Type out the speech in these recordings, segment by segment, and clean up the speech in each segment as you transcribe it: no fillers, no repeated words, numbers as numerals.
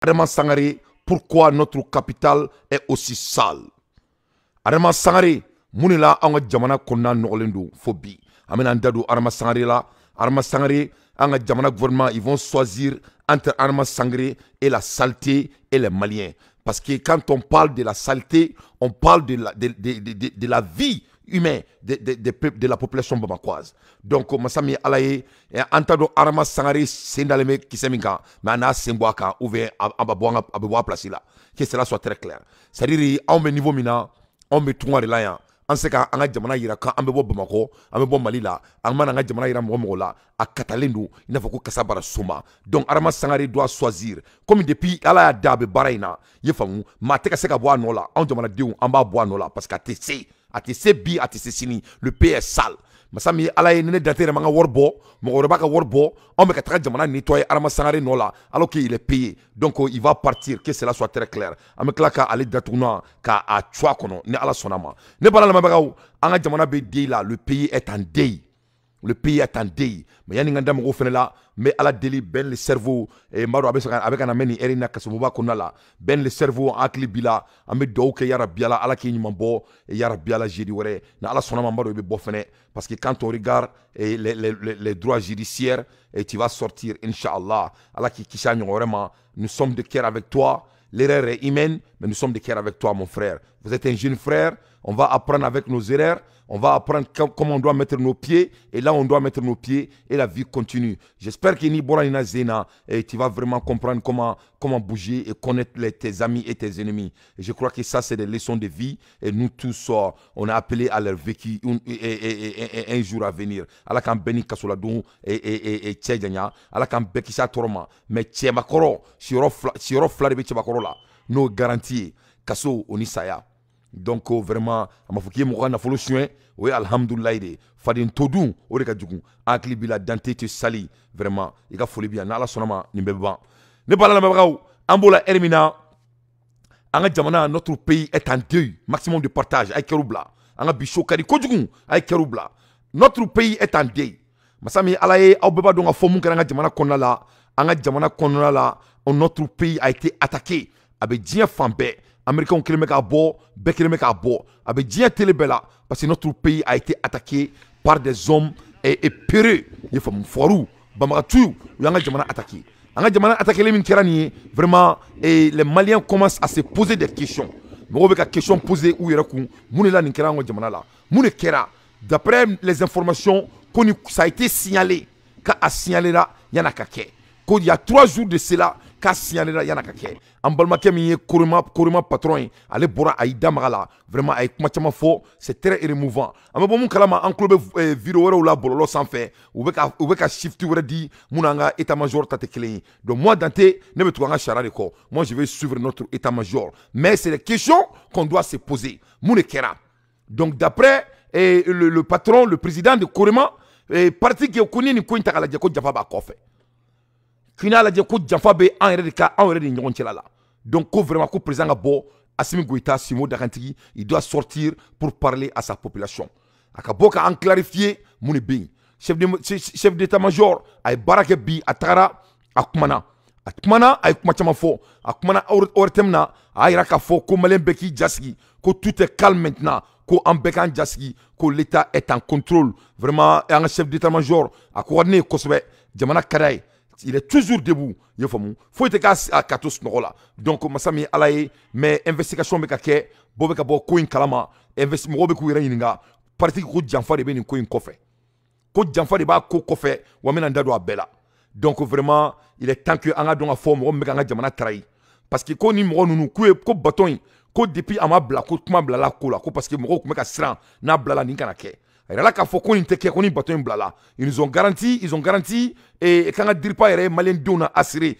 Adama Sangare, pourquoi notre capitale est aussi sale? Adama Sangare, Mounila anga jamana konna nolendo phobie. Amena ndado Adama Sangare là, Adama Sangare anga jamana gouvernement ils vont choisir entre Adama Sangare et la saleté et les Maliens. Parce que quand on parle de la saleté, on parle de la vie humaine de la population bamakoise. Donc, Massami Alaye, Antado Adama Sangare, Sendaleme Kiseminka, Mana Semboaka, ouvert à placer là. Que cela soit très clair. C'est-à-dire, on met niveau mina, on met tout en là. En ce cas, on a jamana yira quand on be Bamako, on be Mali là, on a jamana yira mo là, à Catalendo, il n'a pas que Kasabara Soma. Donc Adama Sangare doit choisir. Comme depuis ala dabe baraina, yefamu, mateka seka boa nola, on jamana diou, on ba boa nola parce qu'à ATC bi, ATC sini, le pays est sale. Masami ala ye nene datere manga warbo, mongoreba ka warbo, on me ka jamana nettoyer Adama Sangare nola, alors qu'il est payé. Donc il va partir, que cela soit très clair. Amekla ka ali datuna ka a chwa kono, ni ala sonama. Ne bala la mabagaou, anga jamana be dey là, le pays est en deuil. Le pays est en deuil. Mais yani nganda mo fene là, mais ala deli ben le cerveau et maro avec un ameni erina kasoboba konala, ben le cerveau akli bila, ame do ke yara biala ala ki nyimbo et yara biala jedi wore, na ala sonama maro be bo fene parce que quand on regarde les droits judiciaires et tu vas sortir inshallah, ala ki kisha vraiment, nous sommes de cœur avec toi. L'erreur est humaine, mais nous sommes de cœur avec toi, mon frère. Vous êtes un jeune frère, on va apprendre avec nos erreurs, on va apprendre comment on doit mettre nos pieds, et là on doit mettre nos pieds, et la vie continue. J'espère que Niborana Zena, et tu vas vraiment comprendre comment bouger et connaître tes amis et tes ennemis. Et je crois que ça, c'est des leçons de vie, et nous tous, on a appelé à leur vécu un jour à venir. Allah kan beni kasoladou et tchèdjanya, Allah kan bekisa toroma, mais tchèmakoro, siro flarebe tchèmakoro là, nos garanties, kaso onisaya. Donc vraiment ama fokiye mo na folo soin oui alhamdoulillah de fadin todou o de ka jugu akli bila dante te sali vraiment i ka foli bien na ala sonama ni beba ne bala la mabaw ambola ermina anga jamana notre pays est en deuil maximum de partage ay kerubla anga bisho kadi ko jugu ay kerubla notre pays est en deuil masami alaye aw beba donga fomu kan anga jamana konna la notre pays a été attaqué avec dien fambe. Américains qui le abo, Bekele abo, avec Dien Telebela, parce que notre pays a été attaqué par des hommes et pérés. Il faut Forou, Bamaratou, Yanga Jamana attaqué. Yanga Jamana attaqué les Minkerani, vraiment, et les Maliens commencent à se poser des questions. Mais on a des questions posées où il y a Mounela Ninkera Jamana là. Mounekera, d'après les informations, ça a été signalé, qu'a signalé là, Yana Kake. Il y a 3 jours de cela, qu'a signalé là, Yana Kake. Ambalmake mi Korima patron ale bora aïda magala vraiment avec machama fo c'est très émouvant amma bon kalama en club vidéo wala la bololo sans fait ou beka shift wala di munanga état major tate clé donc moi danté ne me trouva chara de ko moi je vais suivre notre état major mais c'est les questions qu'on doit se poser munekera donc d'après le patron le président de Korima parti qui connaît ni ko intaka la ko jafa ba ko fait kina la ko jafa be en redika en redi nyon là. Donc, vraiment, le président Abo, Assimi Goïta, Simo Dakantigi, il doit sortir pour parler à sa population. Akaboka en clarifier, Mouni Bing. Chef d'état-major, Aïe Barake Bi, Atara, Akumana. Akumana, Aïe Kumachamafo, Akumana Ortemna, Aïe Rakafo, Komalen Beki Jaski, que tout est calme maintenant, que Ambekan Jaski, que l'État est en contrôle. Vraiment, un chef d'état-major, à coordonner Kosobe, Djamana Karaï. Il est toujours debout. Il faut être à 14 là. Donc, Massami Alaye, mais investigation be kake, bobeka bo coin kalama, investigation be ku yiringa, parti ko janfa de be ni coin kofe. Ko janfa de ba ko kofe, wa mena ndado abela. Donc vraiment, il est temps que anga donga forme o meka nga jamana trahi. Parce que ko ni mo nunu ko baton, ko depuis ama bla ko kuma bla la ko la, ko parce que mo ko meka sran na bla la ni kana ke. Ils nous ont garanti, et quand on dit pas, les Maliens donnent assuré,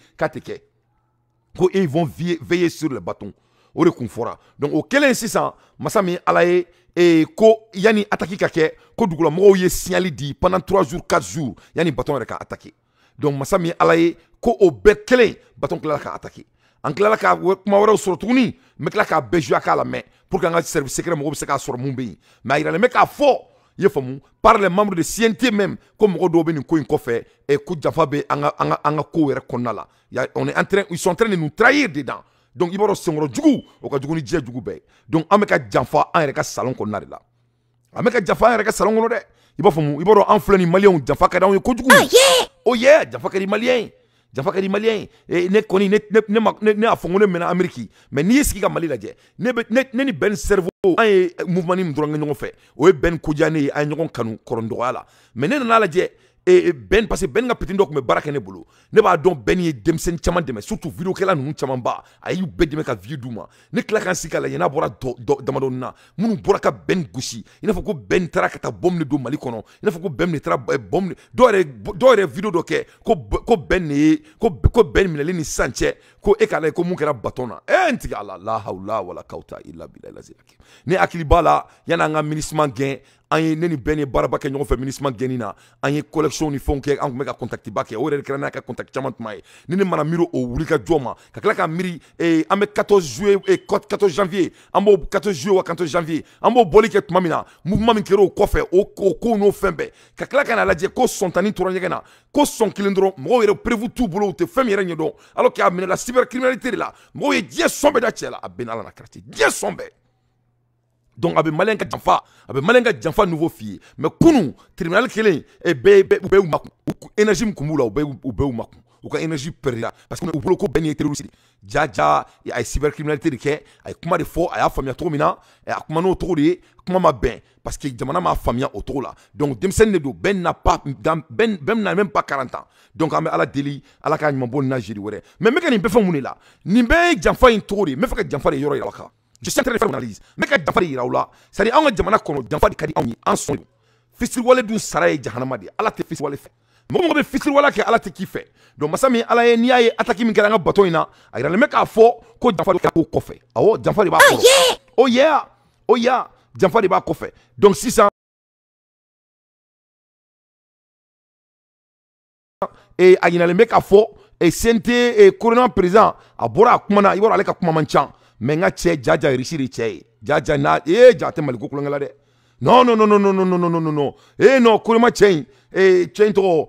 ils vont veiller sur le bâton. Donc, auquel insistant, Massami Alaye, et ko yani attaqué kake, ko dugula mo ye signalé dit pendant 3 jours, 4 jours, yani bâton reka attaqué. Donc, Massami Alaye, ko au bekele, bâton que la ka attaqué. En clair, ka kuma wara sur tourni, mais que la ka beju aka la main, pour qu'on ait service secret, mo se ka sur mon pays. Mais il a le mec à fort. ye famu par les membres de CNT même comme mɔgɔ dɔw bɛ nin ko in kɔfɛ ko janfa bɛ an ka ko yɛrɛ kɔnɔna la on est en train ils sont en train de nous trahir dedans donc i b'a dɔn senkɔrɔ jugu o ka jugu ni diɲɛ jugu bɛɛ donc an bɛ ka janfa an yɛrɛ ka salon kɔnɔna de la an bɛ ka janfa an yɛrɛ ka salon kɔnɔ dɛ i b'a faamu i b'a dɔn an filɛ ni maliyɛnw janfa ka di anw ye kojugu oh yeah janfa ka di maliyɛn janfa ka di maliyɛn ne kɔni ne y'a fɔ ko ne mɛnna Amérique mais n'i y'i sigi ka Mali lajɛ ne ni Ben Cerveau an ye mouvement nin dɔrɔn kɛ ɲɔgɔn fɛ o ye Ben ko diya ne ye an ye ɲɔgɔn kanu kɔrɔndɔgɔya la mais ne nana lajɛ Ben parce que Ben ka petit dɔ tun bɛ baara kɛ ne bolo ne b'a dɔn Ben ye denmisɛnnin caman dɛmɛ surtout vidéokɛla ninnu caman ba a y'u bɛɛ dɛmɛ ka vie d'u ma ne tila k'an sigi ka lajɛ n'a bɔra damadɔni na minnu bɔra ka Ben gosi i n'a fɔ ko Ben taara ka taa bombe de don Mali kɔnɔ i n'a fɔ ko Ben de taara bombe dɔw yɛrɛ video dɔ kɛ ko Ben ne ye ko Ben minɛlen ni sisan cɛ ko e k'a lajɛ ko mun kɛra baton na n tigi ala la hawla wala kawta illa billahi lazilaki ne hakili b'a la yanni an ka MINUSMA gɛn an ye ne ni Ben ye baaraba kɛ ɲɔgɔn fɛ MINUSMA gɛnni na an ye collection ni fɛnw kɛ an tun bɛ ka contact ba kɛ o yɛrɛ de kɛra n'a ka contact caman tuma ye ni ne mana miiri o wuli ka jɔ ma ka tila ka miiri an bɛ 14 janvier an b'o 14 juillet wa 14 janvier an b'o bɔli kɛ tuma min na mouvement min kɛra o kɔfɛ o ko n'o fɛn bɛɛ ka tila ka na lajɛ ko sɔntani tora ɲɛgɛn na ko sɔn kelen dɔrɔn mɔgɔw yɛrɛ prévu t'u bolo u tɛ fɛn min yɛrɛ ɲɛdɔn alors que a minɛ la cybercriminalité de la mɔgɔw ye diɲɛ sɔn bɛɛ da cɛ la a bɛnna ala na quartier diɲɛ sɔn bɛɛ donc a bɛ maliyɛn ka janfa a bɛ maliyɛn ka janfa nouveau f'i ye mais kunu tribunal kelen bɛɛ y'u makun énergie min tun b'u la u bɛɛ y'u makun u ka énergie perdra parce que u bolo ko Ben ye terroriste jaja a ye cybercriminalité de kɛ a ye kuma de fɔ a y'a faamuya cogo min na a kuma n'o cogo de ye kuma ma bɛn parce que jamana m'a faamuya o cogo la donc denmisɛnnin de don Ben n'a même pas 40 ans donc an bɛ ala deli ala k'a ɲuman bɔ nin na jeudi wɛrɛ mais n bɛ ka nin bɛɛ fɔ mun de la nin bɛɛ ye janfa in cogo de ye n bɛ fɛ ka janfa de yɔrɔ yira aw kan je suis en train de faire une analyse mais ka janfa de yira aw la c'est à dire an ka jamana kɔnɔ janfa de ka di anw ye an sɔn fisiriwale dun sara ye jahanama de ye ala tɛ fisiriwale fɛ mɔgɔ bɛ fisiriwala kɛ ala tɛ k'i fɛ donc masa min ala ye n'i y'a ye attaque min kɛra an ka bateau in na a yiralen bɛ k'a fɔ ko janfa de kɛra ko kɔfɛ awɔ janfa de b'a kɔrɔ oh yeah janfa de b'a kɔfɛ donc sisan a yiralen bɛ k'a fɔ CNT corona président a bɔra a kuma na i b'a dɔn ale ka kuma man ca mais n ka cɛ jaja riche de cɛ ye jaja na ja tɛ Mali ko kulonkɛ la dɛ non koroma cɛ in tɔgɔ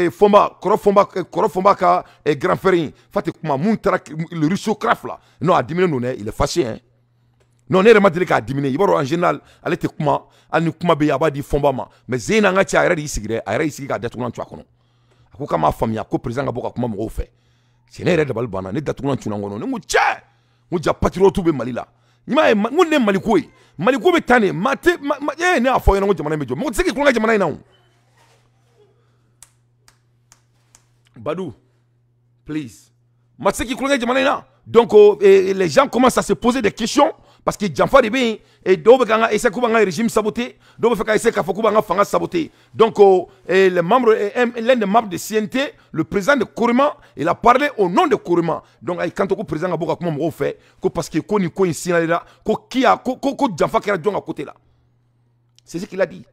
Fɔnba kɔrɔ Fɔnba ka grand frère in fa tɛ kuma mun taara le rusocraft la non a diminen don dɛ il est fâché hein non ne yɛrɛ ma deli k'a dimine i b'a dɔn en général ale tɛ kuma hali ni kuma bɛ yen a b'a di Fɔnba ma mais Zeyina an ka cɛ a yɛrɛ de y'i sigi dɛ a yɛrɛ y'i sigi k'a datugulan cun a kɔnɔ a ko k'a m'a faamuya ko président ka bɔ ka kuma mɔgɔw fɛ cɛ ne yɛrɛ dabali banna ne datugulan cunna n kɔnɔ ne ko cɛ n ko ja patriote bɛ Mali la i m'a ye n ko nin ye Mali ko ye Mali ko bɛ taa nin ne y'a fɔ aw ɲɛna ko jamana in bɛ jɔ mɔgɔ tɛ se k'i kulonkɛ jamana in na o Badou please ma tɛ se k'i kulonkɛ jamana in na donc les gens commencent à se poser des questions parce que janfa de bɛ yen dɔw bɛ k'an ka essayer k'u b'an ka régime saboter dɔw bɛ fɛ ka essayer k'a fɔ k'u b'an ka fanga saboter donc l'un des membres de CNT le président de Korima il a parlé au nom de Korima donc a y'i kanto ko président ka bɔ ka kuma mɔgɔw fɛ ko parce que ko nin ko in signaler ko janfa kɛra jɔn ka côté la c'est ce qu'il a dit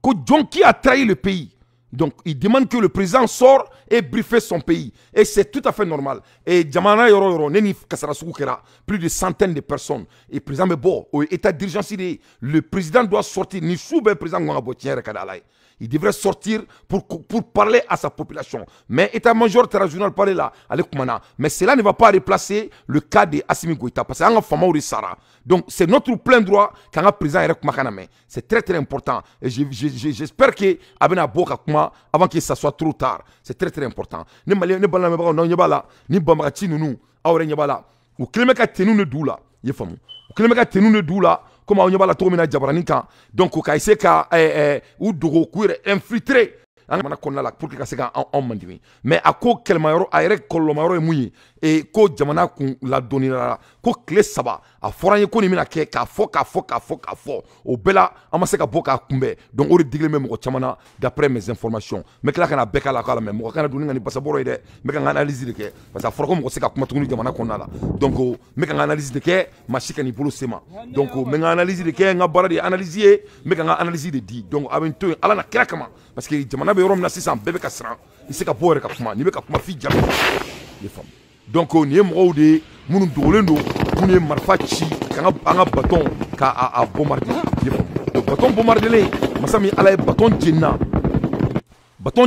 ko jɔn qui a trahi le pays. Donc, il demande que le président sorte et briefe son pays. Et c'est tout à fait normal. Et Jamana Yoro, Neni Kasarasuku Kera, plus de centaines de personnes. Et le président Bebo, au état d'urgence, le président doit sortir. Ni soube président Ngabotien Rekadalai. Il devrait sortir pour parler à sa population. Mais état-major régional parle là, avec Koumana. Mais cela ne va pas remplacer le cas de Assimi Goïta. Parce qu'il y a un femme de Sarah. Donc c'est notre plein droit quand un président est Makana. C'est très très important. Et j'espère que Abena Boka Kouma, avant que ça soit trop tard. C'est très très important. Ne Malien ne balame pas non yabala, ni Bamati nous, Aure Yabala. Ou Klemeka Tenou ne doula, Yefamou. Ou Klemeka Tenou ne doula. Comme on y a la tomina jabranika donc au cas ou dogo kuire infiltré an mana konna la pour que ça ga en mandimi mais à ko kelmayoro a yɛrɛ kɔlɔmayɔrɔ ye mun ye ko jamana kun ladonni la ko tile saba a fɔra an ye ko nin bɛna kɛ k'a fɔ o bɛɛ la an ma se ka bɔ k'a kunbɛn donc o de digilen bɛ mɔgɔ caman na d'après mes informations n bɛ tila ka na bɛɛ k'a la k'a la mɛ mɔgɔ kana don ni ka nin basabɔrɔ ye dɛ n bɛ ka n ka analyse de kɛ parce que a fɔra ko mɔgɔ se ka kuma tuguni jamana kɔnɔna la donc n bɛ ka n ka analyse de kɛ maa si ka n'i bolo se ma donc n bɛ n ka analyse de kɛ n ka baara de ye analyse ye n bɛ ka n ka analyse de di donc a bɛ n to yen ala na kira kama parce que jamana bɛ yɔrɔ min na sisan bɛɛ bɛ ka siran i se ka bɔ yɛrɛ ka kuma n'i bɛ ka kuma f'i jaabi i faamu donc nin ye mɔgɔw de ye minnu dogolen don minnu ye marifa ci an ka baton k'a bombarder i faamu donc baton bombardelen masami ala ye baton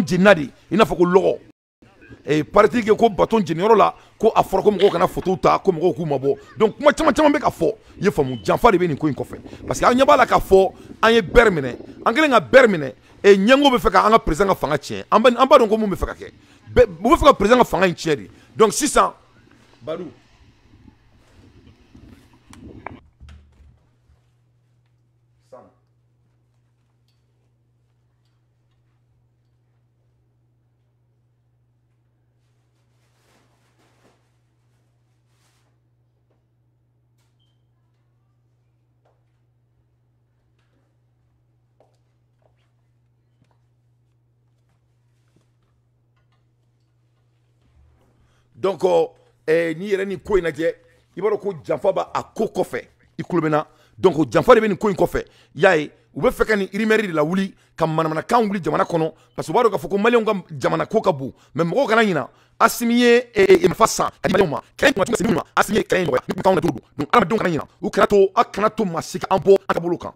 jenna di ina fɔ ko lɔgɔ parti ke ko baton jeniyɔrɔ la ko a fɔra ko mɔgɔw kana photo ta ko mɔgɔw k'u mabɔ donc kuma caman bɛ ka fɔ i ye faamu janfa de bɛ nin ko in kɔfɛ parce que an ɲɛ b'a la k'a fɔ an ye bɛri minɛ an kɛlen ka bɛri minɛ ɲɛngo bɛ fɛ ka an ka président ka fanga tiɲɛ an b'a dɔn ko mun bɛ fɛ ka kɛ u bɛ fɛ ka président ka fanga in tiɲɛ de donc sisan Badou donc ni yɛrɛ ni ko in lajɛ i b'a dɔn ko janfa b'a ko kɔfɛ i kulo bɛ na donc janfa de bɛ nin ko in kɔfɛ i y'a ye u bɛ fɛ ka nin rumeur de lawuli ka manamanakan wuli jamana kɔnɔ parce que u b'a dɔn k'a fɔ ko maliyɛnw ka jamana ko ka bon mais mɔgɔw kana ɲina Assimi ye marifa san ka di maliyɛnw ma kɛlɛ tun ka jugu ma Assimi ye kɛlɛ in nɔgɔya ni kanw na t'o don donc adamadenw kana ɲina u kana to a kana to maa si ka an bɔ an taabolo kan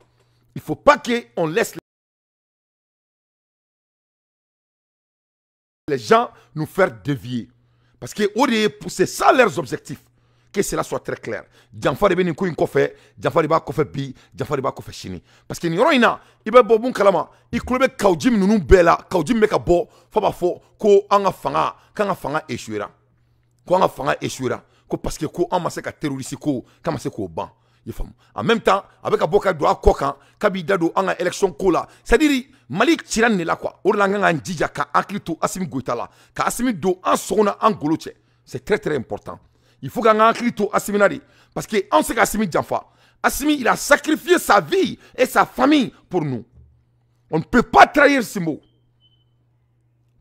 il faut pas que on laisse les gens nous faire dévier. Parce que c'est ça leurs objectifs. Que cela soit très clair. Janfa de beni ko in koffe, janfa de ba koffe bi, janfa de ba koffe chini. Parce que ni yoro ina, ibe bo bun kalama, i kulobe kawjim nunu bela, kawjim me ka bo, fa ba fo ko anga fanga, kanga fanga échouera. Ko anga fanga échouera. Ko parce que ko amase ka terroriste ko, kama se ko ban. En même temps, avec un boka doa kokan, kabida do anga élection kola. C'est-à-dire Malik tiran ne la quoi. Orlanga ndija ka aklitu Assimi Goïta la, ka Assimi do en sona en goloche. C'est très très important. Il faut qu'on aklitu Assimi nadi parce que on sait qu'Assimi Janfa, Assimi il a sacrifié sa vie et sa famille pour nous. On ne peut pas trahir ce mot.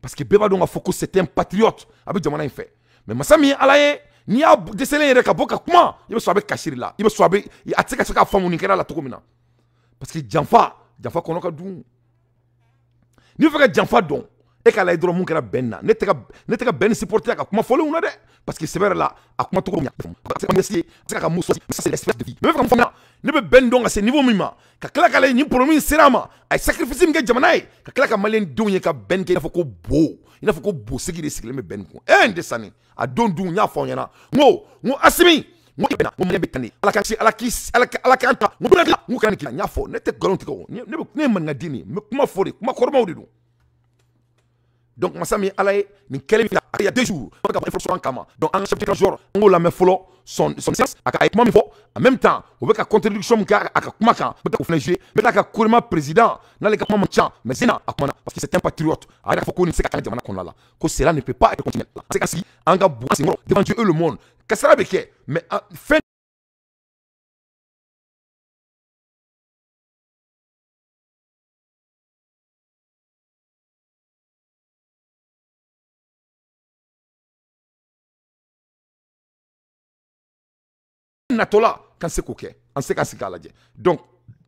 Parce que Beba Donga Foko c'était un patriote avec Jamana fait. Mais Massami Alaye ni a décelé yɛrɛ ka bɔ ka kuma i bɛ sɔn a bɛ kasiri la i bɛ sɔn a bɛ a tɛ se ka se ka faamu nin kɛra la cogo min na parce que janfa kɔnɔ ka dun n'i bɛ fɛ ka janfa dɔn e k'a lajɛ dɔrɔn mun kɛra bɛn na ne tɛ ka bɛn ni supporter ka kuma fɔlenw na dɛ parce que sɛbɛrɛ la a kuma cogo min na se ka mun sɔrɔ ça c'est l'espèce de vie mais bɛ fɛ ka mun faamuya ne bɛ bɛn dɔn ka se niveau min ma ka tila ka lajɛ nin problème sera a ma a ye sacrifice min kɛ jamana ye ka tila ka maliyɛn denw ye ka bɛn kɛ i n'a fɔ ko bo i n'a fɔ ko bo sigi de sigilen bɛ bɛn kun n tɛ sanni a don dun n y'a fɔ aw ɲɛna n ko Assimi n ko bɛnna n ko maliyɛn bɛ tan de ala k'an ta n ko n ko kana nin k'i la n y'a fɔ ne tɛ nkalon tigɛ o ne ye maninka den de ye n bɛ kuma fɔ de kuma kɔrɔmaw de don donc masa min ala ye nin kɛlɛ min il y a 2 jours on va ka information kama donc an chef d'état-major an k'o lamɛn fɔlɔ son séance a ka kuma min fɔ en même temps o bɛ ka contribution min kɛ a ka kuma kan n bɛ taa k'o fana jouer n bɛ taa ka gouvernement président n'ale ka kuma man ca mais Zena a kumana parce que c'est un patriote a yɛrɛ k'a fɔ ko nin tɛ se ka kɛ jamana kɔnɔna la ko cela ne peut pas être continué an tɛ se ka sigi an ka bu an senkɔrɔ devant Dieu et le monde kasara bɛ kɛ mais fɛn natola kan se k'o kɛ an se ka sigi k'a lajɛ donc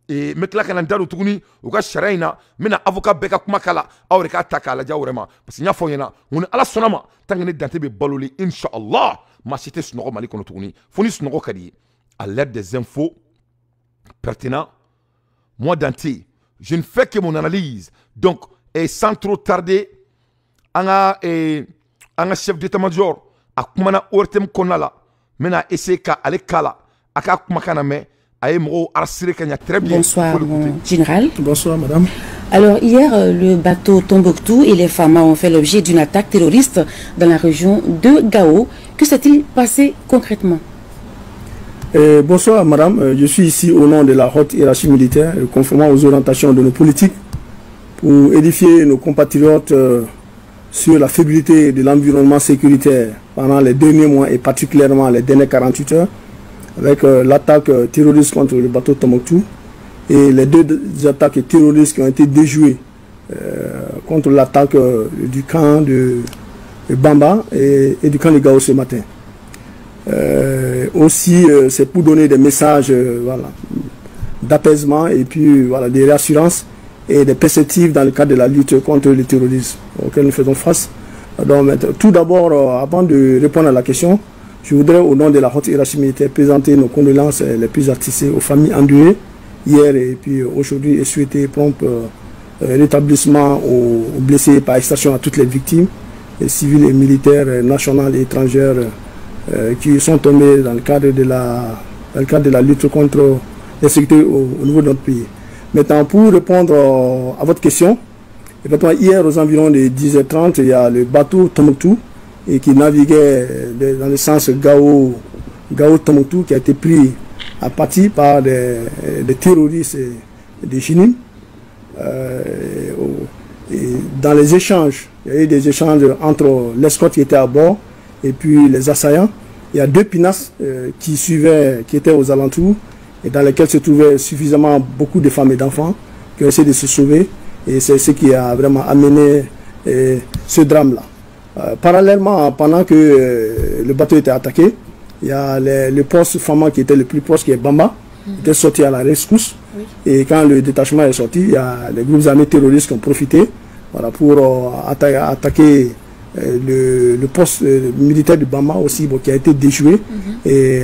n bɛ tila ka na n da don tuguni u ka sariya in na n bɛna avocat bɛɛ ka kuma k'a la aw yɛrɛ k'a ta k'a lajɛ aw yɛrɛ ma parce que n y'a fɔ aw ɲɛna n ko ni ala sɔnna ma tant que ne Dante bɛ baloli inshallah maa si tɛ sunɔgɔ Mali kɔnɔ tuguni fo ni sunɔgɔ ka di ye à l'aide des infos pertinents moi Dante je ne fais que mon analyse donc sans trop tarder an ka chef d'état-major a kumana ORTM kɔnɔna la n bɛna essayer ka ale kala a ka kumakan na mɛn a ye mɔgɔw harceler ka ɲɛ très bien. Bonsoir général. Bonsoir madame. Alors hier le bateau Tombouctou et les FAMA ont fait l'objet d'une attaque terroriste dans la région de Gao. Que s'est-il passé concrètement? Bonsoir madame, je suis ici au nom de la haute hiérarchie militaire conformément aux orientations de nos politiques pour édifier nos compatriotes sur la fébrilité de l'environnement sécuritaire pendant les derniers mois et particulièrement les dernières 48 heures avec l'attaque terroriste contre le bateau Tombouctou et les 2 attaques terroristes qui ont été déjouées contre l'attaque du camp de Bamba et du camp de Gao ce matin. Aussi, c'est pour donner des messages voilà, d'apaisement et puis voilà, des réassurances et des perspectives dans le cadre de la lutte contre le terrorisme auquel nous faisons face. Donc, tout d'abord, avant de répondre à la question, je voudrais au nom de la haute hiérarchie militaire présenter nos condoléances les plus attristées aux familles endeuillées hier et puis aujourd'hui et souhaiter prompt rétablissement aux blessés par extension à toutes les victimes, les civils et militaires, nationales et étrangères qui sont tombés dans le cadre de la lutte contre l'insécurité au niveau de notre pays. Maintenant, pour répondre à votre question, hier aux environs de 10h30, il y a le bateau Tombouctou et qui naviguait dans le sens Gao-Tombouctou qui a été pris à partie par des terroristes des Chinim. Dans les échanges, il y a eu des échanges entre l'escorte qui était à bord et puis les assaillants. Il y a 2 pinasses qui étaient aux alentours et dans lesquelles se trouvaient suffisamment beaucoup de femmes et d'enfants qui ont essayé de se sauver. Et c'est ce qui a vraiment amené ce drame-là. Parallèlement, pendant que le bateau était attaqué, il y a le poste Fama qui était le plus proche, qui est Bamba, était sorti à la rescousse. Oui. Et quand le détachement est sorti, il y a les groupes armés terroristes qui ont profité pour attaquer le poste militaire de Bamba aussi, qui a été déjoué. Et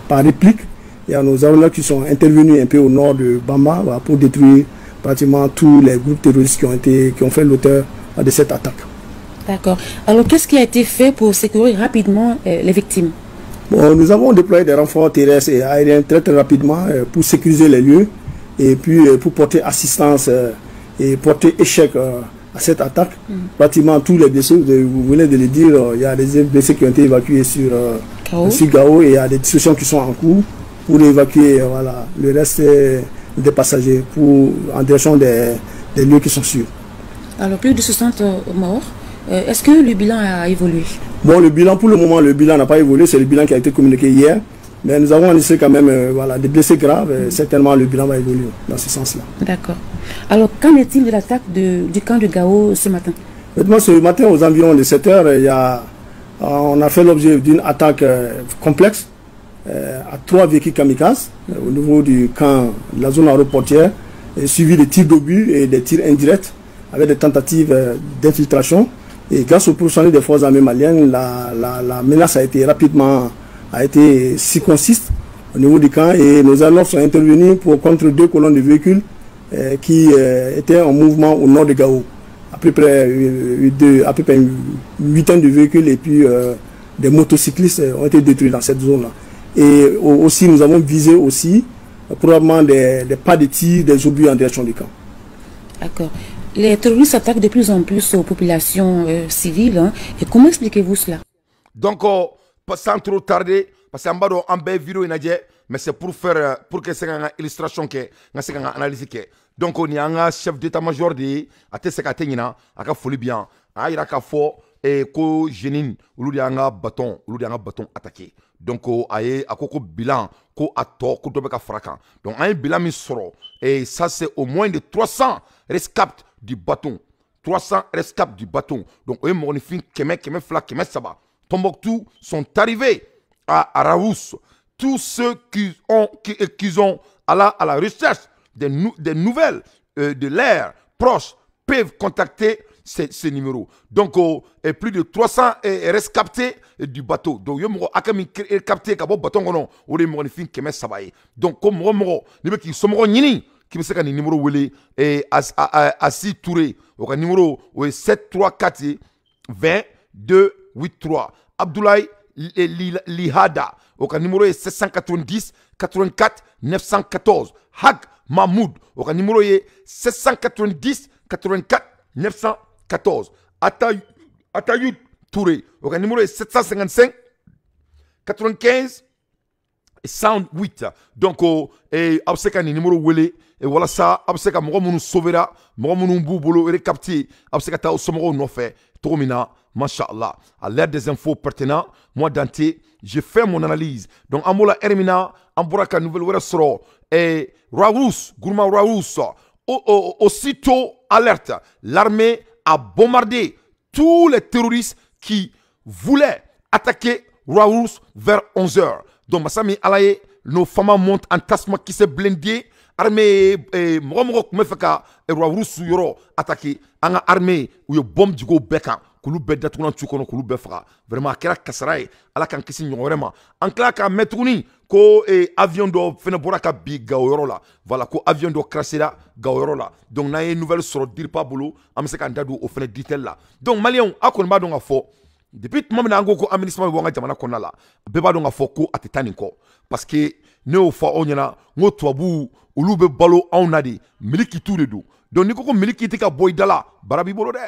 par réplique, il y a nos armées qui sont intervenus un peu au nord de Bamba pour détruire pratiquement tous les groupes terroristes qui ont fait l'auteur de cette attaque. D'accord. Alors, qu'est-ce qui a été fait pour sécuriser rapidement les victimes? Bon, nous avons déployé des renforts terrestres et aériens très rapidement pour sécuriser les lieux et puis pour porter assistance et porter échec à cette attaque. Pratiquement tous les blessés, vous venez de le dire, il y a des blessés qui ont été évacués sur Gao et il y a des discussions qui sont en cours pour évacuer le reste des passagers en direction des lieux qui sont sûrs. Alors, plus de 60 morts. Est-ce que le bilan a évolué? Bon, le bilan, pour le moment, le bilan n'a pas évolué. C'est le bilan qui a été communiqué hier. Mais nous avons laissé quand même des blessés graves. Certainement, le bilan va évoluer dans ce sens-là. D'accord. Alors, qu'en est-il de l'attaque du camp de Gao ce matin? Ce matin, aux environs de 7 heures, on a fait l'objet d'une attaque complexe à 3 véhicules kamikazes au niveau du camp de la zone aéroportière, suivi de tirs d'obus et des tirs indirects avec des tentatives d'infiltration. Et grâce au pourcentage des forces armées maliennes, la menace a été rapidement circonscrite au niveau du camp et nos armées sont intervenus contre 2 colonnes de véhicules qui étaient en mouvement au nord de Gao. À peu près une huitaine de véhicules et puis des motocyclistes ont été détruits dans cette zone-là. Et aussi, nous avons visé aussi probablement des pas de tir, des obus en direction du camp. D'accord. Les terroristes attaquent de plus en plus aux populations civiles. Et comment expliquez-vous cela? Donc, sans trop tarder, parce qu'on va en faire vidéo, mais c'est pour que c'est une illustration, une analyse. Donc, on y a un chef d'état-major de Atesekatenina, à folie bien, à Irakafo, et ko Jenin, ou lui a un bâton attaqué. Donc, aye a koko bilan, ko ato, ko dobeka frakan. Donc, un bilan misro, et ça c'est au moins de 300 rescapés du bâton. 300 rescapés du bâton. Donc, eux, Monifin, Keme, Fla, Keme Saba. Tombouctou sont arrivés à Raous. Tous ceux qui ont à la recherche des nouvelles de l'air proche peuvent contacter ces numéros. Donc, plus de 300 rescapés du bateau. Donc, il y a des captés qui ont bateau. Donc, comme moi, qui sont qui me sait numéro wele et Assi Touré au numéro 734 20 283 Abdoulaye Lihada au numéro 790 84 914 Hag Mahmoud au numéro 790 84 914 Atayud Touré au numéro 755 95 108. Donc, abseka ni numéro wele et voilà ça, abseka mo munu sauvera, mo munu boubolo recapté, abseka ta somoro no fait, Tomina, machallah. À l'aide des infos pertinentes, moi Dante, j'ai fait mon analyse. Donc, Amola Hermina, Amboraka Nouvelle Wérasro, et Raous, Gourma Raous, aussitôt alerte, l'armée a bombardé tous les terroristes qui voulaient attaquer Raous vers 11h. Donc, Massami Alaye, nos femmes montent en tassement qui s'est blindé. Armée, Moramoro, Mefaka, et Raous Yoro, attaqué. En armée, où il y a bombe du go beka, Koulou Bedatouna Tukono, Koulou Befra. Vraiment, Kera Kassaraï, Alakan Kissin, vraiment. En Klaka Metrouni, ko avion do fene bora ka bi Gao la voilà ko avion do crashera Gao la donc na ye nouvelle sur Dirpa bolo am se kan dadu o fene detail la donc malien akon ba don afo depuis moment na ngo ko administration bo nga jamana konna la be ba don afo ko atetani ko parce que ne o fa onyana ngo toabu olu be balo onadi miliki tout de do donc ni ko miliki tika boy dala barabi bolo de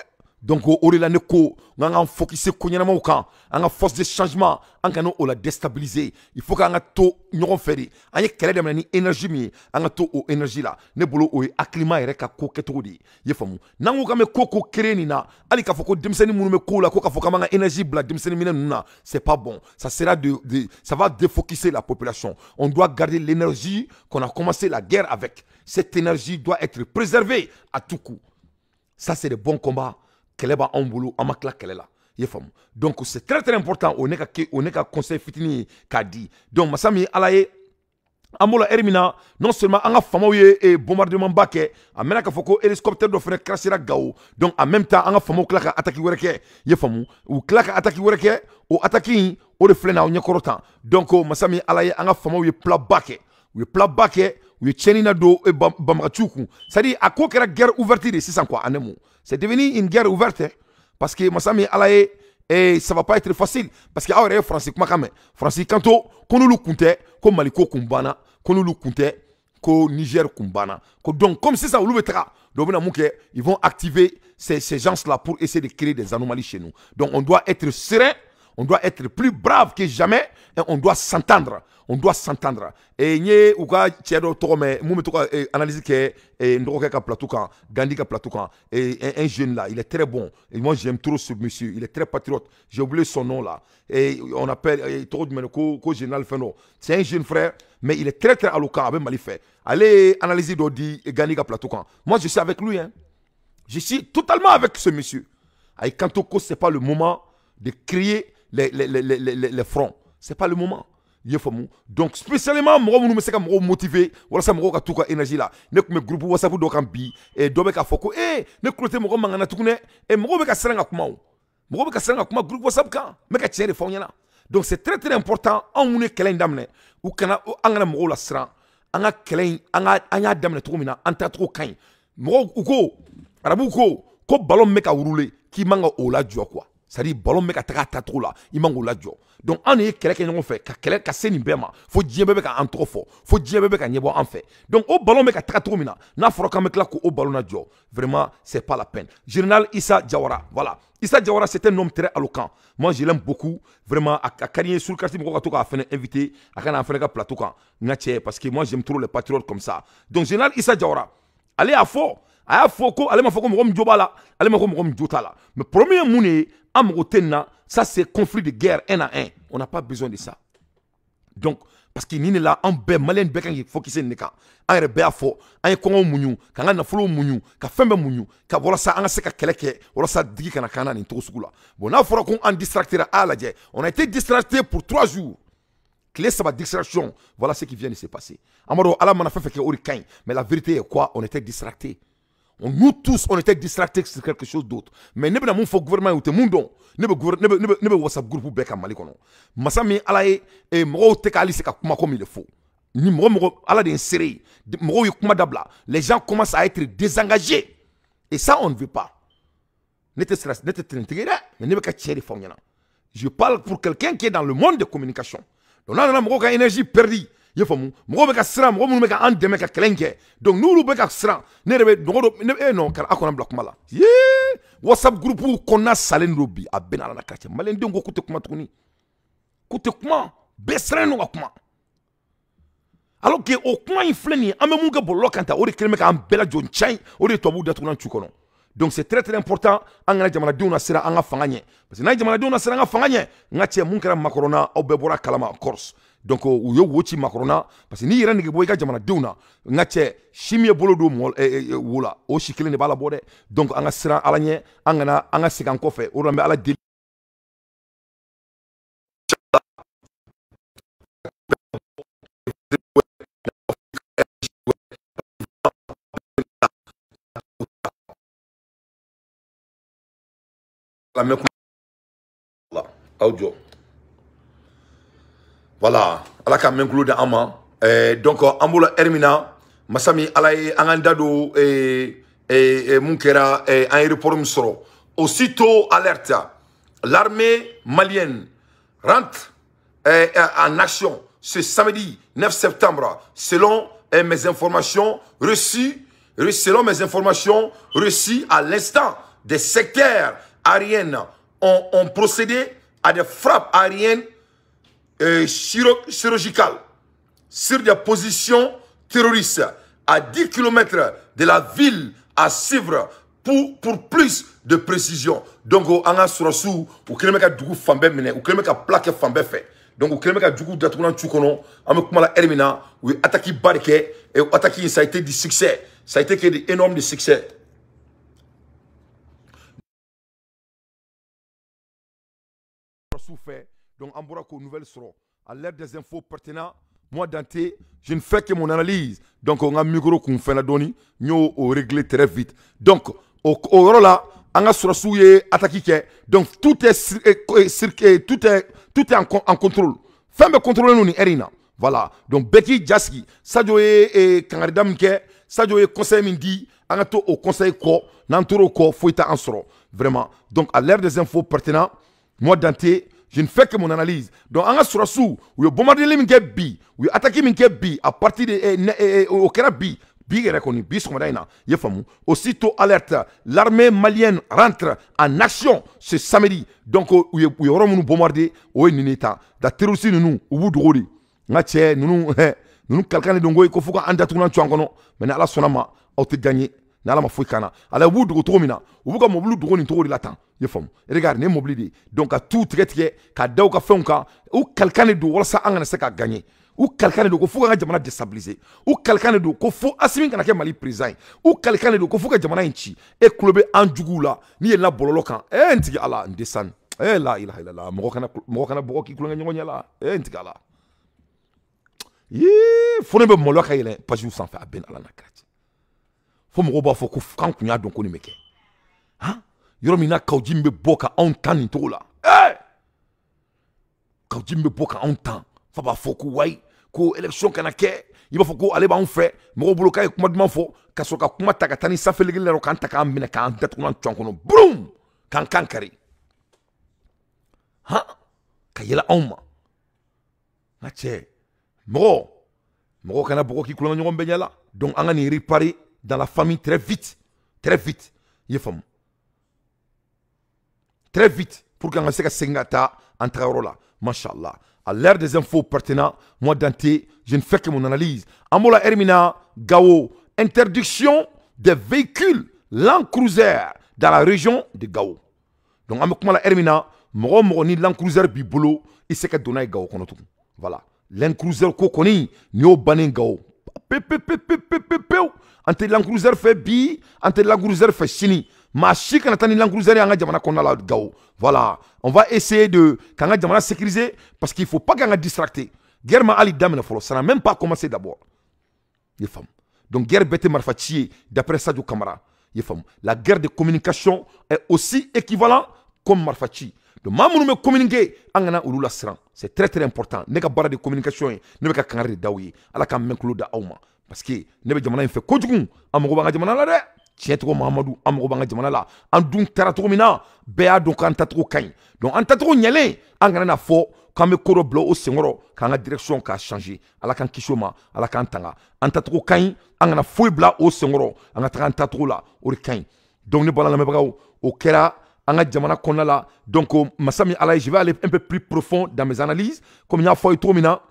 donc o de la ne ko nga focus ko nyama kan anga force de changement anga no o la déstabiliser il faut qu'anga to ñogon feri anye kele dem ni énergie mi anga to o énergie la ne bolo o acclimat yere ka ko keto di ye famu nangu ka me ko créer ni na ali ka foko demseni munu me ko la ko ka foka manga énergie bla demseni mine nuna c'est pas bon ça sera ça va défocuser la population on doit garder l'énergie qu'on a commencé la guerre avec cette énergie doit être préservée à tout coup ça c'est des bons combats keleba en bolo amakla kelela ye fam donc c'est très important on est ka conseil fitini ka di donc masami alaye amola hermina non seulement anga famo ye et bombardement baké amena ka foko hélicoptère do fere crashera Gao donc en même temps anga famo klaka attaque wereke ye famu ou klaka attaque wereke o attaque o de flena o nyakorotan donc masami alaye anga famo ye plat baké ou Tchénina do et Bamachoukou. C'est-à-dire, à quoi la guerre ouverte de 600 quoi, en c'est devenu une guerre ouverte. Parce que Massami Alaye, et ça va pas être facile. Parce que alors, Français, Français, quand on nous comptait, comme Maliko Kumbana, qu'on nous comptait, qu'au Niger Kumbana. Donc, comme c'est ça, on le donc, ils vont activer ces gens-là pour essayer de créer des anomalies chez nous. Donc, on doit être serein, on doit être plus brave que jamais, et on doit s'entendre. On doit s'entendre. Et nye uka tiedo tome mume toka analyse que ndoke ka plateau kan Gandhi ka plateau kan et un jeune là, il est très bon. Et moi j'aime trop ce monsieur, il est très patriote. J'ai oublié son nom là. Et on appelle trop de ko général Feno. C'est un jeune frère mais il est très alloquent avec Malifé. Allez analyser Dodi et Gandhi ka plateau kan. Moi je suis avec lui hein. Je suis totalement avec ce monsieur. Avec Kantoko c'est pas le moment de créer les fronts. C'est pas le moment. Donc spécialement moi nous me sais comme motivé voilà ça me ka tout ka énergie là ne me groupe WhatsApp do kan bi et do be ka foko ne cloté mo mangana tukune et mo be ka seranga kuma groupe WhatsApp kan me ka tirer fo nyana donc c'est très important en mune kelen damne ou kana angana mo la sran anga kelen anga damne to mina anta trop kan mo ko arabu ko ballon me ka rouler ki manga o la jo quoi. C'est-à-dire ballon me ka taka trop là il mango la jo donc on est quelqu'un qui fait ka seni bema faut dire bébé ka en trop fort faut dire bébé ka nyebo en fait donc au ballon me ka taka trop mina na foro ka me kla ko au ballon na jo vraiment c'est pas la peine général Issa Diawara voilà Issa Diawara c'est un homme très éloquent moi je l'aime beaucoup vraiment à Kanye sur le quartier mo ka to ka faire invité à kana faire ka plateau kan ngache parce que moi j'aime trop les patriotes comme ça donc général Issa Diawara allez à fort aya foko ale ma foko mo jobala ale ma ko mo jotala mais premier mouné amrotenna ça c'est conflit de guerre un à un on n'a pas besoin de ça donc parce que ni là en be malien be kan focus ne kan en rebe afo en ko munyu kan na folo munyu ka fembe munyu ka wala sa an se ka keleke wala sa digi kana ni to sukula bon na fora ko en distracteur à la je on a été distracté pour 3 jours clé ça va distraction voilà ce qui vient de se passer amaro ala mana fait que ori kain mais la vérité est quoi on était distracté. Nous tous, on était distractés sur quelque chose d'autre. Mais ne pas mon gouvernement ou te mundo, ne be WhatsApp groupe beka malikono. Masami alaye et moro te kali se ka kuma comme il le faut. Ni moro ala de série, moro kuma dabla. Les gens commencent à être désengagés. Et ça on ne veut pas. Ne te stress, ne te t'intégrer, mais ne pas tirer fond yana. Je parle pour quelqu'un qui est dans le monde de communication. Donc là, moro ka énergie perdue. Il faut que nous fassions donc nous fassions non car akona bloc mala WhatsApp groupe qu'on a salen robi a benala na quartier malen dongo kute kuma tukuni kute kuma besren no kuma alors que au kuma infleni amemu ga bollo kanta o de kelme ka am bela jon chain o de tobu da tunan chukono donc c'est très important angana jamana diuna sira anga fanganye parce que na jamana diuna sira anga fanganye ngache munkara makorona au bebora kalama course donc u yo wochi makrona parce que ni yira ngi boy ga jamana diuna ngache chimie bolo do mol wula o shikile ne bala bode donc anga sira alanye anga sigan ko fe o rambe ala dil la audio Voilà, ala ka menkulu de ama. Donc ambola Hermina, masami ala ye angandado mun kera aéroport misoro. Aussitôt alerte, l'armée malienne rentre en action ce samedi 9 septembre selon mes informations reçues. Selon mes informations reçues à l'instant, des secteurs aériens ont procédé à des frappes aériennes chirurgicales sur des positions terroristes à 10 km de la ville à suivre pour plus de précision. Donc, on a sur le sou, ou qu'il y a du coup fambé mené, ou qu'il y a plaque fambé fait. Donc, il y a du coup d'atounan tchoukono, on a la Hermina, ou attaqué barke, et attaqué, ça a été du succès. Ça a été énorme de succès. Donc, on voit que nouvelles seront à l'aide des infos pertinentes. Moi, Dante, je ne fais que mon analyse. Donc, on a un micro qu'on fait la donner. Nous, on règle très vite. Donc, au rôle là, on a sur attaqué. Donc, tout est en contrôle. Femme contrôle nous, Erina. Voilà. Donc, Becky Jaski, Sadio et Kangaridam Ke, Sadio et conseil Mindi, on a tout au conseil quoi, n'entoro quoi, faut être en soro. Vraiment. Donc, à l'ère des infos pertinentes, moi, Dante, je ne fais que mon analyse. Donc, on a sur la sou, où il y a bombardé les minke bi, où il y a attaqué minke bi, à partir de au Kera bi, bi reconnu, bi somadina, y famu. Aussitôt alerte, l'armée malienne rentre en action ce samedi. Donc, où il y aura nous bombardé, où il y a une état. Da terroriste nous, au bout de rôle. Ngache, nous, quelqu'un de dongo, il faut qu'on anda tout le monde, mais n'a la sonama, au te gagner. N'ala ma fouille kana. Ala vous de retour mina. Ou ka mobile de retour trop de l'attend. Ye femme. Regarde, ne mobile. Donc à tout traité, ka daw ka fait ka ou quelqu'un de wala sa angana se ka gagner. Ou quelqu'un de ko faut ka jamana déstabiliser. Ou quelqu'un de ko faut assumer kana ke Mali président. Ou quelqu'un de ko faut ka jamana inchi. E klobe anjugu la ni la bololo kan. Ntigi ala ndesan. La ilaha illallah. Mo kana boko ki kulanga nyonya la. Ntigi ala. Fone be molo ka yele pas sans faire ben ala nakati. Faut me revoir faut quand on y a donc on y met hein yoromina kaujimbe boka on tan ni to la kaujimbe boka on tan fa ba faut ko way ko élection kanake il va faut ko aller ba on fait mo boloka kuma dman fo kasoka kuma takatani sa fe legele ro kan taka mbina kan tet ko tchonkono brum kan kari ha kayela on na che mo kana boko ki kulanga ngombe nyala donc anga ni réparer dans la famille très vite, il femme. Très vite, pour qu'on se sengata entre là, machallah. À l'ère des infos pertinentes, moi Dante, je ne fais que mon analyse. Amola Hermina, Gao, interdiction des véhicules Land Cruiser dans la région de Gao. Donc Amola Hermina, ni Land Cruiser bibolo, il sait que donner Gao konotou. Voilà. Land Cruiser kokoni, ni au banin Gao. Ante Land Cruiser fait bi, ante Land Cruiser fait chini. Ma chic n'a tani Land Cruiser yanga jamana konna la gao. Voilà, on va essayer de kanga jamana sécuriser parce qu'il faut pas kanga distracter. Guerre ma ali damene folo, ça n'a même pas commencé d'abord. Les femmes. Donc guerre bete marfatier d'après Sadio Kamara. Les femmes. La guerre de communication est aussi équivalent comme marfati. Donc mamoun me communiquer angana ulula sran. C'est très important. Neka barra de communication ne be ka kangare dawi ala ka menkulu da awma. Parce que ne be jamana fait kojugun amogo banga jamana la de tietro mamadou amogo banga jamana la andun taratro mina bea donc antatro kain donc antatro nyele angana na fo quand me koro blo au sengoro quand la direction ka changer ala kan kishoma ala kan tanga antatro kain angana fo bla au sengoro anga antatro la o kain donc ne bala la mebra au kera anga jamana konna la donc masami ala je vais aller un peu plus profond dans mes analyses comme il y a fo trop mina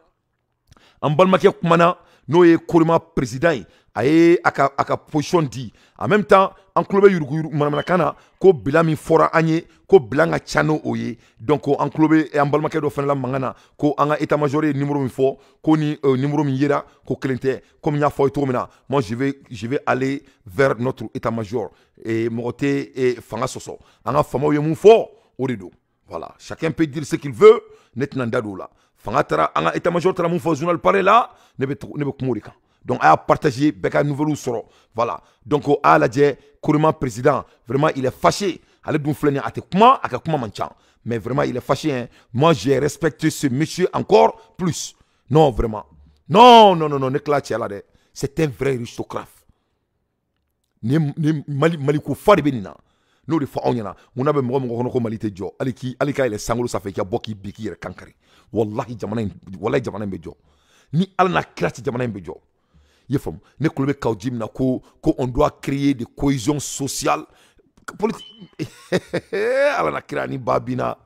en balmake kumana no ye korima président aye aka position di en même temps en club yurugu manamana ko bilami fora anye ko bilanga chano oye donc en club e en balmake do fana la mangana ko anga état major numéro mi fo ko ni numéro mi yera ko klente comme nya fo to mina moi je vais aller vers notre état major et moté et fanga soso anga famo yemu fo orido voilà chacun peut dire ce qu'il veut net nandado là fangatara anga état major tara mon fo journal parler là ne be kumurika donc a partagé beka nouvelle soro voilà donc à la dje Kourima président vraiment il est fâché allez dun flâner à te kuma à kuma manchang. Mais vraiment il est fâché hein. Moi j'ai respecté ce monsieur encore plus. Non vraiment. Non ne classe là de. C'est un vrai aristocrate. Ni Maliko Fadi Benina. Nous de fois on y a. On a besoin de Malite Jo. Aliki il est sanglo ça fait qu'il y a boki biki il kankari. Wallahi jamana bejo. Ni al na classe jamana bejo. Yefom. Ne kulbe kaujim na ko on doit créer de cohésion sociale. Politique. Ala na kira ni babina.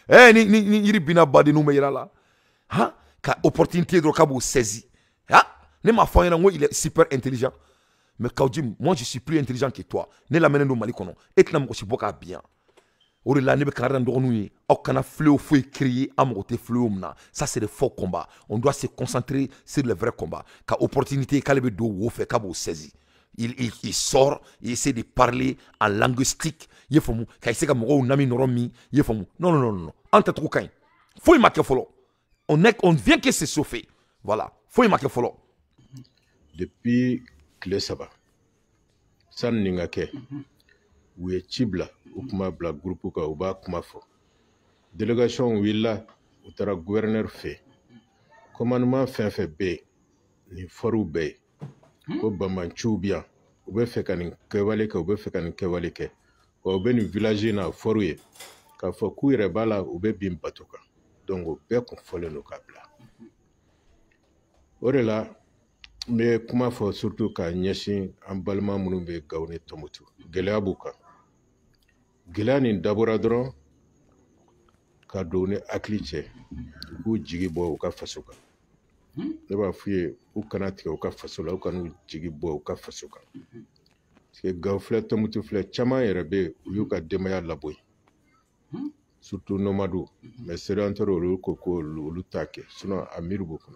Ni yiri bina badi nou me yira la. Ha? Ka opportunité de kabo saisi. Ha? Ne ma foi il est super intelligent. Mais Kaudjim, moi je suis plus intelligent que toi. Ne la mène au Mali kono. Et tu n'as pas bien. Or là, ne be kanara ndoronu au kana fleu faut créer amote fleu mna. Ça c'est le faux combat. On doit se concentrer sur le vrai combat. Ka opportunité kalebe do wo fait kabo saisi. Il sort, il essaie de parler en linguistique. Il faut ka essaie ka mo nami noromi, il faut non. Anta trop kain. Faut y marquer follow. On vient que se chauffer. Voilà. Faut y marquer follow. Depuis Kile Saba, San Ningake, où est Chibla, ou kuma bla groupe ka ou ba kuma fo. Délégation Willa, ou tara gouverneur fait. Commandement fait B, ni foru B, ko bamanchu bien, ou be fait kanin kewale ka ou be fait kanin kewale ke. Ou be ni village na foruye, ka fo kuire bala ou be bim batoka. Donc ou be kon fole no kabla. Ore la, mais comment faut surtout qu'à Nyeshi, en balma mounoube gaone tomotu. Gelea buka. Gelea ni daboradron, ka donné akliche, ou jigibo ou ka fasuka. Ne ba fouye, ou kanati ou ka fasula, ou kanu jigibo ou ka fasuka. Parce que gaufle tomotu fle, chama erebe, ou yuka demaya laboy. Surtout nomadou, mais c'est l'antero ou koko ou lutake, sinon amiru beaucoup.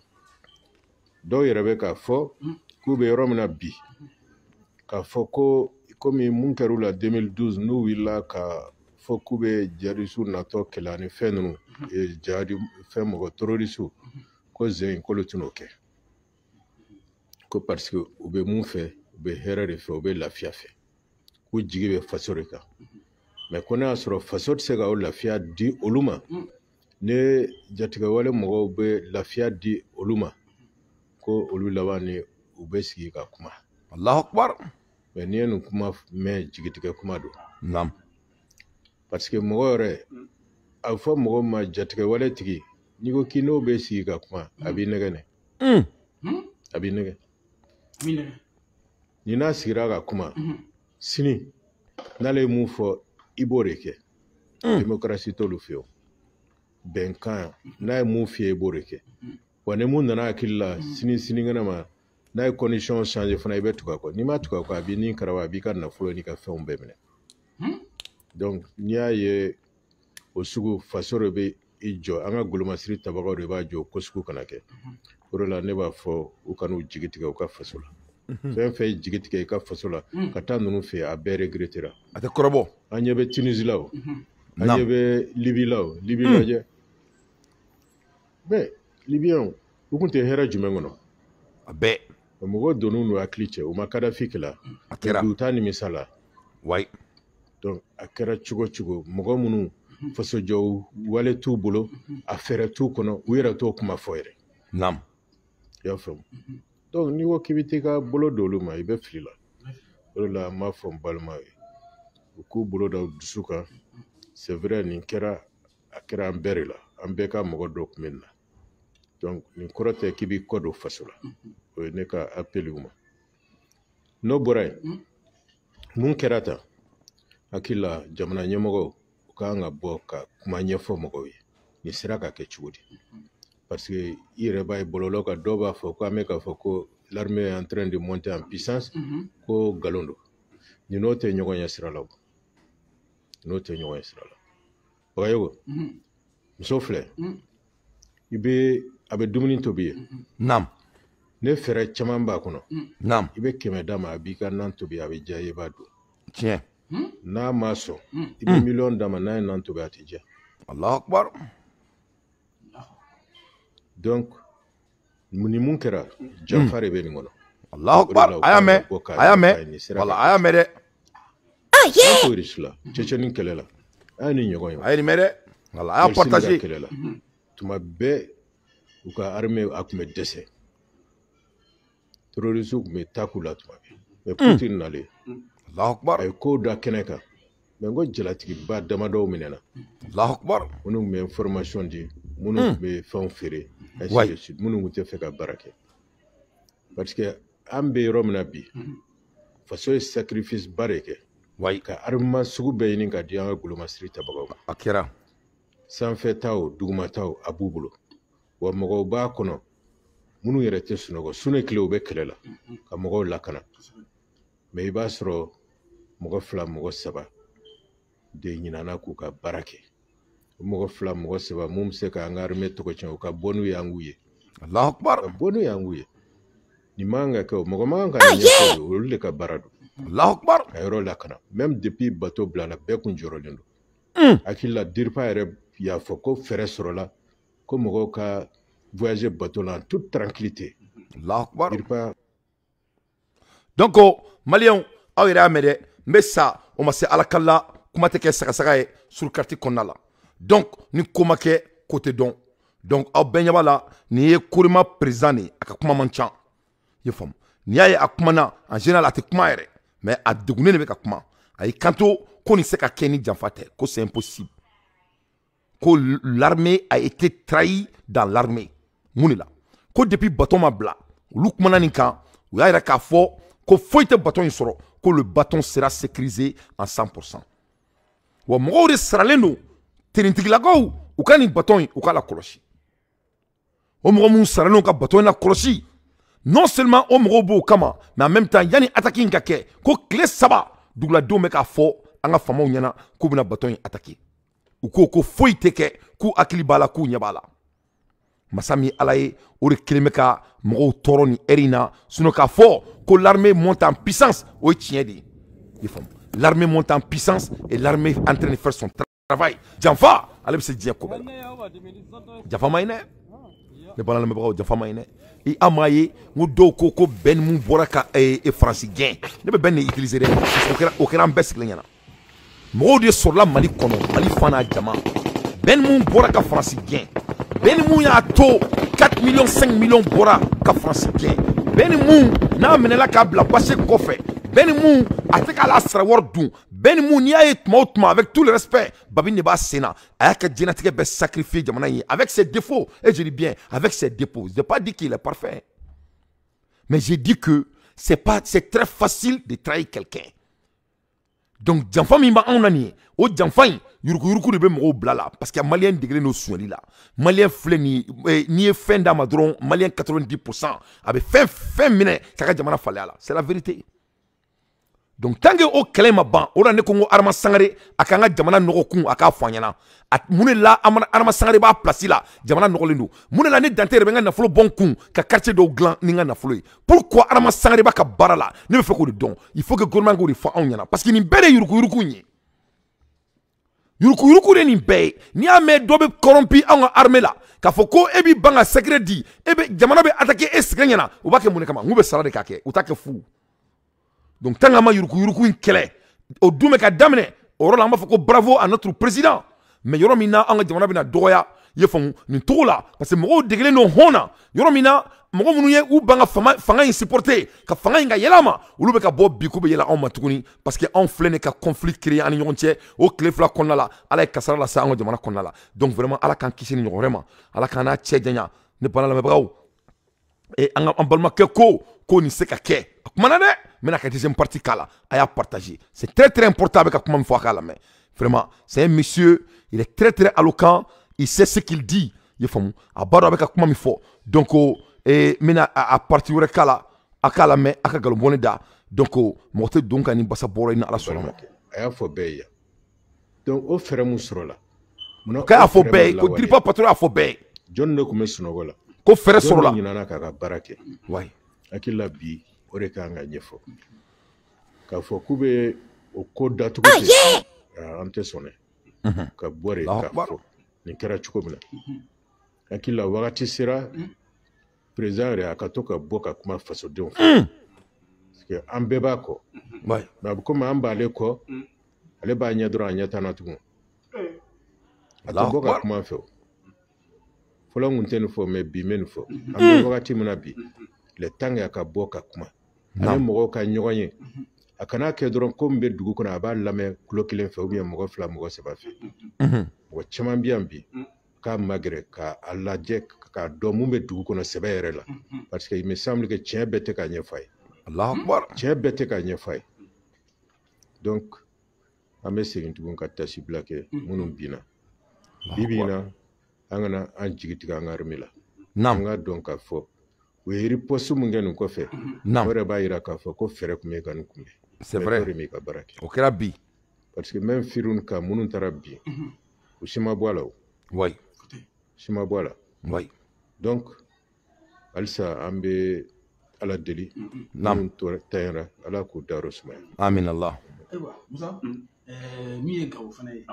Donc il y avait qu'à fo kube yoromna bi ka fo ko comme munkeru la 2012 nous willa ka fo kube jarisu nato kelani fenu e jadi femo terrorisu ko zen ko lutunoke ko parce que ube mun fait ube herere fait ube lafia fait ko jigibe fasoreka mais kona soro fasot sega o lafia di oluma ne jatiga wale mo ube lafia di oluma ko olu lawani ubesi ka kuma Allahu akbar mais ni en kuma mais jigitige kuma do nam parce que mogore a fo mogo ma jatige wale tigi ni ko kino besi ka kuma abi negene abi nege ni na sigira ka kuma sini nale mu fo iboreke démocratie to lu fio benkan na mu fie iboreke wane mun nana akilla sini ngana ma na condition changer fana ibe tuka ko ni ma tuka ko abi ni karawa abi kan na fulo ni ka fe umbe mene donc nya ye osugu fasoro be ijo anga guluma siri tabago de ba jo kosuku kanake orola ne ba fo u kanu jigitika u ka fasola fe jigitika ka fasola kata nunu fe a be regrettera ate korobo anya be Tunisie lawo anya be Libye lawo Libye laje be Libyen, vous comptez Hera Jumengono. Abe. Mogo donu no akliche, o makada fikila. Akera. Dutani misala. Ouais. Donc akera chugo mogo munu faso jo wale tu bolo affaire tu kono wira to kuma foire. Nam. Ya fam. Donc ni wo kibitika bolo dolu ma ibe flila. La ma fam balma. Ku bolo da dusuka. C'est vrai ni kera akera amberila. Ambeka mogo dok minna. Donc ni korote kibi kodo fasola o ne ka appelu ma no boray mun kerata akila jamana nyemogo ka nga boka kuma nyefo mogo ni siraka ke chudi parce que ire bay bololo ka doba fo ko ameka fo ko l'armée est en train de monter en puissance ko galondo ni note nyogo nyasirala note nyogo nyasirala oyo msofle ibe abe dumuni tobiye nam ne fere chaman ba kono nam ibe keme dama abi ka nan tobi abe jaye ba do tiens na maso ibe million dama na nan tobi atija Allahu akbar donc muni munkera jafare be ni ngono Allahu akbar ayame voilà ayame de ko risla Tchétchénie kɛlɛ la a ni ɲɔgɔn ye a ye nin mɛn dɛ voilà a y'a partagé kɛlɛ la tuma bɛɛ u ka armée a tun bɛ dɛsɛ terroristes tun bɛ taku la tuma bɛɛ mais Poutine nalen Allahu Akbar a ye ko da kɛnɛ kan mais n ko jalatigiba damadɔw minɛna Allahu Akbar minnu tun bɛ information di minnu tun bɛ fɛnw feere ainsi de suite minnu tun tɛ fɛ ka baara kɛ parce que an bɛ yɔrɔ min na bi faso ye sacrifice ba de kɛ ka armement sugu bɛɛ ɲini ka di an ka golomasiri tabagaw ma a kɛra sanfɛtaw dugumataw a b'u bolo wa mɔgɔw b'a kɔnɔ minnu yɛrɛ tɛ sunɔgɔ su ni tile u bɛ kɛlɛ la ka mɔgɔw lakana mais i b'a sɔrɔ mɔgɔ 2 mɔgɔ 3 de ɲinana k'u ka baara kɛ o mɔgɔ 2 mɔgɔ 3 mun bɛ se ka an ka armée tɔgɔ tiɲɛ u ka bɔ n'u ye an k'u ye Allahu Akbar ka bɔ n'u ye an k'u ye nin man kan ka kɛ o mɔgɔ man kan ka ɲɛfɔ olu de ka baara don Allahu Akbar ka yɔrɔ lakana même depuis bateau bilala bɛɛ kun jɔrɔlen don hakili la DIRPA yɛrɛ y'a fɔ ko fɛɛrɛ sɔrɔla ko mɔgɔw ka voyager bateau la en toute tranquillité Allahu Akbar DIRPA donc malien aw yɛrɛ y'a mɛn dɛ n bɛ sa o ma se ala kala kuma tɛ kɛ sagasaga ye sur carte kɔnɔna la donc ni ko ma kɛ ko tɛ dɔn donc aw bɛɛ ɲɛ b'a la nin ye Korima président de ye a ka kuma man ca i ye faamu n'i y'a ye a kumana en général a tɛ kuma yɛrɛ mais a degunnen de bɛ ka kuma a y'i kanto ko nin se ka kɛ ni janfa tɛ ko c'est impossible ko l'armée a été trahie dans l'armée mun de la ko depuis bâton ma bila olu kumana nin kan u y'a yira k'a fɔ ko foyi tɛ bâton in sɔrɔ ko le bâton sera sécurisé en 100%. wa mɔgɔw de saralen don tenitigilakaw u ka nin bâton in u k'a la kɔlɔsi o mɔgɔ minnu saralen don ka bâton in la kɔlɔsi non seulement o mɔgɔw b'o kama mais en même temps yanni attaque in ka kɛ ko tile 3 duguladenw bɛ k'a fɔ an ka faamaw ɲɛna k'u bɛna bâton in attaquer u ko ko foyi tɛ kɛ k'u hakili b'a la k'u ɲɛ b'a la masa min ala ye o de kelen bɛ ka mɔgɔw tɔɔrɔ ni heure in na sinon k'a fɔ ko l'armée monte en puissance o ye tiɲɛ de ye i faamu l'armée monte en puissance et l'armée est en train de faire son travail janfa ale bɛ se diɲɛ ko bɛɛ la janfa ma ɲi dɛ ne bala lamɛnbagaw janfa ma ɲi dɛ i an m'a ye n ko dɔw ko bɛn mun bɔra ka faransi gɛn ne bɛ bɛn de utiliser dɛ o kɛra an bɛɛ sigilen ɲɛna mɔgɔw de sɔrɔla mali kɔnɔ mali fan n'a jama bɛn mun bɔra ka faransi gɛn bɛn mun y'a to 4 millions 5 millions bɔra ka faransi gɛn bɛn mun n'a minɛla k'a bila base kɔfɛ bɛn mun a tɛ k'ala sara wari dun bɛn mun n'i y'a ye tuma o tuma avec tout le respect Babi de b'a sen na a y'a kɛ diɲɛlatigɛ bɛɛ sacrifier jamana in ye avec ses défauts et je dis bien avec ses défauts je n'ai pas dit qu'il est parfait mais j'ai dit que c'est très facile de trahir quelqu'un. Donc janfa min b'anw na nin ye o janfa in yuruku-yuruku de bɛ mɔgɔw bila la parce que maliyɛn degelen don suɲɛli la maliyɛn filɛ nin n'i ye fɛn d'a ma dɔrɔn maliyɛn 90% a bɛ fɛn minɛ k'a ka jamana falen a la c'est la vérité. Donc tant que o kɛlɛ ma ban o la ne ko n ko Adama Sangare a k'an ka jamana nɔgɔkun a k'a fɔ an ɲɛna mun de la Adama Sangare b'a place la jamana nɔgɔlen don mun de la ne Dante yɛrɛ bɛ n ka nafolo bɔ n kun ka quartier dɔw dilan ni n ka nafolo ye pourquoi Adama Sangare b'a ka baara la ne bɛ fɛ k'o de dɔn il faut que gouvernement k'o de fɔ anw ɲɛna parce que nin bɛɛ de ye yuruku-yuruku in ye yuruku-yuruku de nin bɛɛ ye n'i y'a mɛn dɔ bɛ corrompu anw ka armée la k'a fɔ ko e b'i ban ka secret di jamana bɛ attaquer e sigilen ɲɛna u b'a kɛ mun de kama n k'u bɛ sara de k'a kɛ u t'a kɛ fu. Donc tant que ma yuruku-yuruku in kɛlɛ o dun bɛ ka daminɛ o yɔrɔ la an b'a fɔ ko bravo à notre président mais yɔrɔ min na an ka jamana bɛna dɔgɔya i ye faamu nin cogo la parce que mɔgɔw degelen don hɔn na yɔrɔ min na mɔgɔ minnu ye u ban ka fanga in supporter ka fanga in ka yɛlɛ a ma olu bɛ ka bɔ bi k'u bɛ yɛlɛ anw ma tuguni parce que anw filɛ nin ka conflit créer an ni ɲɔgɔn cɛ o tile 2 kɔnɔna la ala ye kasara lase an ka jamana kɔnɔna la donc vraiment ala k'an kisi ni ɲɔgɔn wɛrɛ ma ala k'an n'a cɛ janya ne bala lamɛnbagaw an balimakɛ ko nin se ka kɛ a kumana dɛ n bɛna ka deuxième partie k'a la a y'a partager c'est très important a bɛ ka kuma min fɔ a k'a lamɛn vraiment c'est un monsieur il est très éloquent il sait ce qu'il dit i ye faamu a b'a dɔn a bɛ ka kuma min fɔ donc n bɛna a partie wɛrɛ k'a la a k'a lamɛn a ka nkalonbɔnni da donc mɔgɔ tɛ don ka nin basa bɔra in ni ala sɔnna ma a y'a fɔ bɛɛ ye yan donc o fɛɛrɛ mun sɔrɔla k'a y'a fɔ bɛɛ ye ko DIRPA patron y'a fɔ bɛɛ ye jɔn de tun bɛ sunɔgɔ la ko fɛɛrɛ sɔrɔla jɔn de ɲinana k'a ka baara kɛ wayi hakili la bi o de kan ka ɲɛfɔ k'a fɔ k'u bɛ o ko datugu ten an tɛ sɔn dɛ ka bɔ de k'a fɔ nin kɛra cogo min na hakili la wagati sera président yɛrɛ a ka to ka bɔ ka kuma fasodenw fɛ que an bɛɛ b'a kɔ mais a bɛ komi an b'ale kɔ ale b'a ɲɛ dɔrɔn a ɲɛ tan na tugun a tɛ bɔ ka kuma fɛ o fɔlɔ kun tɛ nin fɔ mais bi n bɛ nin fɔ an bɛ wagati min na bi le temps a ka bɔ ka kuma ani mɔgɔw ka ɲɔgɔn ye a kana kɛ dɔrɔn ko min bɛ dugu kɔnɔ a b'a lamɛn kulo kelen fɛ ou bien mɔgɔ fila mɔgɔ saba fɛ mɔgɔ caman bɛ yan bi k'a magɛrɛ k'a lajɛ k'a dɔn mun bɛ dugu kɔnɔ sɛbɛ yɛrɛ la parce que il me semble que tiɲɛ bɛɛ tɛ k'a ɲɛfɔ a ye tiɲɛ bɛɛ tɛ k'a ɲɛfɔ a ye donc an bɛ segin tugun ka tasi bila kɛ minnu binna bi na an kana an jigi tigɛ an ka armée la an ka dɔn k'a fɔ u ye riposte min kɛ nin kɔfɛ o yɛrɛ b'a jira k'a fɔ ko fɛɛrɛ tun bɛ ka nin kunbɛn c'est vrai ka baara kɛ o kɛra bi parce que même firun ka minnu taara bi u si ma bɔ a la o si ma bɔ a la donc halisa an bɛ ala deli minnu tanyara ala k'u dayɔrɔ sumaya amin Allah ayiwa Musa min ye Gawo fana ye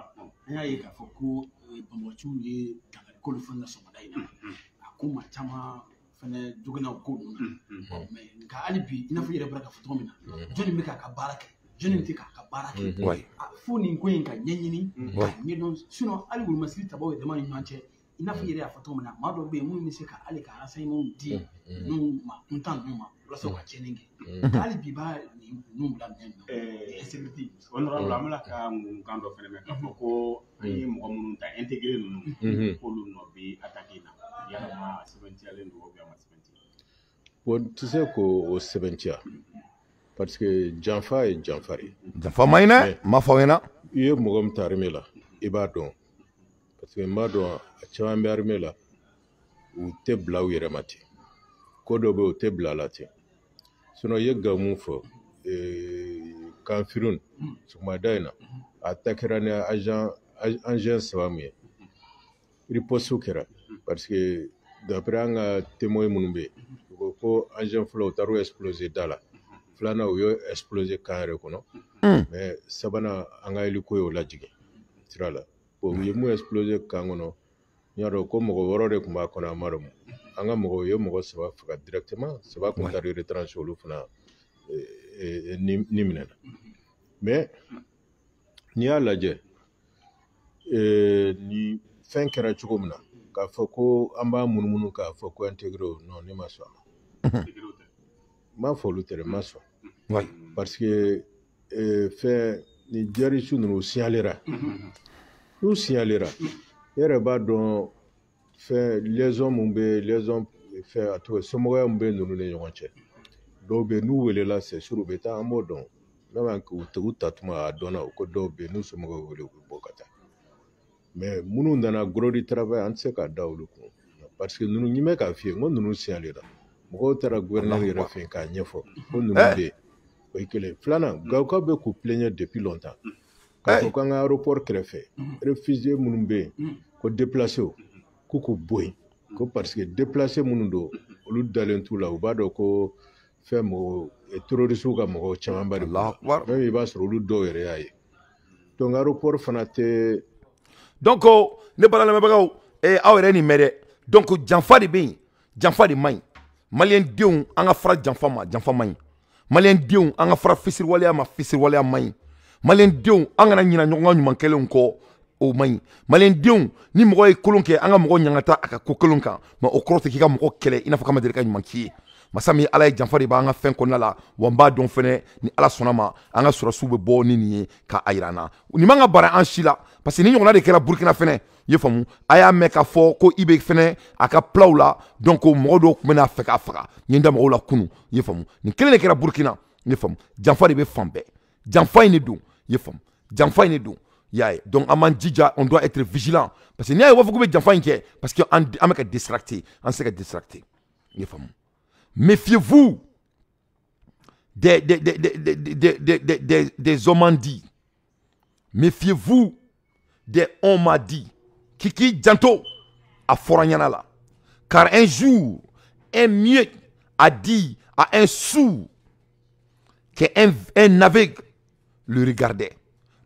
an y'a ye k'a fɔ ko bamɔgɔciw ye dangalikolo fana na sɔgɔmada in na a ko maa caman fana joginna o ko ninnu na mais nka hali bi i n'a fɔ i yɛrɛ bɔra k'a fɔ cogo min na jɔnni bɛ k'a ka baara kɛ jɔnni tɛ k'a ka baara kɛ fo nin ko in ka ɲɛɲini ka ɲɛdɔn sinon hali wolomasiri tabaw yɛrɛ dama ni ɲɔgɔn cɛ i n'a fɔ i yɛrɛ y'a fɔ cogo min na maa dɔw bɛ yen minnu bɛ se ka hali ka renseignement di ninnu ma kuntan ninnu ma walasa u ka tiɲɛni kɛ nka hali bi b'a ninnu bila minɛn na insécurité honorable an bɛna ka mun kan dɔ fɛnɛ mɛn k'a fɔ ko an ye mɔgɔ minnu ta intégré ninnu k'olu nɔ bɛ attaqué na yalama a sɛbɛntiyalen don ou bien a ma sɛbɛntiya bon tu sais k'o sɛbɛntiya parce que janfa ye janfa ye janfa ma ɲi dɛ n m'a fɔ aw ɲɛna i ye mɔgɔ min ta armée la i b'a dɔn parce que n b'a dɔn a caman bɛ armée la u tɛ bila u yɛrɛ ma ten ko dɔ bɛ u tɛ bila a la ten sinon i ye Gawo mun fɔ kan firun sɔgɔmada in na a ta kɛra ni agent saba min ye riposte kɛra parce que d'après an ka témoin minnu bɛ yen u ko ko agent fɔlɔ u taara exploser da la filanan u y'o exploser kan yɛrɛ kɔnɔ mais sabanan an ka hélico y'o lajigin sira la bon u ye mun exploser kan kɔnɔ n y'a dɔn ko mɔgɔ wɔɔrɔ de tun b'a kɔnɔ an m'a dɔn an ka mɔgɔw ye mɔgɔ saba faga directement saba tun taara retranché olu fana ni minɛna mais n'i y'a lajɛ ni fɛn kɛra cogo min na k'a fɔ ko an b'a munumunu k'a fɔ ko intégré non ne ma sɔn a ma n m'a fɔ olu tɛ dɛ n ma sɔn parce que fɛn ni jɛrisiw ninnu u signalera n'u signalera e yɛrɛ b'a dɔn fɛn liaison mun bɛ liaison fɛn a tɔgɔ somɔgɔya mun bɛ ninnu ni ɲɔgɔn cɛ dɔw bɛ n'u welela c'est sûr u bɛ taa an b'o dɔn même u ta tuma a dɔnna o ko dɔw bɛ n'u somɔgɔw wele u bɛ bɔ ka taa mais minnu nana gros du travail an tɛ se k'a da olu kun parce que ninnu n bɛ k'a f'i ye n ko ninnu signalera mɔgɔw taara gouverneur yɛrɛ fɛ yen k'a ɲɛfɔ ko ninnu bɛ yen o ye kelen filanan Gawuka bɛ k'u plaigner depuis longtemps k'a fɔ k'an ka aéroport kɛrɛfɛ réfugié minnu bɛ yen ko déplacé k'u k'u bɔ yen ko parce que déplacé minnu don olu dalen t'u la u b'a dɔn ko fɛn mɔgɔ terroriste ka mɔgɔw caman ba de même i b'a sɔrɔ olu dɔw yɛrɛ y'a ye donc aéroport fana tɛ donc ne bala lamɛnbagaw aw yɛrɛ nin mɛn dɛ donc janfa de bɛ yen janfa de man ɲi maliyɛndenw an ka fara janfa ma janfa man ɲi maliyɛndenw an ka fara fisiriwaleya ma fisiriwaleya man ɲi maliyɛndenw an kana ɲina ɲɔgɔn ka ɲuman kɛlenw kɔ o man ɲi maliyɛndenw ni mɔgɔ ye kolon kɛ an ka mɔgɔ ɲangata a ka ko kolon kan mais o kɔrɔ tɛ k'i ka mɔgɔ kɛlɛ i n'a fɔ k'a ma deli ka ɲuman k'i ye masa min ala ye janfa de b'an ka fɛn kɔnɔna la wa n b'a dɔn fɛnɛ ni ala sɔnna ma an ka sɔrɔsiw bɛ bɔ ni nin ye k'a yira an na nin man ka bara an si la parce que ni ɲɔgɔnna de kɛra burukina fɛnɛ i ye faamu a y'a mɛn k'a fɔ ko i bɛ fɛnɛ a ka pilaw la donc mɔgɔ dɔw tun bɛna fɛ k'a faga n ye n da mɔgɔw la kunun i ye faamu nin kelen de kɛra burukina i ye faamu janfa de bɛ fan bɛɛ janfa in de don i ye faamu janfa in de don i y'a ye donc an b'an jija on doit être vigilant parce que n'i y'a ye u b'a fɔ k'u bɛ janfa in kɛ parce que an bɛ ka distracté an tɛ se ka distracté i ye faamu méfiez-vous des hommes dits. Méfiez-vous des hommes dits. Kiki Janto a Foranyana là. Car un jour, un mieux a dit à un sourd qu'un aveugle le regardait.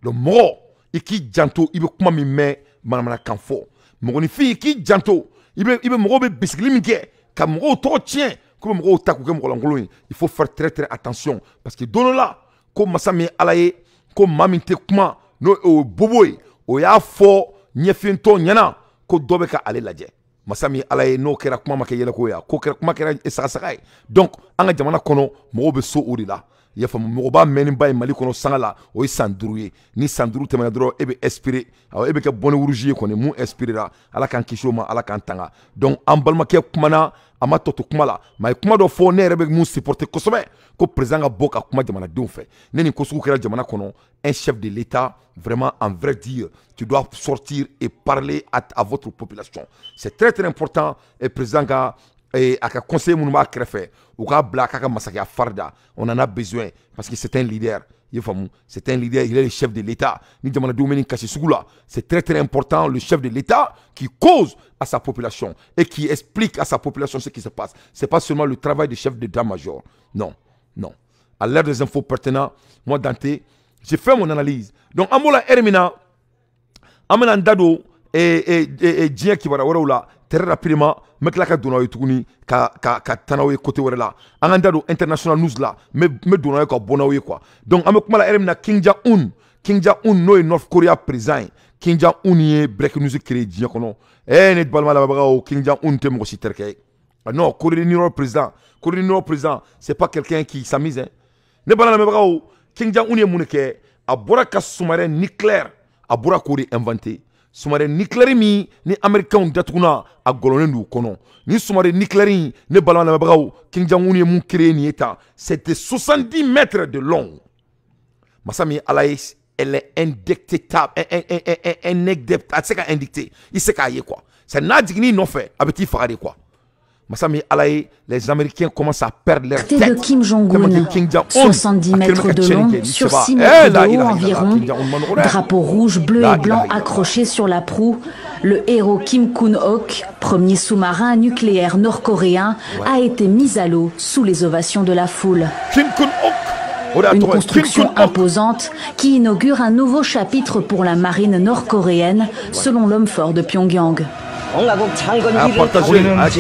Le mort, et qui Janto, il veut comment me met manamana kanfo. Mon fille, qui Janto, il veut moro be bisikli minke, ka moro to tien. comme mɔgɔw ta k'u kɛ mɔgɔlankolon ye il faut faire très très attention parce que don dɔ la ko masa min ye Ala ye ko maa min tɛ kuma n'o ye bobo ye o y'a fɔ ɲɛfintɔ ɲɛna ko dɔ bɛ ka ale lajɛ masa min ye Ala ye n'o kɛra kuma ma kɛ yɛlɛko ye ko kɛra kuma kɛra sagasaga ye donc an ka jamana kɔnɔ mɔgɔw bɛ so o de la i y'a faamu mɔgɔ b'a mɛnni ba ye Mali kɔnɔ sanga la o ye san 5 ye ni san 5 tɛmɛna dɔrɔn e bɛ expirer awɔ e bɛ kɛ bonnet rouge ye kɔni mun expirera Ala k'an kisi o ma Ala k'an tanga donc an balimakɛ kumana a ma tɔ to kuma la mais a ye kuma dɔ fɔ ne yɛrɛ bɛ mun supporter kosɛbɛ ko président ka bɔ ka kuma jamanadenw fɛ ne nin ko sugu kɛra jamana kɔnɔ un chef de l'État vraiment en vrai dire tu dois sortir et parler à votre population c'est très très important et président ka a ka conseil minnu b'a kɛrɛfɛ u k'a bila k'a ka masakɛya farida on en a besoin parce que c'est un leader c'est un leader il est le chef de l'État ni jamanadenw bɛ nin kasi sugu la c'est très très important le chef de l'État qui cause à sa population et qui explique à sa population ce qui se passe c'est pas seulement le travail du chef d'état-major non à l'ère des infos pertinents moi Dante j'ai fait mon analyse donc an b'o la heure min na an bɛna n da don diɲɛ kibaruya wɛrɛw la très rapidement n bɛ tila ka don n'aw ye tuguni ka taa n'aw ye côté wɛrɛ la an ka n da don international news la n bɛ don n'aw ye ka bɔ n'aw ye quoi donc an bɛ kuma la heure min na Kim Jong-un n'o ye North Korea président ye Kim Jong-un ye breaking news créé diɲɛ kɔnɔ ne balima lamɛnbagaw Kim Jong-un tɛ mɔgɔ si terikɛ ye non Corée du Nord président c'est pas quelqu'un qui s'amuse hein ne balima lamɛnbagaw Kim Jong-un ye mun de kɛ a bɔra ka sous-marin nucléaire a bɔra k'o de inventé sous-marin nucléaire min ni américains datuguna a gɔlɔnnen d'u kɔnɔ ni sous-marin nucléaire in ne balima lamɛnbagaw Kim Jong-un ye mun créé nin ye tan c'était 70 mètres de long masa min Ala ye elle est indictable a tɛ se ka indicter i se k'a ye quoi c'est n'a jiginni nɔfɛ a bɛ t'i faga de quoi masa min Ala ye les Américains commencent à perdre leur tête de Kim Jong-un 70 mètres de long sur 6 mètres de haut environ drapeau rouge, bleu et blanc accroché sur la proue le héros Kim Kun-ok premier sous-marin nucléaire nord-coréen a été mis à l'eau sous les ovations de la foule. Kim Kun-ok une construction imposante qui inaugure un nouveau chapitre pour la marine nord-coréenne, selon l'homme fort de Pyongyang.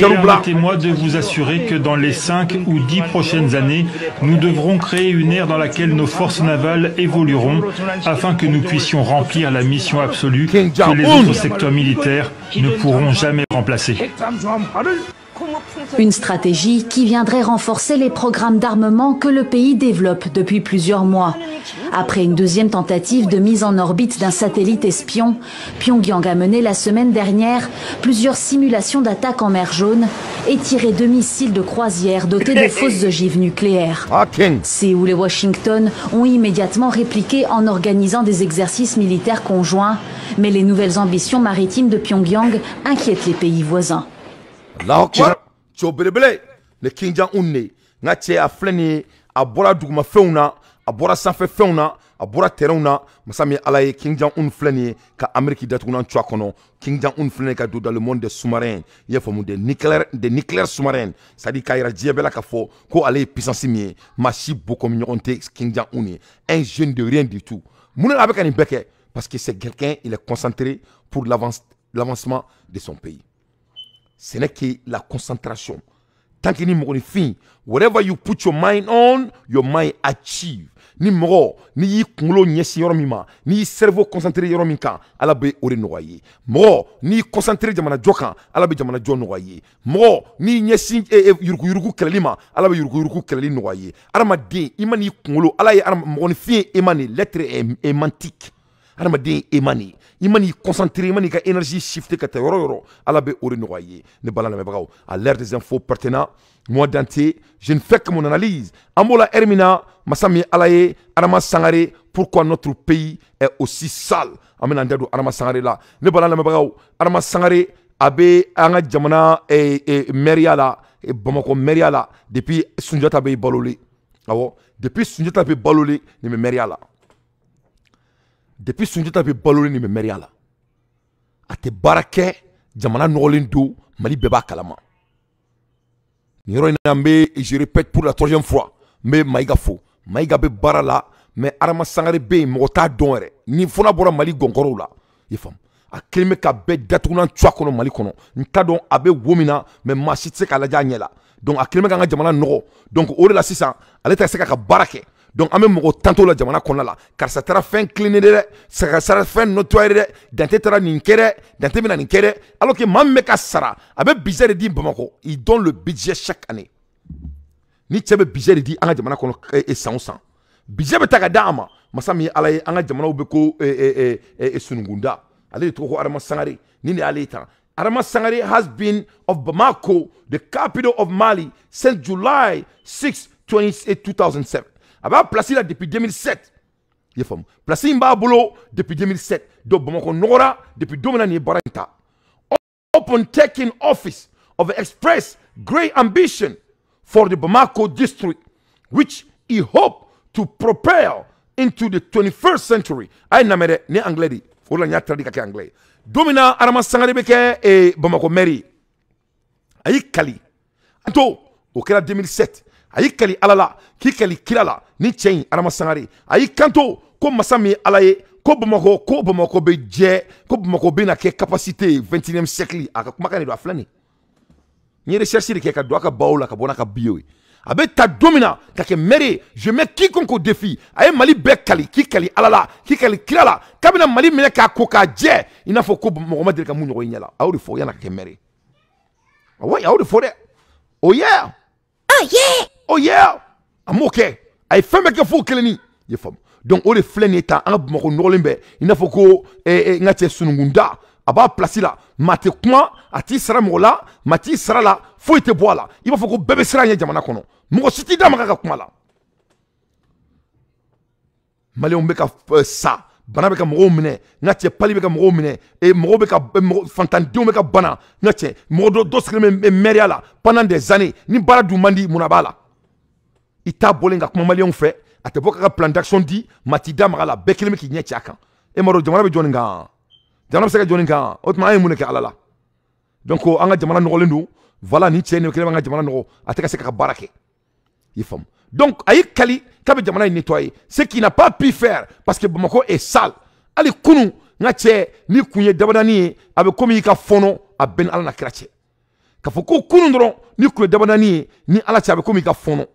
Permettez-moi de vous assurer que dans les 5 ou 10 prochaines années, nous devrons créer une ère dans laquelle nos forces navales évolueront afin que nous puissions remplir la mission absolue que les autres secteurs militaires ne pourront jamais remplacer. Une stratégie qui viendrait renforcer les programmes d'armement que le pays développe depuis plusieurs mois. Après une deuxième tentative de mise en orbite d'un satellite espion, Pyongyang a mené la semaine dernière plusieurs simulations d'attaques en mer Jaune et tiré 2 missiles de croisière dotés de fausses ogives nucléaires. Séoul et Washington ont immédiatement répliqué en organisant des exercices militaires conjoints, mais les nouvelles ambitions maritimes de Pyongyang inquiètent les pays voisins. Allahu Akbar cɛw belebele le Kim Jong-un ne nka cɛ a filɛ nin ye a bɔra dugumafɛnw na a bɔra sanfɛfɛnw na a bɔra terrainw na masa min Ala ye Kim Jong-un filɛ nin ye ka Amérique datugunan to a kɔnɔ Kim Jong-un filɛ nin ye ka don dans le monde des sous-marins i y'a faamu des nucléaires sous-marins c'est à dire k'a yira diɲɛ bɛɛ la k'a fɔ ko ale ye puissance min ye maa si bo comme ɲɔgɔn tɛ Kim Jong-un ye un jeune de rien du tout mun na a bɛ ka nin bɛɛ kɛ parce que c'est quelqu'un il est concentré pour l'avancement de son pays. Ce n'est que la concentration. Tant que ni mɔgɔninfin, whatever you put your mind on, your mind achieve. Ni mɔgɔ, ni y'i kunkolo ɲɛsin yɔrɔ min ma, ni y'i cerveau concentré yɔrɔ min kan, Ala bɛ o de nɔgɔya i ye. Mɔgɔ, ni y'i concentré jamanajɔ kan, Ala bɛ jamanajɔ nɔgɔya i ye. Mɔgɔ, ni y'i ɲɛsin yuruguyurugu kɛlɛli ma, Ala bɛ yuruguyurugu kɛlɛli nɔgɔya i ye. Adamaden, i ma n'i kunkolo, Ala ye mɔgɔninfin ye émané, l'être est émantique. Adamaden émané. I ma n'i concentré, i ma n'i ka énergie shifter ka taa yɔrɔ yɔrɔ, Ala bɛ o de nɔgɔya i ye. Ne bala lamɛnbagaw, à l'ère des infos pertinents, moi Dante, je ne fais que mon analyse. An b'o la heure min na, masa min ye Ala ye, Adama Sangare, pourquoi notre pays est aussi sale. An bɛna an da don Adama Sangare la. Ne bala lamɛnbagaw, Adama Sangare a bɛ an ka jamana mairia la, Bamako mairia la, depuis Sunjata bɛ balole. Awɔ, depuis Sunjata bɛ balole, nin bɛ mairia la. Depuis Sunjata bɛ balole nin bɛ mairia la. A tɛ baara kɛ, jamana nɔgɔlen don, Mali bɛɛ b'a kalama. Nin yɔrɔ in na n bɛ, je répète pour la 3e fois, n bɛ Mayiga fo. Mayiga bɛ baara la, mais Adama Sangare bɛ yen, mɔgɔ t'a dɔn yɛrɛ. Ni fana bɔra Mali gɔnkɔrɔw la, i faamu. a kelen bɛ ka bɛɛ datugulan cuwa kɔnɔ Mali kɔnɔ n t'a dɔn a bɛ wo min na mais maa si tɛ se k'a lajɛ a ɲɛ la donc a kelen bɛ k'an ka jamana nɔgɔ donc o de la sisan ale tɛ se k'a ka baara kɛ donc an bɛ mɔgɔ tantôt la jamana kɔnɔna la karisa taara fɛn cleaner dɛ karisa taara fɛn nettoyer dɛ Dante taara nin kɛ dɛ Dante bɛna nin kɛ dɛ alors que maa min bɛ ka sara a bɛ budget de di Bamako il donne le budget chaque année ni cɛ bɛ budget de di an ka jamana kɔnɔ san o san budget bɛ ta ka d'a ma masa min ye Ala ye an ka jamanaw bɛ ko sunugunda ale de tɔgɔ ko Adama Sangare ni de y'ale tan Adama Sangare has been of Bamako the capital of Mali since July 6, 2007 a b'a place là depuis 2007 il faut place in b'a bolo depuis 2007 donc Bamako nɔgɔra depuis don min na nin ye baara in ta upon taking office of express great ambition for the Bamako district which he hoped to propel into the 21st century ay namere ni anglais di fo la nya tradi ka ke anglais domina Adama Sangare be ke Bamako mairie ayi kali anto o kɛra 2007 ayi kali alala ki kali kilala ni cɛin Adama Sangare ayi kanto ko masa min Ala ye ko Bamako be jɛ ko Bamako be na kɛ capacité 21e siècle a ka kumakan de do a filɛ nin ni recherche de kɛ ka do a ka baw la ka bɔ n'a ka bio ye a bɛ ta don min na ka kɛ maire je mets quiconque au défi a ye Mali bɛɛ kali k'i kali Ala la k'i kali kira la k'a bɛna Mali minɛ k'a ko k'a jɛ i n'a fɔ ko mɔgɔ ma deli ka mun ɲɔgɔn ye ɲɛ la a y'o de fɔ yan'a ka kɛ maire awɔ a y'o de fɔ dɛ oh yeah ah yeah oh yeah a m'o kɛ a ye fɛn bɛɛ kɛ fo kelen ni i ye faamu donc o de filɛ nin ye tan an ka Bamako nɔgɔlen bɛɛ i n'a fɔ ko n ka cɛ sunugunda a b'a place la maa tɛ kuma a t'i sara mɔgɔ la maa t'i sara la foyi tɛ bɔ a la i b'a fɔ ko bɛɛ bɛ siran ɲɛ jamana kɔnɔ mɔgɔ si t'i da maga ka kuma la maliyɛnw bɛ ka sa bana bɛ ka mɔgɔw minɛ n ka cɛ pali bɛ ka mɔgɔw minɛ mɔgɔw bɛ ka fantandenw bɛ ka bana n ka cɛ mɔgɔ dɔ sigilen bɛ maire la pendant des années ni baara dun man di mun na b'a la i t'a bɔlen ka kuma maliyɛnw fɛ a tɛ bɔ k'a ka plan d'action di maa t'i da maga la bɛɛ kelen bɛ k'i ɲɛ cɛ a kan e ma dɔn jamana bɛ jɔn nin kan jamana bɛ se ka jɔn nin kan o tuma an ye mun de kɛ Ala la donc an ka jamana nɔgɔlen don voilà ni cɛ ni kelen b'an ka jamana nɔgɔ a tɛ ka se ka baara kɛ i faamu donc a y'i kali k'a bɛ jamana in nettoyer ce qui n'a pas pu faire parce que Bamako est sale hali kunun n ka cɛ ni kun ye dabadani ye a bɛ komi i ka fɔnɔ a bɛɛ ni Ala na kira cɛ k'a fɔ ko kunun dɔrɔn ni kun ye dabadani ye ni Ala cɛ a bɛ komi i ka fɔnɔ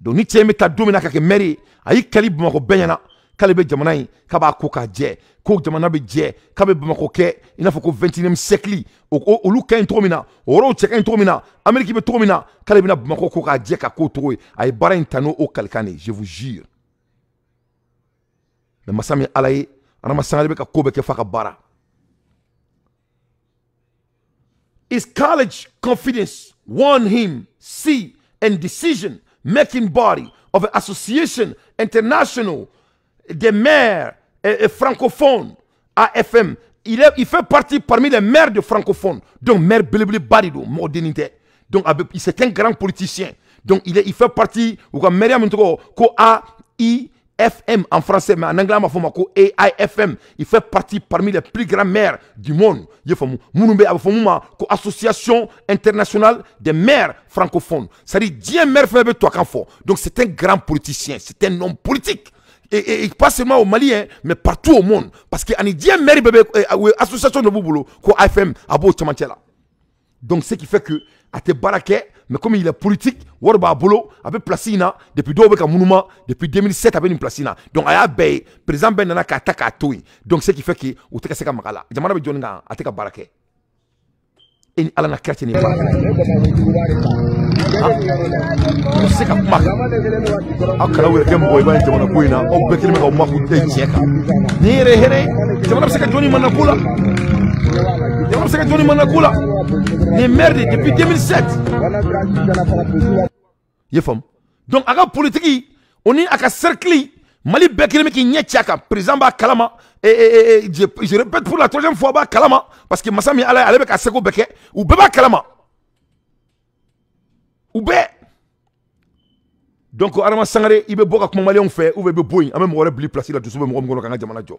donc ni cɛ in bɛ taa don min na ka kɛ maire ye a y'i kali Bamako bɛɛ ɲɛna k'ale bɛ jamana in k'a b'a ko k'a jɛ ko jamana bɛ jɛ k'a bɛ Bamako kɛ i n'a fɔ ko 21e siècle olu ka ɲi cogo min na o yɔrɔw cɛ ka ɲi cogo min na Amérique bɛ cogo min na k'ale bɛna Bamako ko k'a jɛ ka k'o cogo ye a ye baara in ta n'o kalikan de je vous jure mais masa min Ala ye Adama Sangare bɛ ka ko bɛɛ kɛ f'a ka baara his college confidence won him seat and decision making body of an association international des maires francophones AFM il fait partie parmi les maires de francophones donc maire belebele bari do mɔgɔ dennin tɛ donc c'est un grand politicien donc il fait partie ou ka maire min tɔgɔ ko AIFM en français mais en anglais ma fɔ ma ko AIFM il fait partie parmi les plus grands maires du monde ye faamu minnu bɛ a bɛ fɔ mun ma ko association internationale des maires francophones c'est-à-dire diɲɛ maire fɛn bɛ tubabukan fɔ donc c'est un grand politicien c'est un homme politique et pas seulement au Mali hein, mais partout au monde parce que ani diɲɛ maire bɛɛ bɛ association de b'u bolo ko AIFM a b'o cɛmancɛ la donc ce qui fait que a tɛ baara kɛ mais comme il est politique wari b'a bolo a bɛ place in na depuis dɔw bɛ ka munuma depuis 2007 a bɛ nin place in na donc a y'a bɛɛ ye président bɛɛ nana k'a ta k'a to yen donc ce qui fait que u tɛ ka se ka maga la jamana bɛ jɔn nin kan a tɛ ka baara kɛ e ni Ala na kira cɛ nin baara i se ka kuma aw kana wɛrɛ kɛ mɔgɔ i b'a ye jamana ko in na aw bɛɛ kelen bɛ ka kuma k'u tɛ tiɲɛ kan ni yɛrɛ hɛrɛ jamana bɛ se ka jɔn nin mana ko la jamana bɛ se ka jɔn nin mana ko la ni maire de depuis 2007 i ye faamu donc a ka politique o ni a ka cercle Mali bɛɛ kelen bɛ k'i ɲɛ ci a kan président b'a kalama je répète pour la troisième fois a b'a kalama parce que masa min Ala ye ale bɛ ka seko bɛɛ kɛ u bɛɛ b'a kalama u bɛɛ donc Adama Sangare i bɛ bɔ ka kuma maliyɛnw fɛ ou bien i bɛ bɔ yen an bɛ mɔgɔ wɛrɛ bila place la dusu bɛ mɔgɔ min kɔnɔ k'an ka jamana jɔ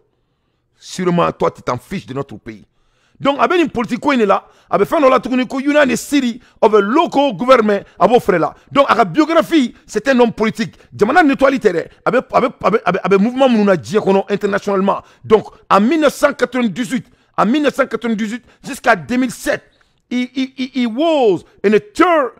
sûrement toi tu t'en fiches de notre pays Donc, avec une politique qui est là, avec fait la Union City of a local government, avec frère là. Donc, à la biographie, c'est un homme politique. Jamana nettoie terrain, avec mouvement Mouna Diekono internationalement. Donc, en 1998 jusqu'à 2007, he was a third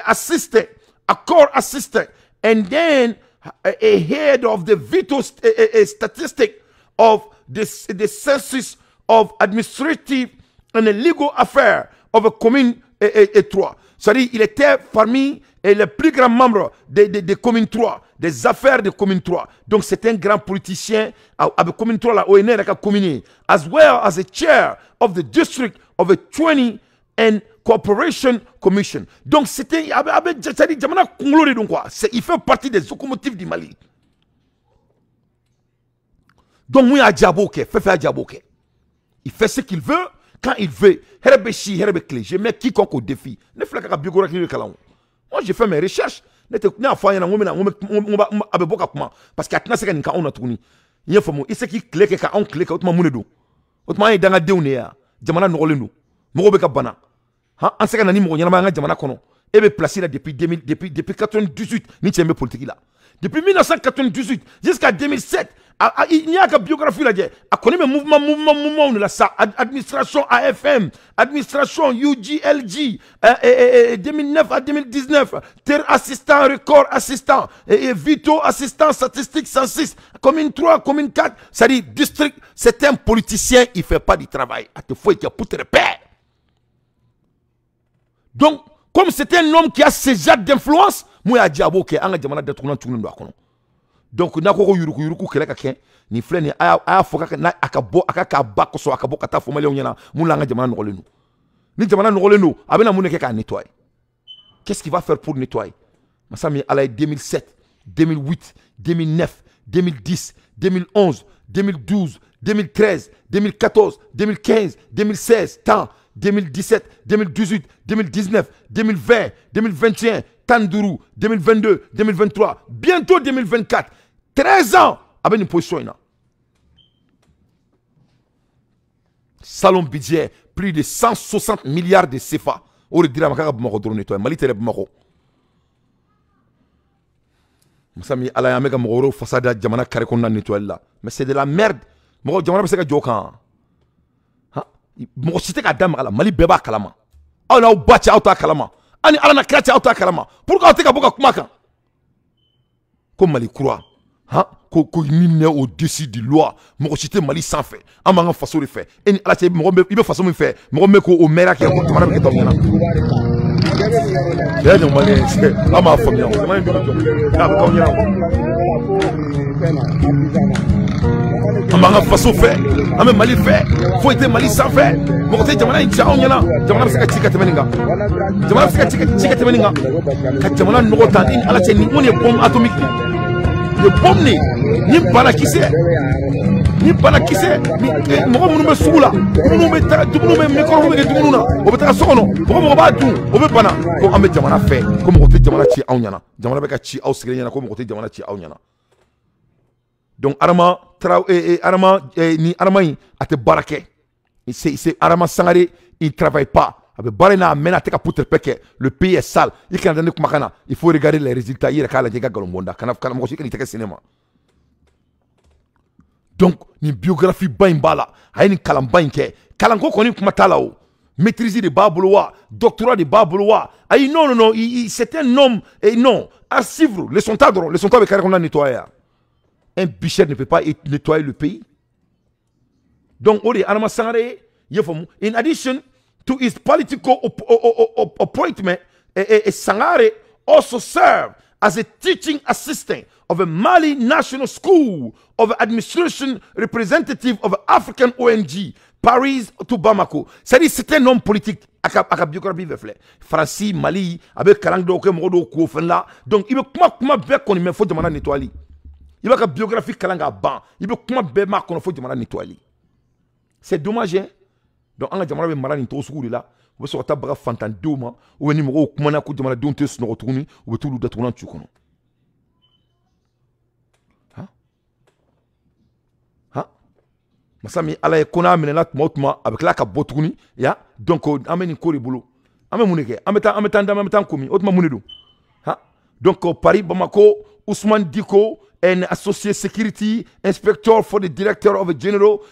assistant, a core assistant, and then a head of the veto statistic of the census of administrative and legal affairs of a commune 3. C'est-à-dire, il était parmi les plus grands membres de commune 3, des affaires de commune 3. Donc, c'est un grand politicien avec commune 3, la ONR, la commune, as well as a chair of the district of a 20 and Cooperation Commission. Donc, c'était, il fait partie des locomotives du Mali. Donc, moi, il fait ce qu'il veut, quand il veut. Je mets quiconque au défi. Moi, j'ai fait mes recherches. Parce que il sait qu'il clé que on clé que autrement monedo. Autrement, il dans la déonéa. Jamana n'olenu. Moro beka bana. En ce cas, nani moro nyama nga jamana kono. Et be placé là depuis 98 ni tchembe politique là. Depuis 1998 jusqu'à 2007, il n'y a qu'à biographie là. A connu mes mouvements de la administration AFM, administration UGLG, 2009 à 2019, terre assistant, record assistant, et Vito assistant statistique 106, commune 3, commune 4, c'est-à-dire district, c'est un politicien, il ne fait pas du travail. À te faut qu'il y a pour te repère. Donc, comme c'est un homme qui a ce genre d'influence, moi, je dis à Boké, on a dit que donc, na ko yuruku kele ka ken ni flé ni a foka na akabo akaka bako so akabo kata fo mali onyana mula nga jamana ngolenu ni jamana ngolenu abena muneke ka nettoyer. Qu'est-ce qu'il va faire pour nettoyer? Masami ala 2007, 2008, 2009, 2010, 2011, 2012, 2013, 2014, 2015, 2016, tant 2017, 2018, 2019, 2020, 2021, Tandourou, 2022, 2023, bientôt 2024. 13 ans avec une position. Salon budget, plus de 160 milliards de CFA. On dirait que Mali télé Bamako. Moussami ala yameka moro fasada jamana kare konna nettoyer là. Mais c'est de la merde. Moro jamana bese ka jokan. Ha? Moro cité ka dam ala Mali beba kalama. On a bacha auta kalama. Ani ala na krati auta kalama. Pourquoi on te ka boka kumaka? Comme Mali croit. Hein? Ko ni au-dessus de loi. Moro cité Mali sans fait. Amanga façon de faire. Et ala te moro il be façon de faire. Moro meko o mera ki ko tamara ke tomina. Ya no Mali c'est ama famia. Mali do do. Na ko nya. Amanga façon fait. Ame Mali fait. Faut être Mali sans fait. Moro te jamana incha onyana. Jamana sika chika temeninga. Jamana sika chika temeninga. Ka jamana no tan in ala te ni on est bombe atomique. Le bombe ni bana qui c'est ni bana qui c'est mo mo me soula mo me ta mo me micro mo ke mo na o beta sokono mo ba du o be bana ko ambe jamana fait ko mo te jamana ci awnyana jamana be ka ci aw sigre nyana ko mo te jamana ci awnyana. Donc arama tra arama ni arama yi ate barake c'est arama sangare il travaille pas. Le pays est sale. Il faut regarder les résultats. Donc, une biographie baimbala, une kalambainke, kalango koni kumatalao, maîtrise de Baboloa, doctorat de Baboloa. Non, c'est un homme, et non, à suivre, le sontagro avec carrément nettoyer. Un bichette ne peut pas nettoyer le pays. Donc, on est à in addition to his political appointment, Sangare also served as a teaching assistant of a Mali National School of Administration representative of African ONG, Paris to Bamako. C'est-à-dire c'est un homme politique. Francis, Mali, avec Kalangdo, Modo, Koufenla. Donc il veut comment bien qu'on y met faut demander nettoyer. Il va biographie Kalanga ban. Il veut comment bien qu'on faut demander nettoyer. C'est dommage, hein? Donc, on a dit que malade est au là. On va se retrouver fantan doma. On va numéro comment on a demandé d'un test de retourner. On va tout le détourner tu connais. Hein? masami ala ye kona minɛla tuma o tuma a bɛ tila ka bɔ tuguni ya donc an bɛ nin ko de bolo an bɛ mun de kɛ an bɛ taa an bɛ taa komi o tuma mun de don ha donc Paris Bamako Ousmane Diko an associate security inspector for the director of a general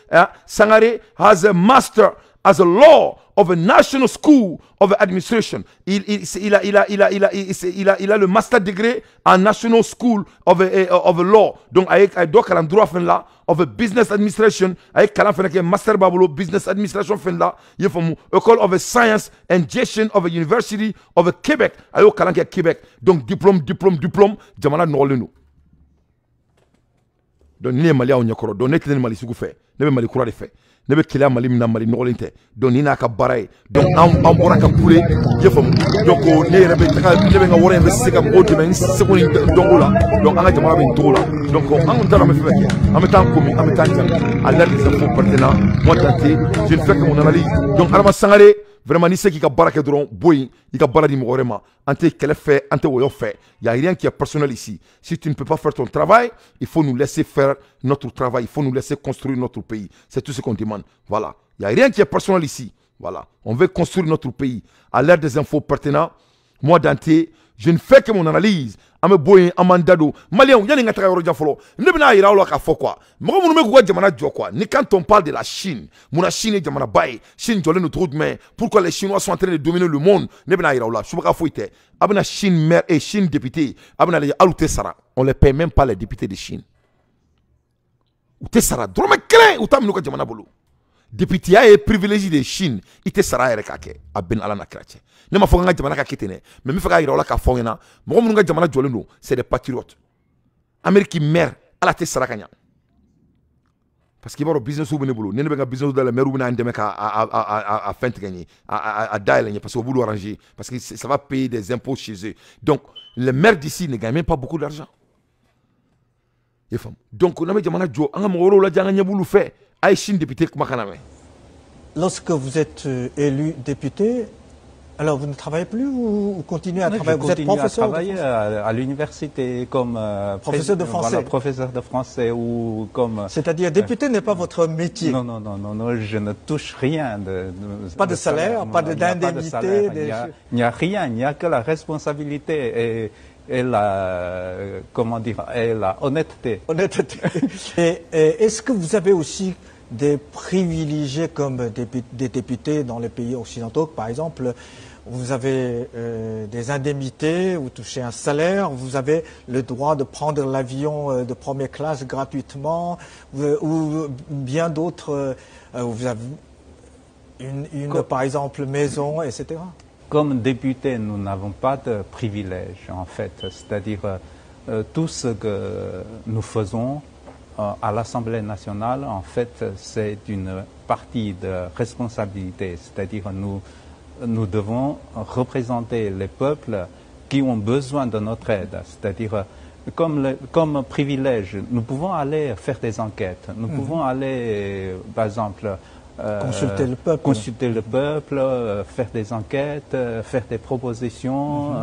Sangare has a master as a law of a national school of administration. Il a le master degree en national school of a law. Donc, avec un droit fin là, of a business administration, avec un master babolo business administration fin là, il y a une école of a science and gestion of a university of a Québec, avec Québec. Donc, diplôme, jamana n'olenu. Donc, ni Mali a onyakoro, donc net Mali sugu fait, ne Mali kura de fait. Ne bɛ keleya Mali min na Mali nɔgɔlen tɛ donc ni n'a ka baara ye donc an bɔra ka kule i y'a faamu donc ne yɛrɛ bɛ taga ne bɛ n ka wari in bɛ se ka mɔgɔw dɛmɛ n seko ni dɔnko la donc an ka jamana bɛ nin cogo la donc an kun t'a dɔn an bɛ fɛn fɛn kɛ an bɛ taa komi an bɛ taa jan à l'ère des infos pertinents moi Dante je ne fais que mon analyse donc Adama Sangare vraiment ni se k'i ka baara kɛ dɔrɔn bɔ yen i ka baara di mɔgɔ wɛrɛ ma an tɛ kɛlɛ fɛ an tɛ wɔyɔ fɛ y a rien qui est personnel ici si tu ne peux pas faire ton travail il faut nous laisser faire notre travail il faut nous laisser construire notre pays c'est tout ce qu'on demande voilà il y a rien qui est personnel ici voilà on veut construire notre pays à l'ère des infos pertinents moi Dante je ne fais que mon analyse an bɛ bɔ yen an b'an da don maliyɛnw yanni n ka taga yɔrɔ jan fɔlɔ ne bɛna yira aw la k'a fɔ quoi mɔgɔ minnu bɛ k'u ka jamana jɔ quoi ni quand on parle de la Chine munna Chine ye jamanaba ye Chine jɔlen don cogo jumɛn pourquoi les Chinois sont en train de dominer le monde ne bɛna yira aw la subaga foyi tɛ a bɛna Chine maire et Chine député a bɛna lajɛ hali u tɛ sara on les paie même pas les députés de Chine u tɛ sara dɔrɔmɛ kelen u t'a minɛ u ka jamana bolo député ya ye privilège de Chine i tɛ sara yɛrɛ k'a kɛ a bɛn ala na kira cɛ ne ma fɔ n ka jamana ka kɛ ten dɛ mais n bɛ fɛ k'a yira aw la k'a fɔ n ɲɛna mɔgɔ minnu ka jamana jɔlen don c'est des patriotes Amérique maire ala tɛ sara ka ɲa parce que i b'a dɔn business bɛ ne bolo ni ne bɛ n ka business dayɛlɛ maire bɛ na n dɛmɛ k'a fɛn tigɛ n ye a dayɛlɛ n ye parce que o b'olu arranger parce que ça va payer des impôts chez eux donc les maires d'ici ne gagnent même pas beaucoup d'argent i faamu donc n'an bɛ jamana jɔ an ka mɔgɔ wɛrɛw lajɛ an ka ɲɛ b'olu fɛ a ye Chine député kumakan lamɛn. Lorsque vous êtes élu député, alors vous ne travaillez plus ou continuez à travailler? Vous êtes professeur à travailler à l'université comme professeur de français. Voilà, professeur de français ou comme. C'est-à-dire député n'est pas votre métier. Non, je ne touche rien pas de salaire, pas d'indemnité. Il n'y a rien, il n'y a que la responsabilité et la, comment dire, et la honnêteté. Et est-ce que vous avez aussi des privilégiés comme des députés dans les pays occidentaux? Par exemple, vous avez des indemnités, vous touchez un salaire, vous avez le droit de prendre l'avion de première classe gratuitement, ou bien d'autres, vous avez par exemple, maison, etc. Comme député, nous n'avons pas de privilèges, en fait. C'est-à-dire, tout ce que nous faisons à l'Assemblée nationale, en fait, c'est une partie de responsabilité. C'est-à-dire, nous devons représenter les peuples qui ont besoin de notre aide. C'est-à-dire, comme privilège, nous pouvons aller faire des enquêtes. Nous pouvons aller, par exemple, consulter le peuple, faire des enquêtes, faire des propositions,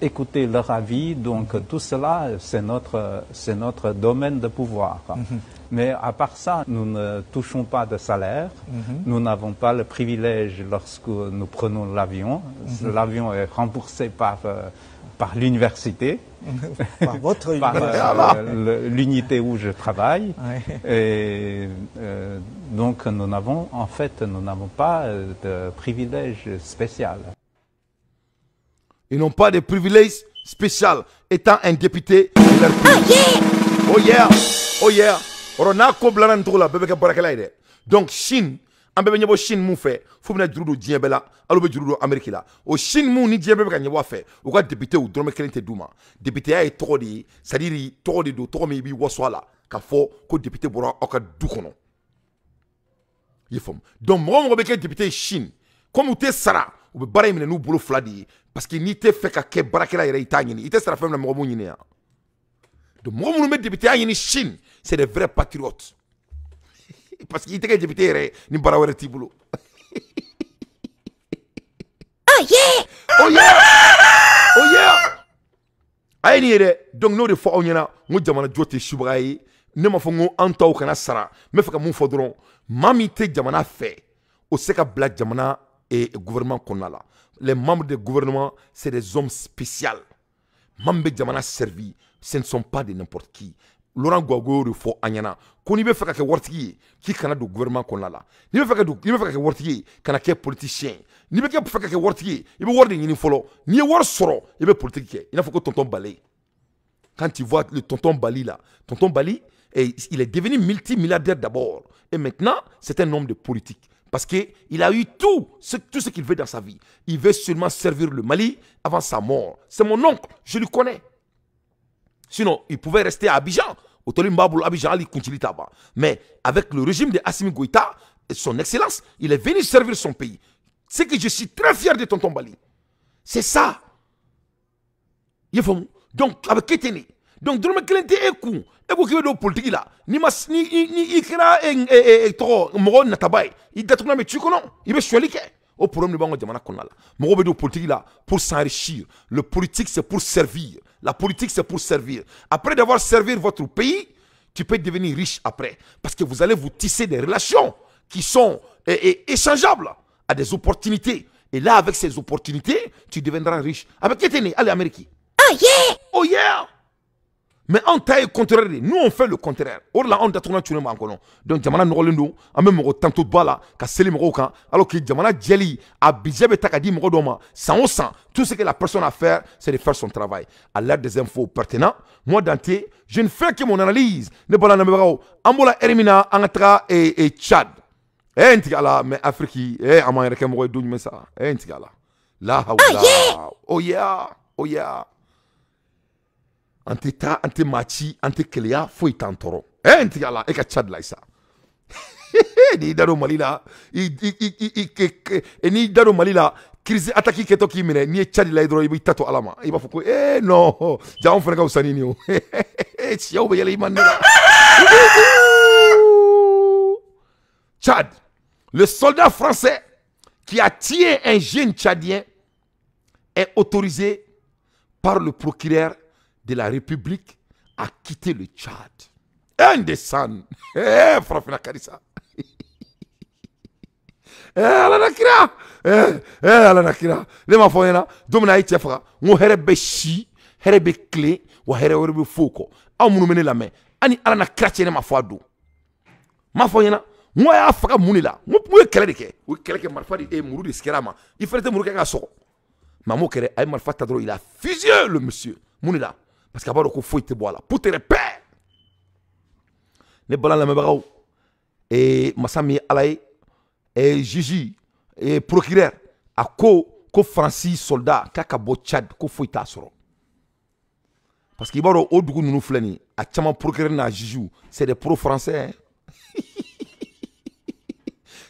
écouter leur avis. Donc tout cela, c'est notre domaine de pouvoir. Mais à part ça, nous ne touchons pas de salaire. Nous n'avons pas le privilège lorsque nous prenons l'avion. L'avion est remboursé par l'université, par votre l'unité où je travaille. Et donc nous n'avons pas de privilèges spéciaux. Ils n'ont pas de privilèges spéciaux étant un député de leur pays. Oh yeah, oh yeah. Donc Chine, an bɛɛ bɛ ɲɛbɔ Chine mun fɛ fo bɛna juru don diɲɛ bɛɛ la hali u bɛ juru don Amérique la o Chine mun ni diɲɛ bɛɛ bɛ ka ɲɛbɔ a fɛ u ka député u dɔrɔmɛ kelen tɛ d'u ma députéya ye tɔgɔ de ye c'est à dire tɔgɔ de don tɔgɔ min i b'i waso a la k'a fɔ ko député bɔra aw ka du kɔnɔ i ye faamu donc mɔgɔ o mɔgɔ bɛ kɛ député ye Chine comme u tɛ sara u bɛ baara in minɛ n'u bolo fila de ye parce que n'i tɛ fɛ ka kɛ baarakɛla yɛrɛ i t'a ɲini i tɛ sara fɛn min na mɔgɔ m'o ɲini yan donc mɔgɔ minnu bɛ députéya ɲini Chine c'est des vrais patriotes. Parce qu'il était député, ni barawere tibulu. Oh yeah! Oh yeah! Oh yeah! Aïe ni donc nous de fois on y a, nous jamana jote subrayi, ne m'a fɔ n ko an taw kana sara n bɛ fɛ ka mun fɔ dɔrɔn maa min tɛ jamana fɛ o se ka bila jamana gouvernement kɔnɔna la. Les membres du gouvernement c'est des hommes spéciaux. Maa min bɛ jamana servi ce ne sont pas de n'importe qui. Laurent Gbagbo de fɔ an ɲɛna ko n'i bɛ fɛ ka kɛ waritigi ye k'i kana don gouvernement kɔnɔna la. N'i bɛ fɛ ka kɛ waritigi ye kana kɛ politicien. N'i bɛ fɛ ka kɛ waritigi ye i bɛ wari de ɲini fɔlɔ. N'i ye wari sɔrɔ i bɛ politique kɛ. I n'a fɔ ko tonton Bale. Quand tu vois le tonton Bali là, tonton Bali, il est devenu multimilliardaire d'abord. Et maintenant, c'est un homme de politique. Parce qu'il a eu tout ce qu'il veut dans sa vie. Il veut seulement servir le Mali avant sa mort. C'est mon oncle, je le connais. Sinon, il pouvait rester à Abidjan. Au Tolimbaboul, Abidjan, il continue là-bas. Mais avec le régime de Assimi Goïta, son excellence, il est venu servir son pays. C'est que je suis très fier de tonton Bali. C'est ça. Donc, avec Ketene. Donc, Drome Kelente est coup. Et vous qui êtes politique là, ni ikra mogo natabai, il détourne mais tu connais, il veut choisir au problème de bango de manakona là. Mogo de politique là pour s'enrichir. Le politique c'est pour servir. La politique c'est pour servir. Après d'avoir servi votre pays, tu peux devenir riche après, parce que vous allez vous tisser des relations qui sont échangeables à des opportunités. Et là, avec ces opportunités, tu deviendras riche. Avec Ketene, allez Amérique. Ah yeah! Oh yeah! Mais on taille contraire, nous on fait le contraire. Or là on a tourné tout le monde encore. Donc jamana nogolendo, a même mo tanto bala, ka seli mo kan, alors que jamana jeli a budget be takadi mo doma, 100%. Tout ce que la personne a à faire, c'est de faire son travail. À l'aide des infos pertinentes, moi Dante, je ne fais que mon analyse. Ne bala na mebao, ambola elimina angatra et Tchad. Ntigala mais Afrique, amayereke mo do nyme ça. Ntigala. La hawla. Oh yeah. Oh yeah. Ante machi, ante kelea, foi tantoro. Ntigala, eka Tchad la isa. Ni daro malila, ni daro malila, crise ataki keto ki mine, ni Tchad la hydro, ibi tato alama. Iba foko, non, ja on frega usanini o. Chiao be yele imandela. Tchad, le soldat français qui a tué un jeune Tchadien est autorisé par le procureur de la République à quitter le Tchad. Indécent. Frafina Karissa. Alanakira. Alanakira. Les mafoyena. Domina itiafra. Mon herebe chi. Herebe clé. Ou herebe foko. Amunu mene la main. Ani alana krache ne mafoado. Mafoyena. Moi ya faka munila. Moi kele de ke. Ou kele ke marfadi e muru de skerama. Il fallait muru ke ga soko. Mamo kere ay marfata dro il a fusillé le monsieur. Munila. Parce qu'à part faut te boire là pour te repérer ne balan la mebao et masami alay et Gigi et procureur à ko Francis soldat kaka bo Tchad ko faut ta soro parce qu'il baro o dugu nunu flani a chama procureur na Gigi c'est des pro français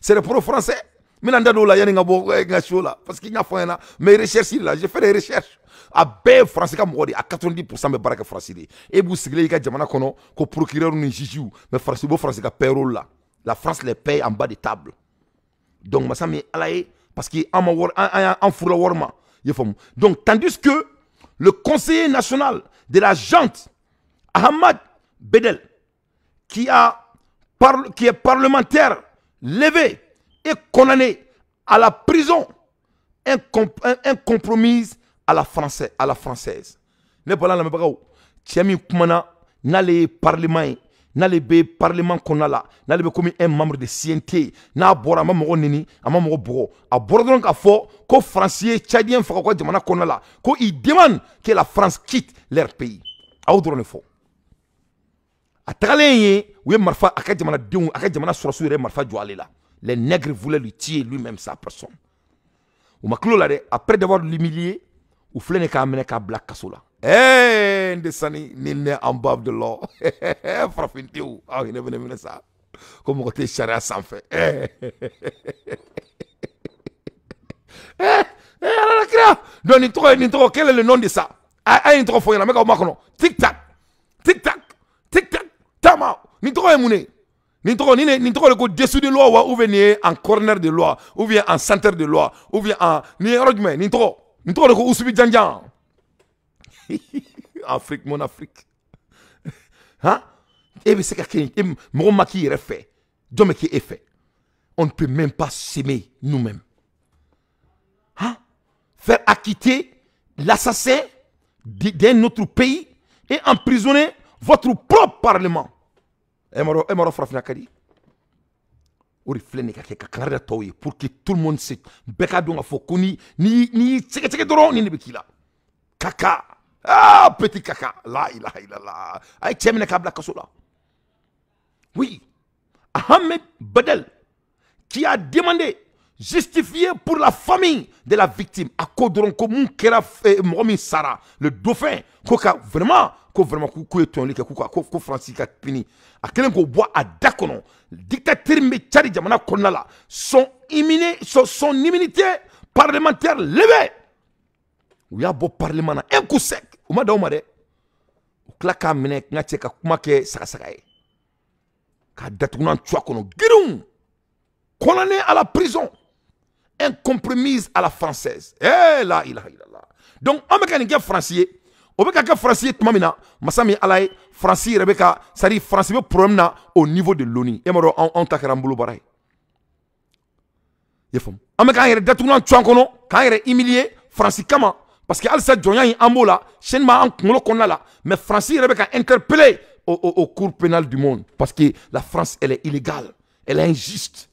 c'est des pro français minanda do la yani ngabo ngacho là parce qu'il y a fait là mes recherches là j'ai fait des recherches a bɛɛ français ka mɔgɔ de a 90% bɛ baara kɛ français de e b'u sigilen i ka jamana kɔnɔ ko procureur ni juge mais français b'o français ka payroll la la France les paye en bas de table donc masa min ala ye parce que an ma wari an furula wari ma i ye faamu donc tandis que le conseiller national de la junte Ahmad Bedel qui est parlementaire levé et condamné à la prison incompromise à la française. Ne parle pas de Tchami Koumana, n'allez parlement, n'allez be parlement qu'on a là, n'allez be comme un membre de CNT, n'a bora maman nini, a maman bro, a bordron à fort, qu'au français tchadien fera quoi demande qu'on a là, qu'il demande que la France quitte leur pays. A où drone fort. A travailler, oui marfa, a kadjamana déon, a kadjamana sur marfa jouale là. Les nègres voulaient lui tuer lui-même sa personne. Ou maclo là, après d'avoir l'humilié. Ou flene ka amene ka black kasola. Ndesani nil en bas de l'eau. Frafinti ou. Ah, il ne venait ça. Comme côté charia sans fait. Donc, Nintro, quel est le nom de ça? Ah, Nintro, faut y en avoir. Tic tac. Tic tac. Tic tac. Tama. Nintro est mouné. Nintro le coup dessous de loi ou venir en corner de loi ou bien en centre de loi ou bien en Nintro. Nous trouvons que Ousubi Djanjan. Afrique, mon Afrique. Hein? Et c'est que mon maki est fait. Dieu qui est fait. On ne peut même pas s'aimer nous-mêmes. Hein? Faire acquitter l'assassin d'un autre pays et emprisonner votre propre parlement. Emaro Frafina Kadi. Pour que tout le monde sait. Bekadonga Fokuni, ni Tsekedoron, ni Bekila. Kaka. Ah, petit caca. La ilaha illallah. Aïe, tiens, kabla kasola. Oui. Ahmed Badel, qui a demandé justifier pour la famille de la victime. À Kodron, comme Kera Mohamed Sarah, le dauphin, Koka, vraiment, ko Francis Pini. À quelqu'un qu'on boit à Dakono. Dictateur Mechari Jamana Konala. Son immunité parlementaire levée. Il y a un beau parlement, un coup sec. Ou ma daumare. Ou klaka mene, ngache ka kumake sakasakaye. Ka datounan tchwa kono. Giroun. Condamné à la prison. Incompromise à la française. Eh là, il a. Donc, on me dit français. On me dit français, mamina. Masami alaye, français, Rebecca. Ça dit français, problème au niveau de l'ONU. Et moi, on t'a kerambulu baray. Yefom. On me dit datounan tchwa kono. Quand il est humilié, français, comment? Parce que Alsa Djonya yi ambola, chenma an kongolo konala, mais Francis Rebecca interpellé au cours pénal du monde. Parce que la France, elle est illégale, elle est injuste.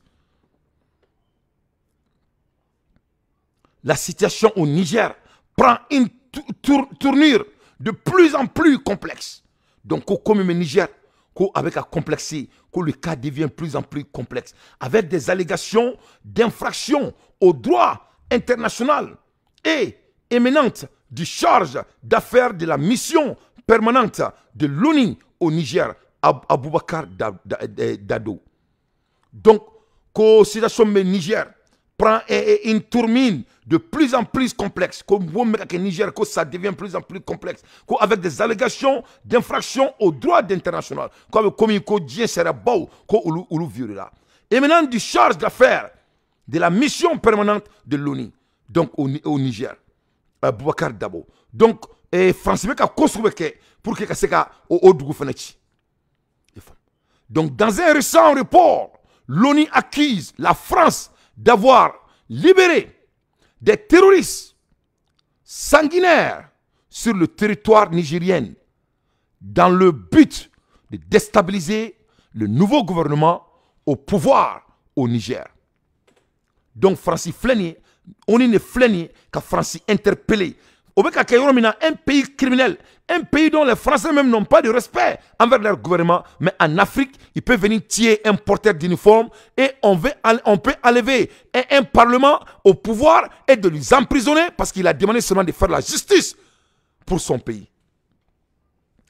La situation au Niger prend une tournure de plus en plus complexe. Donc, comme le Niger, avec la complexité, le cas devient plus en plus complexe, avec des allégations d'infraction au droit international et éminente du charge d'affaires de la mission permanente de l'ONU au Niger, Aboubakar Dado. Donc, la situation du Niger prend une tournure de plus en plus complexe. Comme Niger, ça devient plus en plus complexe. Avec des allégations d'infraction au droit international. Comme il dit, c'est éminent du charge d'affaires de la mission permanente de l'ONU, donc au Niger. Boubacar Dabo. Donc, France a construit pour que ça soit au Dougou Fenechi. Donc, dans un récent report, l'ONU accuse la France d'avoir libéré des terroristes sanguinaires sur le territoire nigérien dans le but de déstabiliser le nouveau gouvernement au pouvoir au Niger. Donc, Francis Flenier, on est Flenier qu'a Francis interpellé. Un pays criminel, un pays dont les Français même n'ont pas de respect envers leur gouvernement, mais en Afrique, ils peuvent venir tuer un porteur d'uniforme et on peut enlever un parlement au pouvoir et de les emprisonner parce qu'il a demandé seulement de faire la justice pour son pays.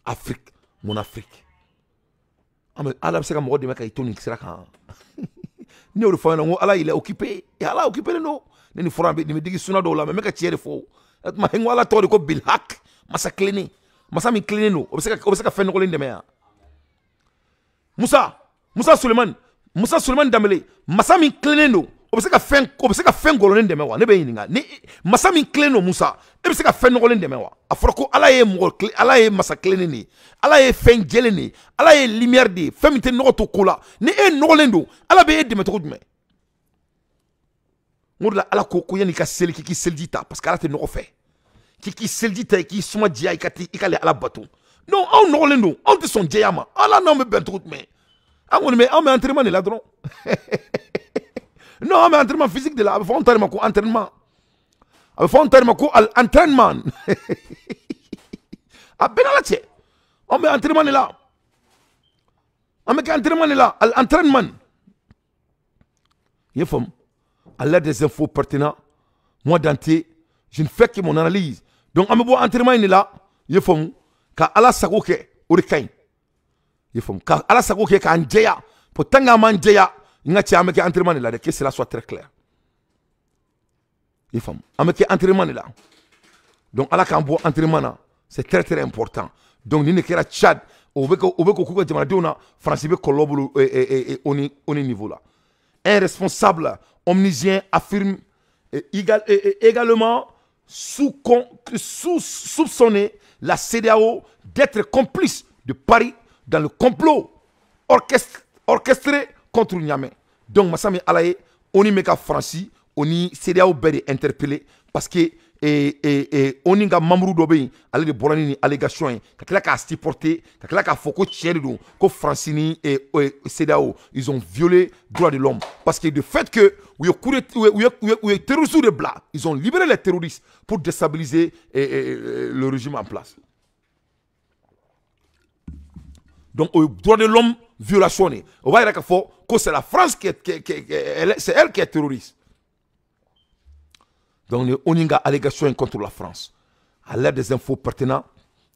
Afrique, mon Afrique. Allah sait comment on il est occupé. Et Allah est occupé de nous. Nous faisons des choses là, mais je suis faux. Ma hengwala to de ko bilhak masa cleaner masa mi cleaner no obseka fen ko lende meya Musa Suleiman Dambélé masa mi cleaner no obseka fen ko lende mewa ne be yininga ni masa mi cleaner no Musa obseka fen ko lende mewa afroko ala ye mo ala ye masa cleaner ni ala ye fen jele ni ala ye lumière di femite no to kola ni e no lendo ala be de metro dme Mourla ala ko yani ka sel ki seldita parce que ala te no fait ki seldita ki suma dia ikale ala bateau non on no lendo on te son diama ala non me ben tout mais on me entraînement là dron non mais entraînement physique de là faut entraînement ko entraînement faut entraînement ko entraînement a benala tie on me entraînement là on me entraînement là entraînement yefom à l'aide des infos pertinentes, moi d'anté, je ne fais que mon analyse. Donc, on me voit entraînement là, il faut que Allah sagoke urikain. Il faut que Allah sagoke ka anjeya, pour tanga manjeya, ngati ameke entraînement là, que cela soit très clair. Il faut ameke entraînement là. Donc, Allah kan bo entraînement là, c'est très très important. Donc, ni ne kera Tchad, obeko kuka jamadona, France be kolobulu au niveau là. Un responsable omniscient affirme également soupçonner la CEDEAO d'être complice de Paris dans le complot orchestré contre Niamey. Donc, Massami Alaye, on y met qu'à Francie, on y CDAO bête interpellé parce que on y a membre d'obéi, aller de Bolani allégation, qu'à a supporté, qu'à a foko tchèdou, que Francini et CDAO, ils ont violé le droit de l'homme. Parce que le fait que, où les terroristes de Blas, ils ont libéré les terroristes pour déstabiliser le régime en place. Donc, au droit de l'homme, violation. On va dire que c'est la France c'est elle qui est terroriste. Donc, on a allégation contre la France. À l'aide des infos pertinentes,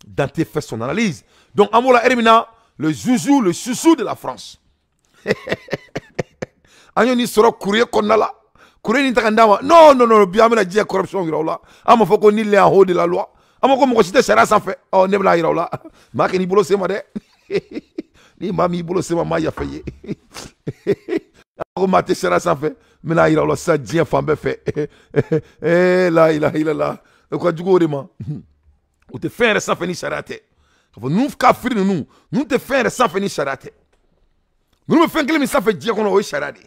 Dante fait son analyse. Donc, Amola Hermina, le chouchou de la France. Agnoni sera courrier qu'on a là. Courrier ni takandama. Non, bien la dia corruption là. Amo faut qu'on est en haut de la loi. Amo comme on cite sera sans fait. Oh, nebla ira là. Ma que ni bolo c'est madé. Ni mami bolo c'est maman ya fait. Amo maté sera sans fait. Mais là ira là ça dia femme fait. Là il a là. Quoi du coup vraiment. On te fait sans fait ni charate. Nous kafir nous te fait sans fait ni charate. Nous me faisons que les gens dire qu'on a charade.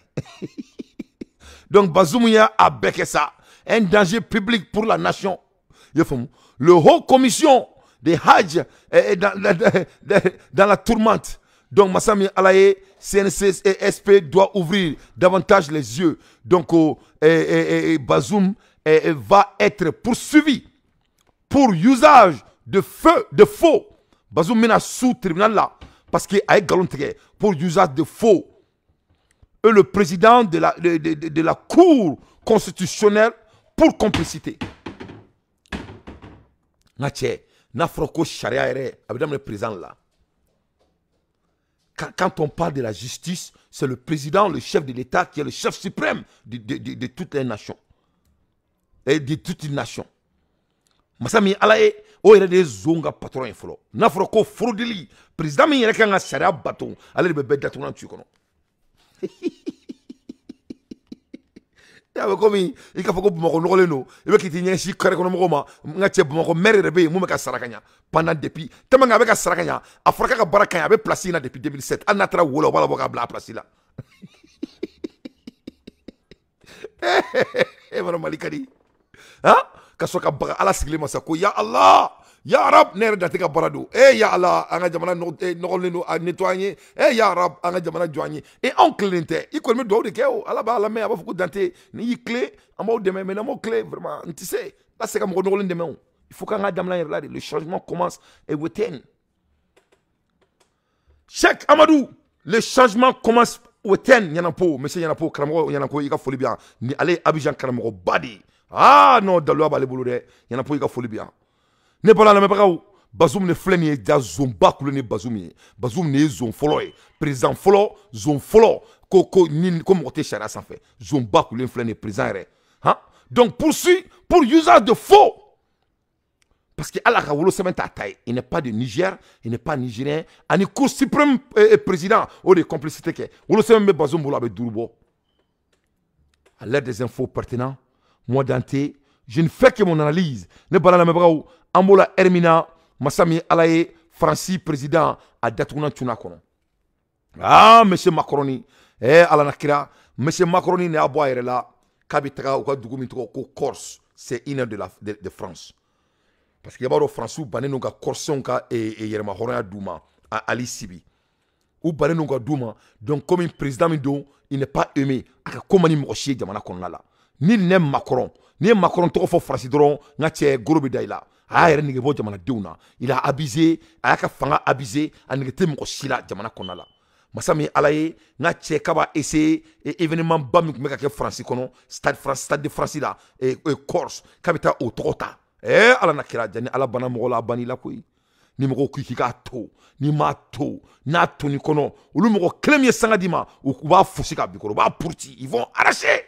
Donc Bazoumia a béqué ça. Un danger public pour la nation. Le haut commission des Hajj est dans la tourmente. Donc Massami Alaye, CNC et SP doit ouvrir davantage les yeux. Donc Bazoum va être poursuivi pour usage de faux. Bazoum mène sous tribunal là. Parce qu'il a galon pour usage de faux. Et le président de la Cour constitutionnelle pour complicité. Le président là. Quand on parle de la justice, c'est le président, le chef de l'État qui est le chef suprême de toutes les nations. Et de toute une nation. Masami Alaye, o yɛrɛ de zonga patron fɔlɔ n'a fɔra ko forodeli président min yɛrɛ kan ka sariya bato ale de bɛ bɛɛ datugulan tu kɔnɔ y'a bɛ komi i k'a fɔ ko Bamakɔ nɔgɔlen don i bɛ k'i ti ɲɛsin kare kɔnɔ mɔgɔw ma n ka cɛ Bamakɔ maire yɛrɛ bɛ yen mun bɛ ka sara ka ɲa pendant depuis tellement a bɛ ka sara ka ɲa a fɔra k'a ka baara ka ɲa a bɛ place in na depuis 2007 hali n'a taara wo la o b'a la bɔ k'a bila a place la mana Mali ka di hein ka sɔrɔ ka baga ala sigilen ma sa ko ya Allah ya Rab ne yɛrɛ dante ka baara don ya Allah an ka jamana nɔgɔlen don a nettoyer ya Rab an ka jamana jɔ an ye anw tilen tɛ i kɔni bɛ dugawu de kɛ o ala b'a lamɛn a b'a fɔ ko dante ni y'i tilen an b'aw dɛmɛ mais n'an m'aw tilen vraiment n tɛ se ka se ka mɔgɔ nɔgɔlen dɛmɛ o il faut k'an ka jamana yɛrɛ la de le changement commence within Cheikh Amadou le changement commence within Ɲanapo monsieur Ɲanapo karamɔgɔ Ɲanapo i ka foli bi yan ni ale ye Abidjan karamɔgɔ ba de ye ah non daluya b'ale bolo dɛ Ɲanapo i ka foli bi yan ne bala lamɛnbagaw Bazoum ne filɛ nin ye ja zonba kule ni Bazoum ye Bazoum ne ye zon fɔlɔ ye président fɔlɔ zon fɔlɔ ko mɔgɔ tɛ sariya sanfɛ zonba kule filɛ nin ye président yɛrɛ hein donc poursuit pour usage de faux parce que ala ka wolo sɛbɛn t'a ta ye il n'est pas de Niger il n'est pas nigérien ani cour suprême président o de ye complicité kɛ wolo sɛbɛn bɛ Bazoum bolo a bɛ duuru bɔ à l'aide des infos pertinents moi Dante je ne fais que mon analyse ne bala lamɛnbagaw an b'o la Hermina Massami Alaye Fransi président a datuguna tuna kɔnɔ ah monsieur Macron ala na kira monsieur Macron ne y'a bɔ a yɛrɛ la k'a bɛ taga u ka dugu min tɔgɔ ko Corse c'est une heure de France parce que i b'a dɔn Fransiw bannen don ka Corsiens ka yɛrɛma hɔrɔnya d'u ma Ali Sibi u bannen don ka d'u ma donc comme président min don il n'est pas aimé a ka ko man ni mɔgɔ si ye jamana kɔnɔna la ni nin Macron ni ye Macron tɔgɔ fɔ Faransi dɔrɔn n ka cɛ goro bɛ da i la a y'a yɛrɛ nege bɔ jamanadenw na il a abusé a y'a ka fanga abusé a nege tɛ mɔgɔ si la jamana kɔnɔna la Massami Alaye n ka cɛ k'a b'a essayer événement ba min tun bɛ ka kɛ Faransi kɔnɔ stade de France la Corse k'a bɛ taa o tɔgɔ ta ala na kira jani ala bana mɔgɔ la a banni la koyi ni mɔgɔw ko k'i k'a to ni m'a to n'a toni kɔnɔ olu mɔgɔ kelen min ye sanga d'i ma u b'a fosi k'a bikɔrɔ u b'a puruti ils vont arracher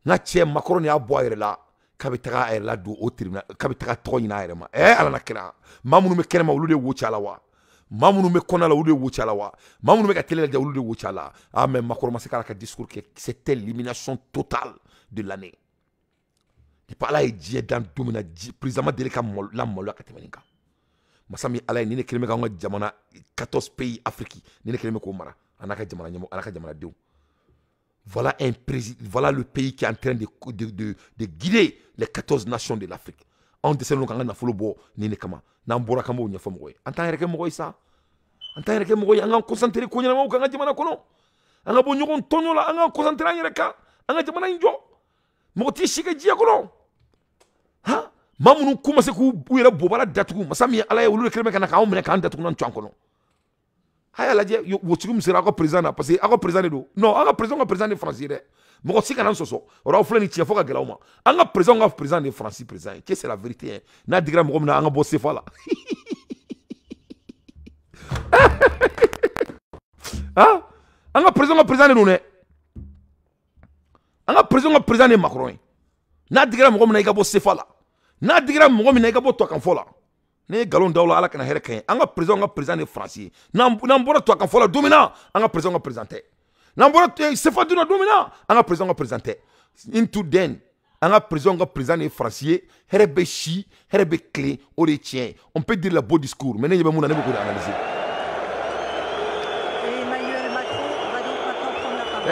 n ka cɛ Macron y'a bɔ a yɛrɛ la k'a bɛ taga a yɛrɛ la don o tribunal k'a bɛ taga tɔgɔ ɲini a yɛrɛ ma ala na kira maa minnu bɛ kɛnɛma olu de wo ci a la wa maa minnu bɛ kɔnɔ la olu de wo ci a la wa maa minnu bɛ ka télé lajɛ olu de wo ci a la ah mais Macron ma se k'a ka discours kɛ c'était l'élimination totale de l'année depuis ala ye diɲɛ dan don min na président ma deli ka lamaloya ka tɛmɛ nin kan masami ala ni ne keleme ka nga jamana 14 pays Afrique ni ne keleme ko mara anaka jamana nyamo anaka jamana dew. Voilà un président, voilà le pays qui est en train de guider les 14 nations de l'Afrique. On décide qu'on a na folo bo ni ne kama na mbora kama unya fo moy anta reke moy sa anta reke moy anga concentrer ko nyama ko nga jamana kono anga bo nyogon tonyo la anga concentrer anga reka anga jamana njo mo ti shike jia kono ha mamunu kuma se ku uyera bobala datugu masami ala ya wulu kelme kana ka umne ka datugu nan twan kono haya la je wo chigum sera ko président parce que ako président do non ako président français de mo si kana soso ora ofle ni tia foka gela uma anga président de français président que c'est la vérité hein. Na digra mo na anga bo se fala ah anga président no ne anga président de Macron na digra mo na ga bo se fala na digra mo na ga bo to kan fola ne galon dawla ala kana here kan anga président de français na mbora to kan fola domina anga président nambora sefa duna domina anga président présenté into den anga président de français herbe chi herbe clé au tien on peut dire le beau discours mais ne mouna ne beaucoup analyser. Et Emmanuel Macron va donc maintenant prendre la parole.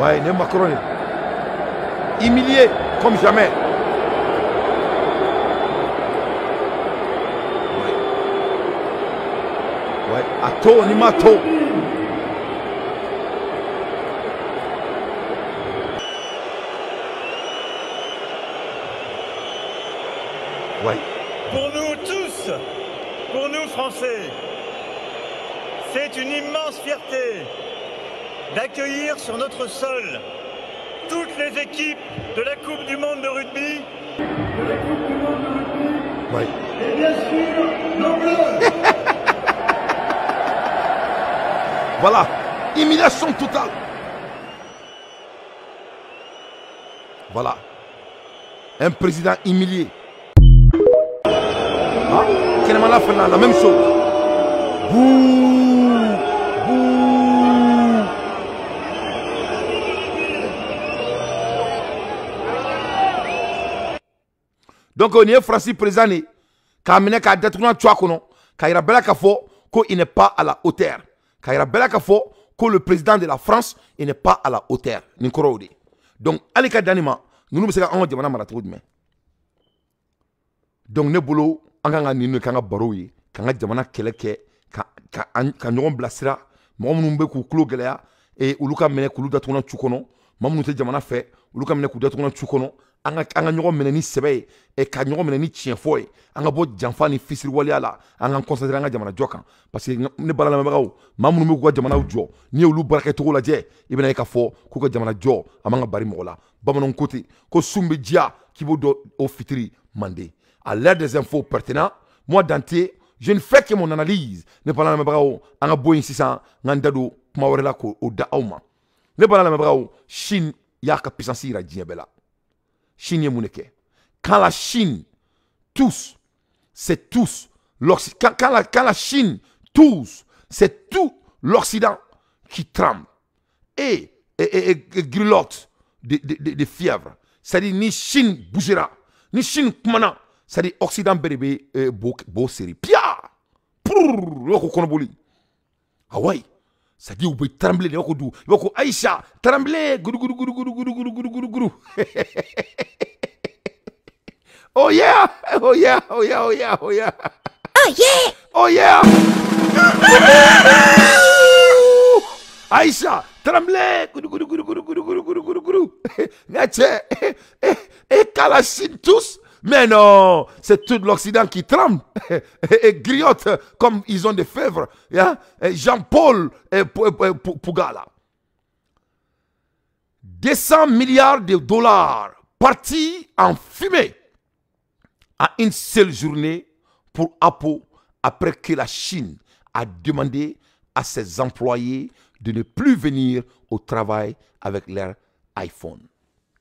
Ouais, ne Macron humilié comme jamais. Ouais, ato ni mato. Ouais. Pour nous tous, pour nous Français, c'est une immense fierté d'accueillir sur notre sol toutes les équipes de la Coupe du Monde de rugby. Ouais. Et bien sûr, nos bleus. Voilà, humiliation totale. Voilà, un président humilié. Ah, Kenemala fait la même chose. Bouh, bouh. Donc on est Francis président, quand on est détourné tu as kono, quand il a bela kafo, qu'il n'est pas à la hauteur. Quand il a bela kafo, que le président de la France il n'est pas à la hauteur. Donc alika danima, nous nous sommes en demandant maratou de main. Donc ne bolo anganga ninu kanga baroui, kanga jamana keleke, ka nyogon blasira, mo mumbe ku klo gelea et uluka mene kulu datuna chukono, mamu te jamana fe, uluka mene ku datuna chukono. Anga nyogo meneni sebe e ka nyogo meneni tienfoy anga bo janfani fisir wali ala anga concentrer anga jamana jokan parce que ne bala na magaw mamunu me ko jamana ujo ni olu barake to la je ibena e ka fo ko ko jamana jo amanga bari mola bamanon côté ko sumbe dia qui bo do au fitri mandé à l'aide des infos pertinents moi d'entier je ne fais que mon analyse ne bala na magaw anga bo insistant ngandado kuma warela ko o da awma ne bala na magaw Chine ya ka puissance ira diabela Chine Mouneke. Quand la Chine tous, c'est tous l'Occident. Quand la Chine tous, c'est tout l'Occident qui tremble et grelotte de fièvre. C'est-à-dire ni Chine bougera, ni Chine kumana. C'est-à-dire Occident bébé beau série. Pia! Ah ouais. C'est-à-dire vous pouvez trembler. Vous pouvez Aïcha trembler. Oh yeah, oh yeah, oh yeah, oh yeah, oh yeah. Oh yeah, oh yeah. Aïcha, tremblez. Et Kalachine tous. Mais non, c'est tout l'Occident qui tremble et griotte comme ils ont des fèvres. Jean-Paul Pougala. 200 milliards de dollars partis en fumée à une seule journée pour Apple après que la Chine a demandé à ses employés de ne plus venir au travail avec leur iPhone.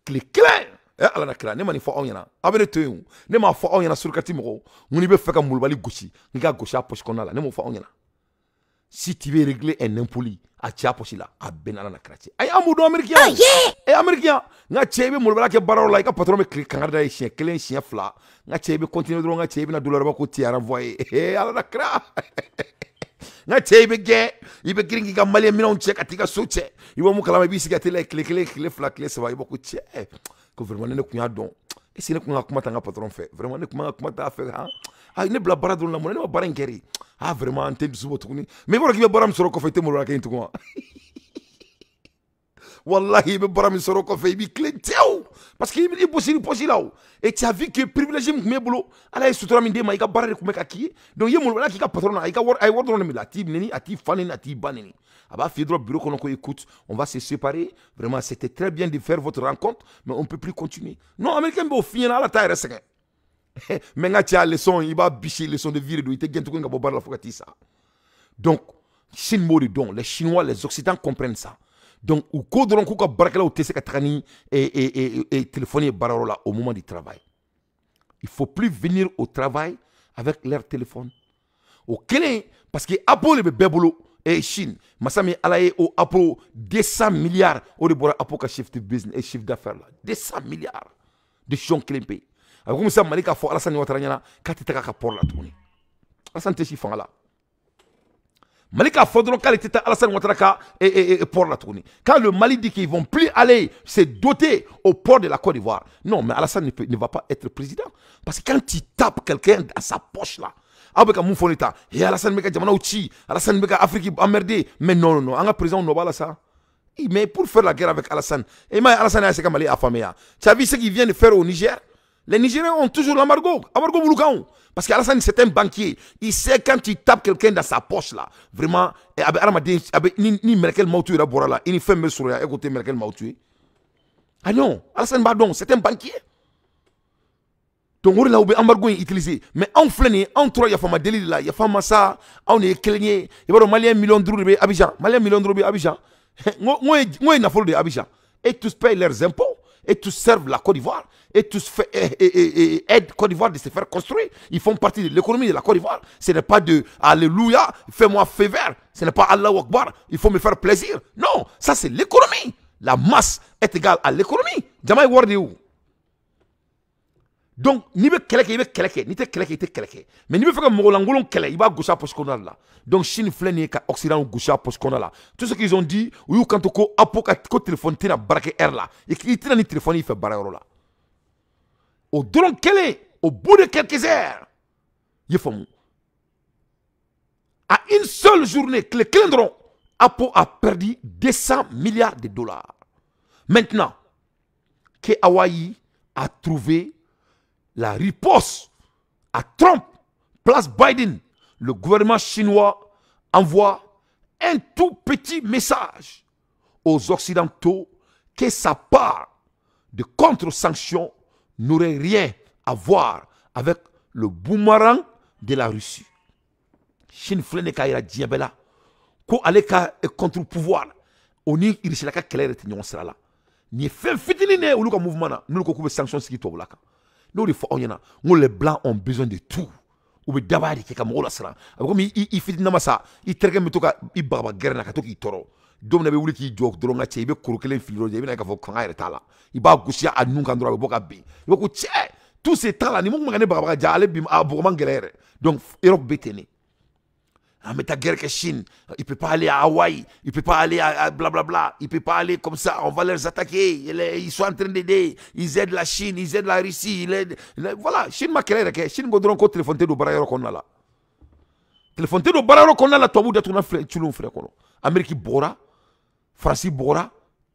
Clair. ala na kila ne ma ni fɔ aw ɲɛna aw bɛ ne to yen o ne m'a fɔ aw ɲɛna surukati mɔgɔw mun bɛ fɛ ka mulubali gosi n'i ka gosi a poche kɔnɔna la ne m'o fɔ aw ɲɛna si tu veux régler un impoli a cɛ posi la a bɛn ala na kira cɛ a y'an don américain américain nka cɛ i bɛ molobala kɛ baara la i ka patron bɛ tile kangari da ye siɲɛ kelen siɲɛ fila nka cɛ i bɛ continuer dɔrɔn nka cɛ i bɛna dollar ba ko ti renvoyer ala na kira nka cɛ i bɛ gɛn i bɛ girin k'i ka maliyɛn minɛnw cɛ ka t'i ka so cɛ i bɛ mun kalama i b'i sigi a tele tile kelen tile fila tile saba i b'a ko cɛ ko vraiment ne kun y'a dɔn est-ce que ne kun ka kuma ta n ka patron fɛ vraiment ne kun ka kuma t'a fɛ han ne bila baara dɔrɔn la mun ne ma baara in kɛ de vraiment an tɛ dusu bɔ tuguni mais i b'a dɔn k'i bɛ baara min sɔrɔ kɔfɛ i tɛ molobala kɛ in tugun wa wallahi i bɛ baara min sɔrɔ kɔfɛ i b'i tilen tewu parce que i bosi ni posi la o et tu as vu que privilège min tun b'e bolo ala ye sutura min d'e ma i ka baara de tun bɛ ka k'i ye donc i ye molobala k'i ka patron na a ye wari dɔrɔn de minɛ a t'i neni a t'i fa neni a t'i ba neni a b'a f'i ye dɔrɔn bureau kɔnɔ ko écoute on va se séparer vraiment c'était très bien de faire votre rencontre mais on peut plus continuer non américain b'o f'i ɲɛna ala t'a yɛrɛ sɛgɛn mais n ka cɛ a leçon i b'a bisi leçon de vie de don i tɛ gɛn tuguni ka bɔ baara la fo ka t'i sa donc Chine b'o de dɔn les chinois les occidentaux comprennent ça donc u ko dɔrɔn k'u ka baarakɛlaw tɛ se ka taga ni téléphone ye baarayɔrɔ la au moment du travail il faut plus venir au travail avec leur téléphone o kelen parce que Apple le bɛ bɛɛ bolo Chine masa min ala ye o Apple 200 milliards o de bɔra Apple ka chiffre de business et chiffre d'affaires la 200 milliards de chon kelen pe a bɛ komi sisan Mali k'a fɔ Alassane Ouattara ɲɛna k'a tɛ taga a ka port la tuguni Alassane tɛ si fanga la Mali k'a fɔ dɔrɔn k'ale tɛ taa Alassane Ouattara ka port la tuguni quand le Mali dit qu'ils vont plus aller se doter au port de la Côte d'Ivoire non mais Alassane ne va pas être président parce que quand il tape quelqu'un dans sa poche là aw bɛ ka mun fɔ ne ta Alassane bɛ ka jamanaw ci Alassane bɛ ka Afrique emmerder mais non an ka président nɔ b'a la sa mais pour faire la guerre avec Alassane et moi Alassane a se ka Mali affamé ya tu as vu ce qu'il vient de faire au Niger. Les Nigériens ont toujours l'embargo Bouloukaon. Parce qu'Alassane, c'est un banquier. Il sait quand il tape quelqu'un dans sa poche, là, vraiment, ni Merkel m'a tué, il fait me sourire, écoutez, Merkel m'a tué. Ah non, Alassane Badon, c'est un banquier. Donc, on a embargo utilisé. Mais en flané, en trois, il y a fait délit là, il y a fait ça, on est cligné, il y a Malien million d'euros de Abidjan, Malien million d'euros de Abidjan. Moi, il n'a pas de Abidjan. Et tous payent leurs impôts. Et tous servent la Côte d'Ivoire. Et tous aident Côte d'Ivoire de se faire construire. Ils font partie de l'économie de la Côte d'Ivoire. Ce n'est pas de Alléluia, fais-moi feu vert. Ce n'est pas Allah Akbar, il faut me faire plaisir. Non, ça c'est l'économie. La masse est égale à l'économie. Jamaï Wardi où? Donc, ni be keleke, ni te keleke, ite keleke. Mais ni be fait que Mongolangolon kele, il va gaucher pour ce qu'on a là. Donc, Chine flène ka Occident gaucher pour ce qu'on a là. Tout ce qu'ils ont dit, ou quand on a apoka ko téléphone tina barake air là, et qu'il tina ni téléphone il fait barayoro là. Au drone kele, au bout de quelques heures, il faut à une seule journée, le calendron, Apo a perdu 200 milliards de dollars. Maintenant, que Hawaii a trouvé la riposte à Trump, place Biden, le gouvernement chinois envoie un tout petit message aux Occidentaux que sa part de contre-sanctions n'aurait rien à voir avec le boomerang de la Russie. Chine flene ka ira diabela ko ale ka contre-pouvoir oni irisila ka kɛlɛ yɛrɛ tɛ ɲɔgɔn sira la ni fɛn fitinin ne olu ka mouvement na n'olu ko k'u bɛ sanction sigi tubabu la kan n'o de fɔ aw ɲɛna ngo les blancs ont besoin de tout u bɛ daba de kɛ ka mɔgɔw lasira a bɛ komi i fitinama sa i terikɛ bɛ to ka i bagaba gɛrɛ na ka to k'i tɔɔrɔ don min na i bɛ wuli k'i jɔ dɔrɔn ka cɛ i bɛ koro kelen fili dɔrɔn i bɛ na k'a fɔ fanga yɛrɛ t'a la i b'a gosi a nun kan dɔrɔn a bɛ bɔ ka bin i b'a ko cɛ tous ces temps là ni mun kun ka ne bagaba ka ja ale bi a bɔgɔman gɛlɛ yɛrɛ donc Europe bɛ ten ne. Mais ta guerre que Chine, il ne peut pas aller à Hawaï, il ne peut pas aller à blablabla, il ne peut pas aller comme ça, on va les attaquer, ils sont en train d'aider, ils aident la Chine, ils aident la Russie, voilà, Chine m'a créé, Chine godron ko téléphone do barayoro konna la. Téléphone do barayoro konna la tobu da tuna chulun frère kono. Amérique bora, France bora,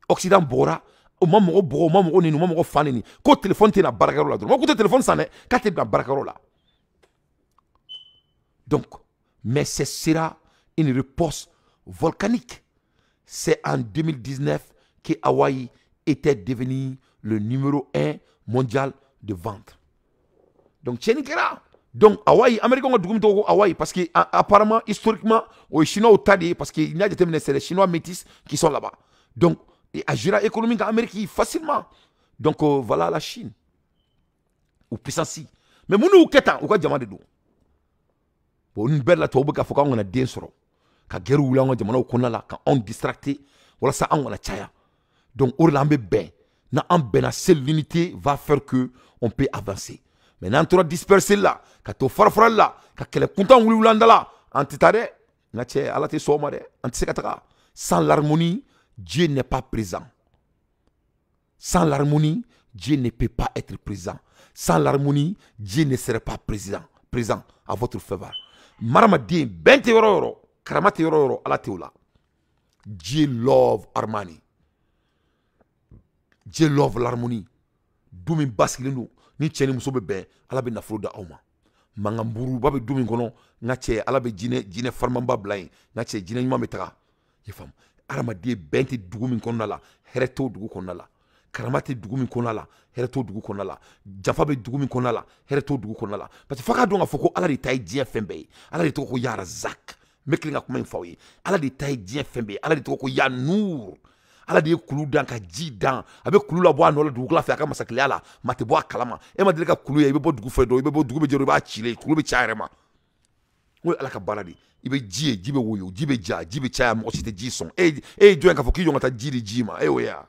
Occident bora, o mamogo boro, mamogo ni mamogo faneni. Ko téléphone te na barayoro la. Mo ko téléphone ça ne, ka te na barayoro la. Donc mais ce sera une riposte volcanique. C'est en 2019 que Hawaï était devenu le numéro 1 mondial de vente. Donc, donc Hawaï, Américains ont dit Hawaï parce que apparemment, historiquement, les Chinois ont tardé parce qu'il y a des c'est les Chinois métis qui sont là-bas. Donc, il agira économique en Amérique facilement. Donc, voilà la Chine. Ou puissance. Mais nous, qu'est-ce qu'on a dit? Une belle la tobe ka foka on a den soro ka guerre wula an ka jamanaw kɔnɔna la ka anw distracté walasa an kana caya donc o de la an bɛ bɛn na an bɛnna seule l'unité va faire que on peut avancer mais n'an tora disperser la ka to farafarali la ka kɛlɛ kuntan wuli wulanda la an tɛ taa dɛ n ka cɛ ala tɛ sɔn o ma dɛ an tɛ se ka taga sans l'harmonie Dieu n'est pas présent sans l'harmonie Dieu ne peut pas être présent sans l'harmonie Dieu ne serait pas présent à votre faveur maramaden bɛn tɛ yɔrɔ yɔrɔ karama tɛ yɔrɔ yɔrɔ ala tɛ o la Dieu love harmony Dieu love l'harmonie du min basigilen don ni cɛ ni muso bɛ bɛn ala bɛ nafolo da aw ma mankan buruba bɛ du min kɔnɔ n ka cɛ ala bɛ jinɛ farimanba bila yen n ka cɛ jinɛ ɲuman bɛ taga i faamu adamaden bɛn tɛ dugu min kɔnɔna la hɛrɛ t'o dugu kɔnɔna la karama tɛ dugu min kɔnɔna la hɛrɛ t'o dugu kɔnɔna la jafa bɛ dugu min kɔnɔna la hɛrɛ t'o dugu kɔnɔna la parce que f'a ka dɔn k'a fɔ ko ala de ta ye diɲɛ fɛn bɛɛ ye ala de tɔgɔ ko ya razak n bɛ tilen ka kuma in f'aw ye ala de ta ye diɲɛ fɛn bɛɛ ye ala de tɔgɔ ko ya nur ala de ye kulu dan ka ji dan a bɛ kulu labɔ a nɔ la dugukila fɛ a ka masakileya la maa tɛ bɔ a kalama e ma deli ka kulu ye i bɛ bɔ dugu fɛ dɔrɔn i bɛ bɔ dugu bɛ jɛ dɔrɔn i b'a cile kulu bɛ caya yɛrɛ ma o ye ala ka baara de ye i bɛ ji ye ji bɛ woyo ji bɛ ja ji bɛ caya mɔgɔ si tɛ ji sɔn e ye jɔn ye k'a fɔ k'i jɔn ka taa ji di ji ma e y'o ye wa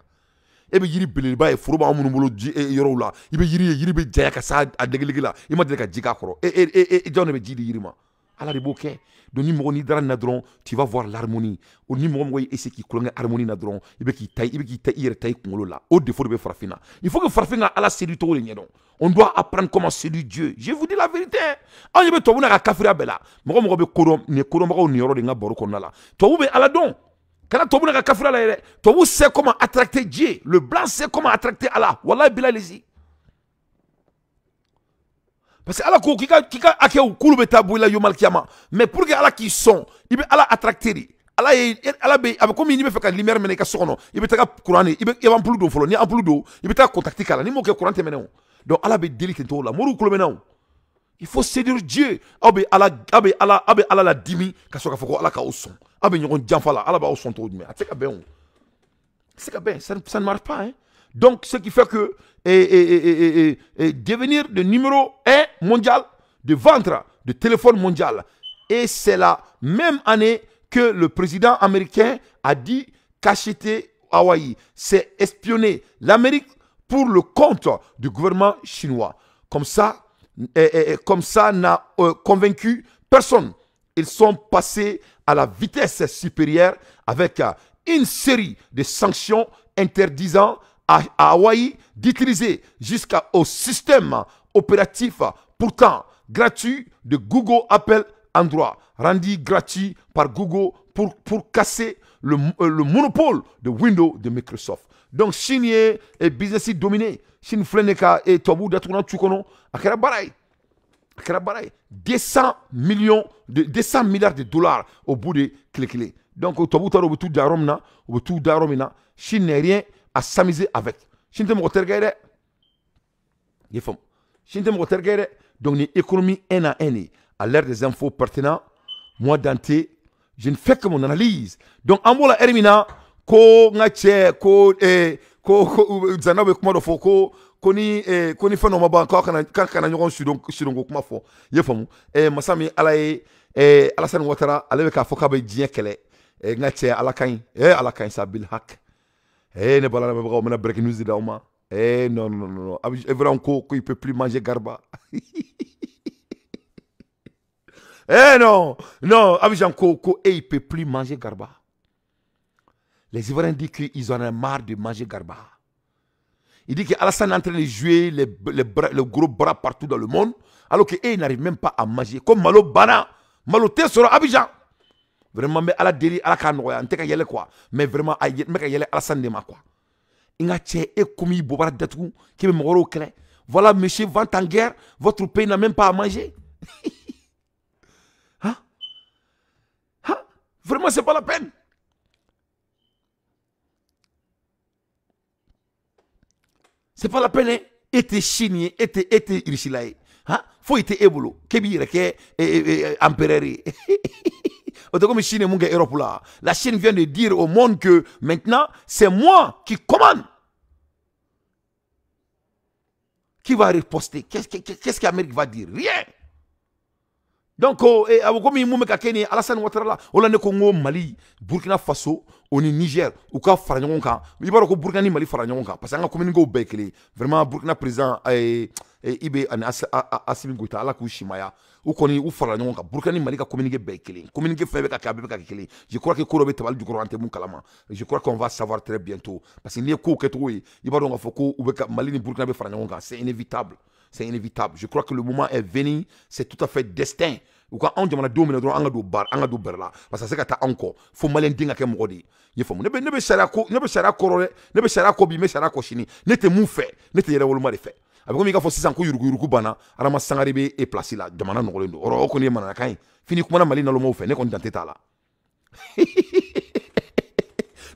e bɛ yiri belebeleba ye foro b'an minnu bolo yɔrɔw la i bɛ yiri ye yiri bɛ janya ka se a degeli la i ma deli ka ji k'a kɔrɔ jɔn de bɛ ji di yiri ma ala de b'o kɛ donc ni mɔgɔ n'i dara nin na dɔrɔn tu vas voir l'harmonie o ni mɔgɔ y'i essayer k'i kulonkɛ harmonie na dɔrɔn i bɛ k'i ta i yɛrɛ ta i kunkolo la o défaut de bɛ farafin na il faut que farafin ka ala seli cogo de ɲɛdɔn on doit apprendre comment séduire Dieu je vous dis la vérité anw ɲɛ bɛ tubabu n'a ka kafiriya bɛɛ la mɔgɔ bɛ kodɔn nin kodɔnbagaw nin yɔrɔ de n ka baro kɔnɔna la tubabu bɛ ala dɔn kana tubabu n'a ka kafiriya la yɛrɛ tubabu sait comment attracter Dieu le blanc sait comment attracter Allah wallahi bila lezi parce que ala ko k'i ka hakɛw k'olu bɛ taa bɔ i la yomal kiyama mais pour que ala k'i sɔn i bɛ ala attracter de ala bɛ a bɛ komi n'i bɛ fɛ ka lumière minɛ i ka so kɔnɔ i bɛ taga courant de i bɛ ampoule don fɔlɔ ni ampoule don i bɛ taa contact k'a la n'i m'o kɛ courant tɛ mɛnɛ o donc ala bɛ deli ten cogo la moriw kulo bɛ na o il faut séduire Dieu aw bɛ ala la dimi ka sɔrɔ k'a fɔ ko ala k'aw sɔn aw bɛ ɲɔgɔn janfa la ala b'aw sɔn cogo jumɛn a tɛ se ka bɛn o a tɛ se ka bɛn ça ne marche pas hein donc ce qui fait que devenir le numéro 1 mondial de vente de téléphone mondial. Et c'est la même année que le président américain a dit qu'acheter Hawaï, c'est espionner l'Amérique pour le compte du gouvernement chinois. Comme ça n'a convaincu personne. Ils sont passés à la vitesse supérieure avec une série de sanctions interdisant à Hawaï d'utiliser jusqu'au système opératif pourtant gratuit de Google, Apple, Android, rendu gratuit par Google pour casser le monopole de Windows de Microsoft. Donc Chine est business dominé. Chine fleneka et tobu datuna tukono akara baray. Akara baray 200 milliards de dollars au bout de clé. Donc tobu taro tout daromna, tout daromina. Chine n'est rien à s'amuser avec. Chine te mo tergaire. Yefom. Chine te mo tergaire. Donc l'économie un à un à l'ère des infos pertinents. Moi Dante, je ne fais que mon analyse. Donc en mola ermina ko ngache ko zanabe kuma do foko koni fano maba kana nyogon sudongo kuma fo yefamu masami alaye Alassane Ouattara ale ka foka be diɲɛ kɛlɛ ngache alakain sabil hak ne bala na ba mena break news da ma non vraiment ko il peut plus manger garba non Abidjan ko il peut plus manger garba. Les Ivoiriens disent qu'ils en ont marre de manger garba. Il dit qu'Alassane est en train de jouer le gros bras partout dans le monde, alors qu'il n'arrive même pas à manger. Comme Malo Bana, Malo Té sur Abidjan. Vraiment, mais à la déli, à la canoë, on t'a qu'à quoi. Mais vraiment, à y aller Alassane de ma quoi. Il a tché et commis Bobara Datou, qui est mort au clé. Voilà, monsieur, vent en guerre, votre pays n'a même pas à manger. Vraiment, c'est pas la peine. C'est pas la peine, hein? Était chigné, était richilaï. Hein? Faut être ébolo. Kébi reke empereur. Comme Chine et Munga Europe là. La Chine vient de dire au monde que maintenant, c'est moi qui commande. Qui va riposter? Qu'est-ce qu'Amérique va dire? Rien. Donc, comme il m'a dit, Alassane Ouattara, on a Congo, Mali, Burkina Faso, on est Niger, ou ka Faranjonka. Il va dire Burkina Mali Faranjonka. Parce que comme nous avons vraiment Burkina président Ibe Assimi Goïta, ala Kouchimaya, ou connaît ou Faranjonka. Burkina Mali ka communiquer bekele. Communiquer fait avec Akabé. Je crois que Korobe Tabal du Coran Temou Kalama. Je crois qu'on va savoir très bientôt. Parce qu'il y a Kouketou, il va donc Foko ou Mali ni Burkina Faranjonka. C'est inévitable. C'est inévitable. Je crois que le moment est venu. C'est tout à fait destin. Ou quand on dit qu'on a 2 minutes, on a 2 bar, on a 2 berla. Parce que c'est que encore. Faut malin dinga ke modi. Il faut. Ne be sarako, ne be sarako, ne be sarako bi, me sarako chini. Ne te mou fait, ne te yere woluma de fait. Avec comme il faut 600 ko yuruku bana, arama sangari be e place là, demanda ngolendo. Oro ko ni manana kain. Fini kuma na mali na lo mo fait, ne kon danteta là. Ne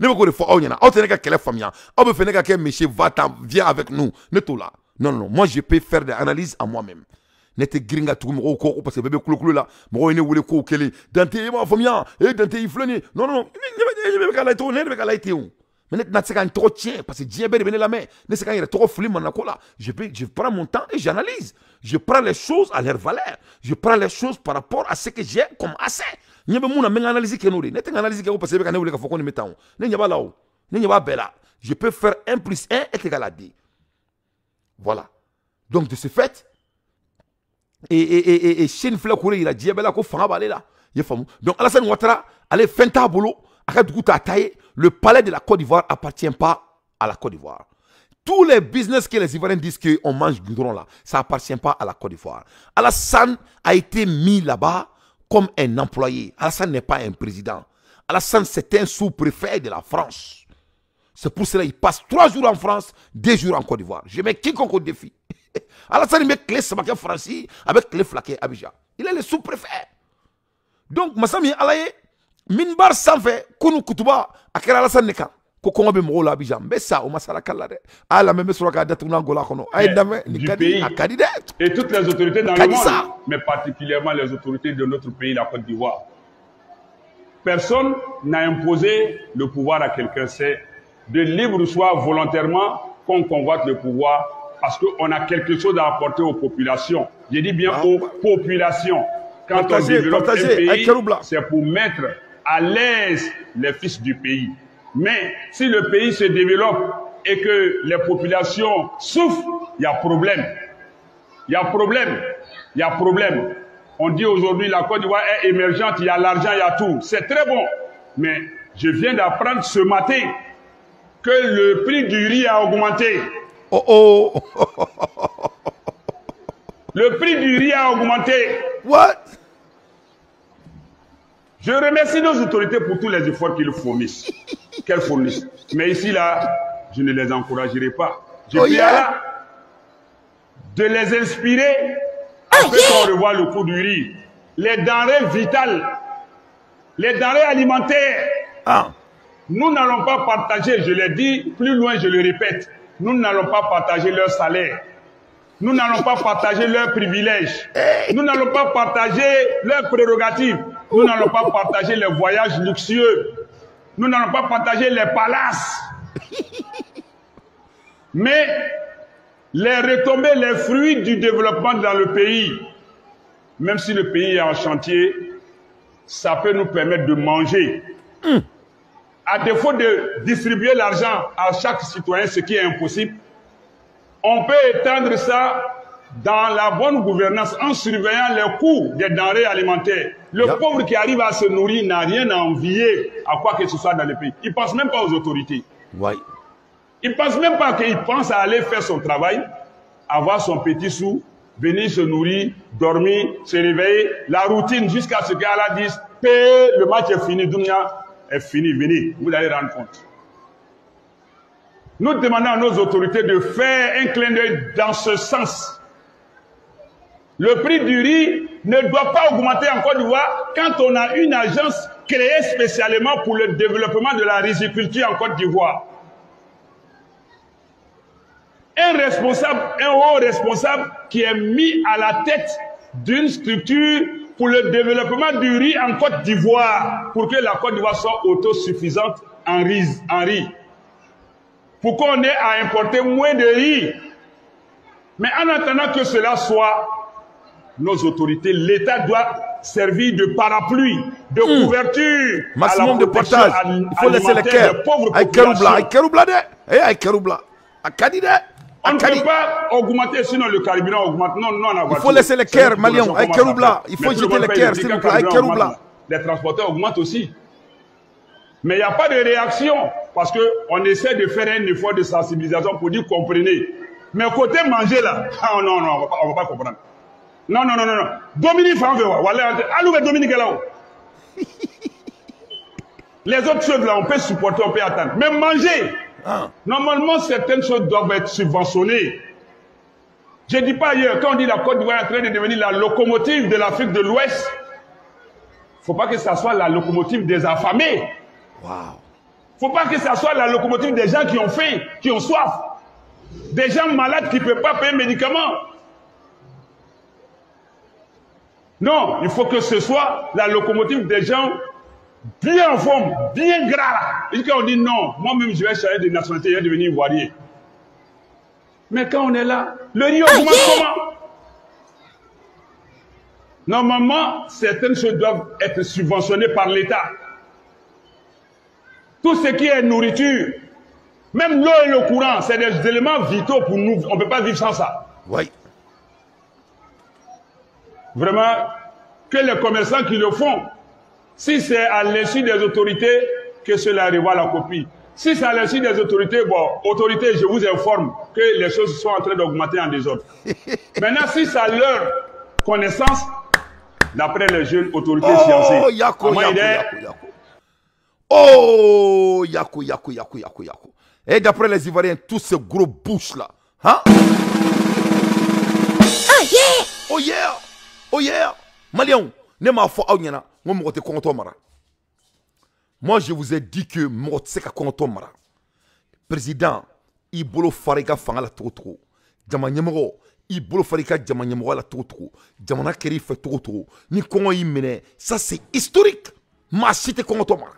be ko de fo onyana. O te ne ka kele famia. O be fe ne ka ke monsieur va-t'en, viens avec nous. Ne tout là. Non, non, moi je peux faire des analyses à moi-même. Nete gringa tout mo ko parce que bébé kulu là, mo ene wole ko kele. Dante ma famia, dante ifleni. Non non, ne be ka la to, ne be ka la ite. Mais net na tsaka trop tien parce que Dieu be la main. Ne se ka ira trop flim na ko là. Je prends mon temps et j'analyse. Je prends les choses à leur valeur. Je prends les choses par rapport à ce que j'ai comme assez. Nyebe muna men analyse ke no de. Net analyse ke parce que be ka ne wole ka foko ni metan. Ne nyaba là. Ne nyaba bela. Je peux faire 1 + 1 est égal à 2. Voilà. Donc de ce fait, et Chine Flakouré, il a dit, là. Donc Alassane Ouattara, allez, Fenta Bolo, le palais de la Côte d'Ivoire appartient pas à la Côte d'Ivoire. Tous les business que les Ivoiriens disent qu'on mange goudron là, ça appartient pas à la Côte d'Ivoire. Alassane a été mis là-bas comme un employé. Alassane n'est pas un président. Alassane, c'est un sous-préfet de la France. C'est pour cela qu'il passe 3 jours en France, 2 jours en Côte d'Ivoire. Je mets quiconque au défi. Alassane met clé Samaké Franci avec clé flaqué Abidjan. Il est le sous-préfet. Donc, Massami Alaye, Minbar Sanfe, Kounou Koutouba, Akera Alassane Neka, Kokonga Bemoro Abidjan. Mais ça, au Massala Kalade, à la même sur la Datouna Gola Kono, du pays et toutes les autorités dans le monde, mais particulièrement les autorités de notre pays, la Côte d'Ivoire. Personne n'a imposé le pouvoir à quelqu'un. C'est de libre choix volontairement qu'on convoite le pouvoir parce qu'on a quelque chose à apporter aux populations. Je dis bien aux populations. Quand on développe un pays, c'est pour mettre à l'aise les fils du pays. Mais si le pays se développe et que les populations souffrent, il y a problème. Il y a problème. Il y a problème. On dit aujourd'hui la Côte d'Ivoire est émergente, il y a l'argent, il y a tout. C'est très bon. Mais je viens d'apprendre ce matin que le prix du riz a augmenté. Oh oh. Le prix du riz a augmenté. What? Je remercie nos autorités pour tous les efforts qu'ils fournissent. Qu'elles fournissent. Mais ici, là, je ne les encouragerai pas. Je prie là de les inspirer afin qu'on revoie le coût du riz. Les denrées vitales, les denrées alimentaires. Nous n'allons pas partager, je l'ai dit, plus loin je le répète, nous n'allons pas partager leur salaire. Nous n'allons pas partager leurs privilèges. Nous n'allons pas partager leurs prérogatives. Nous n'allons pas partager les voyages luxueux. Nous n'allons pas partager les palaces. Mais les retombées, les fruits du développement dans le pays, même si le pays est en chantier, ça peut nous permettre de manger. À défaut de distribuer l'argent à chaque citoyen, ce qui est impossible, on peut étendre ça dans la bonne gouvernance en surveillant les coûts des denrées alimentaires. Le pauvre qui arrive à se nourrir n'a rien à envier à quoi que ce soit dans le pays. Il ne pense même pas aux autorités. Il ne pense même pas qu'il pense à aller faire son travail, avoir son petit sou, venir se nourrir, dormir, se réveiller, la routine jusqu'à ce qu'Allah dise « le match est fini, Dunia est fini, venez, vous allez rendre compte ». Nous demandons à nos autorités de faire un clin d'œil dans ce sens. Le prix du riz ne doit pas augmenter en Côte d'Ivoire quand on a une agence créée spécialement pour le développement de la riziculture en Côte d'Ivoire. Un haut responsable qui est mis à la tête d'une structure pour le développement du riz en Côte d'Ivoire, pour que la Côte d'Ivoire soit autosuffisante en riz. Pour qu'on ait à importer moins de riz. Mais en attendant que cela soit, nos autorités, l'État doit servir de parapluie, de couverture, maximum de portage. Il faut laisser les cœurs. On ne peut pas augmenter, sinon le carburant augmente. Non, non, il faut laisser les cœurs maliens. Il faut jeter les cœurs, s'il vous plaît. Les transporteurs augmentent aussi. Mais il n'y a pas de réaction, parce qu'on essaie de faire un effort de sensibilisation pour dire comprenez. Mais côté manger là, non, non, on ne va pas comprendre. Non, non, non, non. Dominique Fanvé, allô, Dominique est là. Les autres choses là, on peut supporter, on peut attendre. Mais manger, normalement, certaines choses doivent être subventionnées. Je ne dis pas ailleurs, quand on dit la Côte d'Ivoire est en train de devenir la locomotive de l'Afrique de l'Ouest, il ne faut pas que ça soit la locomotive des affamés. Il ne faut pas que ça soit la locomotive des gens qui ont faim, qui ont soif. Des gens malades qui ne peuvent pas payer médicaments. Non, il faut que ce soit la locomotive des gens bien en forme, bien gras. Et quand on dit non, moi-même je vais changer de nationalité, je vais devenir ivoirien. Mais quand on est là, le riz augmente comment? Normalement, certaines choses doivent être subventionnées par l'État. Tout ce qui est nourriture, même l'eau et le courant, c'est des éléments vitaux pour nous. On ne peut pas vivre sans ça. Oui. Vraiment, que les commerçants qui le font, si c'est à l'insu des autorités, que cela revoit la copie. Si c'est à l'insu des autorités, bon, autorités, je vous informe que les choses sont en train d'augmenter en désordre. Maintenant, si c'est à leur connaissance, d'après les jeunes autorités scientifiques. Oh, Yakou. Et d'après les Ivoiriens, tous ces gros bouches là. Hein? Oh yeah! Oh yeah! Malion, ne m'a fait aounyana, moi m'ote konto mara. Moi je vous ai dit que m'ote seka konto mara. Président, il bolo farika fanga la trop. Jamanyemoro, il bolo farika jamanyemoro la trop. Jamana keri fait trop. Ni kongo yimene, ça c'est historique. Ma cité konto mara.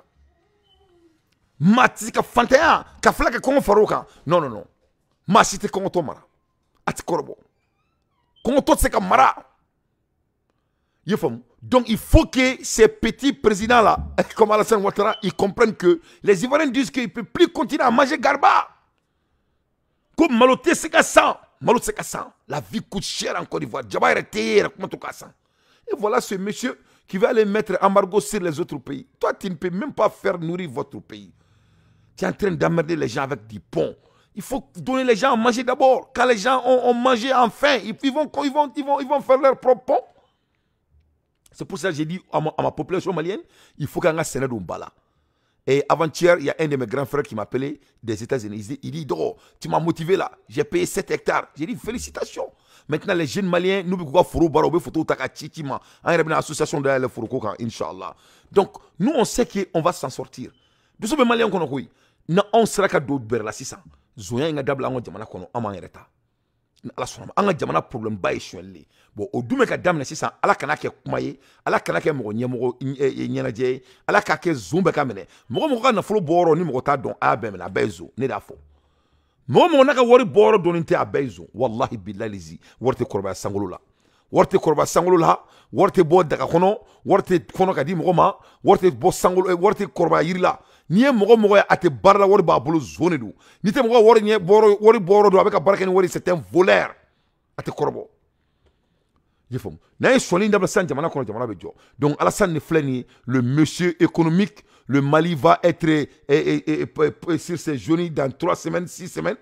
Ma tika fantea, ka flaka kongo faroka. Non. Ma cité konto mara. Ati korbo. Konto seka mara. Donc il faut que ces petits présidents-là, comme Alassane Ouattara, ils comprennent que les Ivoiriens disent qu'ils ne peuvent plus continuer à manger garba. Comme Maloté, c'est qu'à 100. Maloté, c'est qu'à 100. La vie coûte cher en Côte d'Ivoire. Et voilà ce monsieur qui va aller mettre embargo sur les autres pays. Toi, tu ne peux même pas faire nourrir votre pays. Tu es en train d'emmerder les gens avec du pont. Il faut donner les gens à manger d'abord. Quand les gens ont mangé enfin, ils vont faire leur propre pont. C'est pour ça que j'ai dit à ma population malienne, il faut qu'on ait un Sénat Bala. Et avant-hier, il y a un de mes grands frères qui m'a appelé des États-Unis. Il dit, Doro, tu m'as motivé là, j'ai payé 7 hectares. J'ai dit, félicitations. Maintenant, les jeunes maliens, nous pouvons faire des photos de l'association de la Fourouko, Inch'Allah. Donc, nous, on sait qu'on va s'en sortir. De ce que les Maliens ont on sera qu'à d'autres berla 600. Zoya inga dabla on jamana kono ama yereta. Ala sonama anga jamana problème ba échoué. Bon au dume ka damna 600 ala kana ke kumaye ala kana ke mo nyemo nyenaje ala ka ke zumba kamene mo ka na folo boro ni mo ta don abem na bezo ne da fo mo na ka wori boro don inte abezo wallahi billahi zi worte korba sangulula worte korba sangulula worte bo daga kono worte kono ka di mo ma worte bo sangul worte korba yirla ni mogo ya ate barla wori ba bolo zone du ni te mogo wori nye boro wori boro do avec baraka ni wori c'est un voleur ate korbo yefom na soni ndabla san jamana kono jamana be jo donc Alassane Fleni le monsieur économique le Mali va être sur ses genoux dans 3 semaines 6 semaines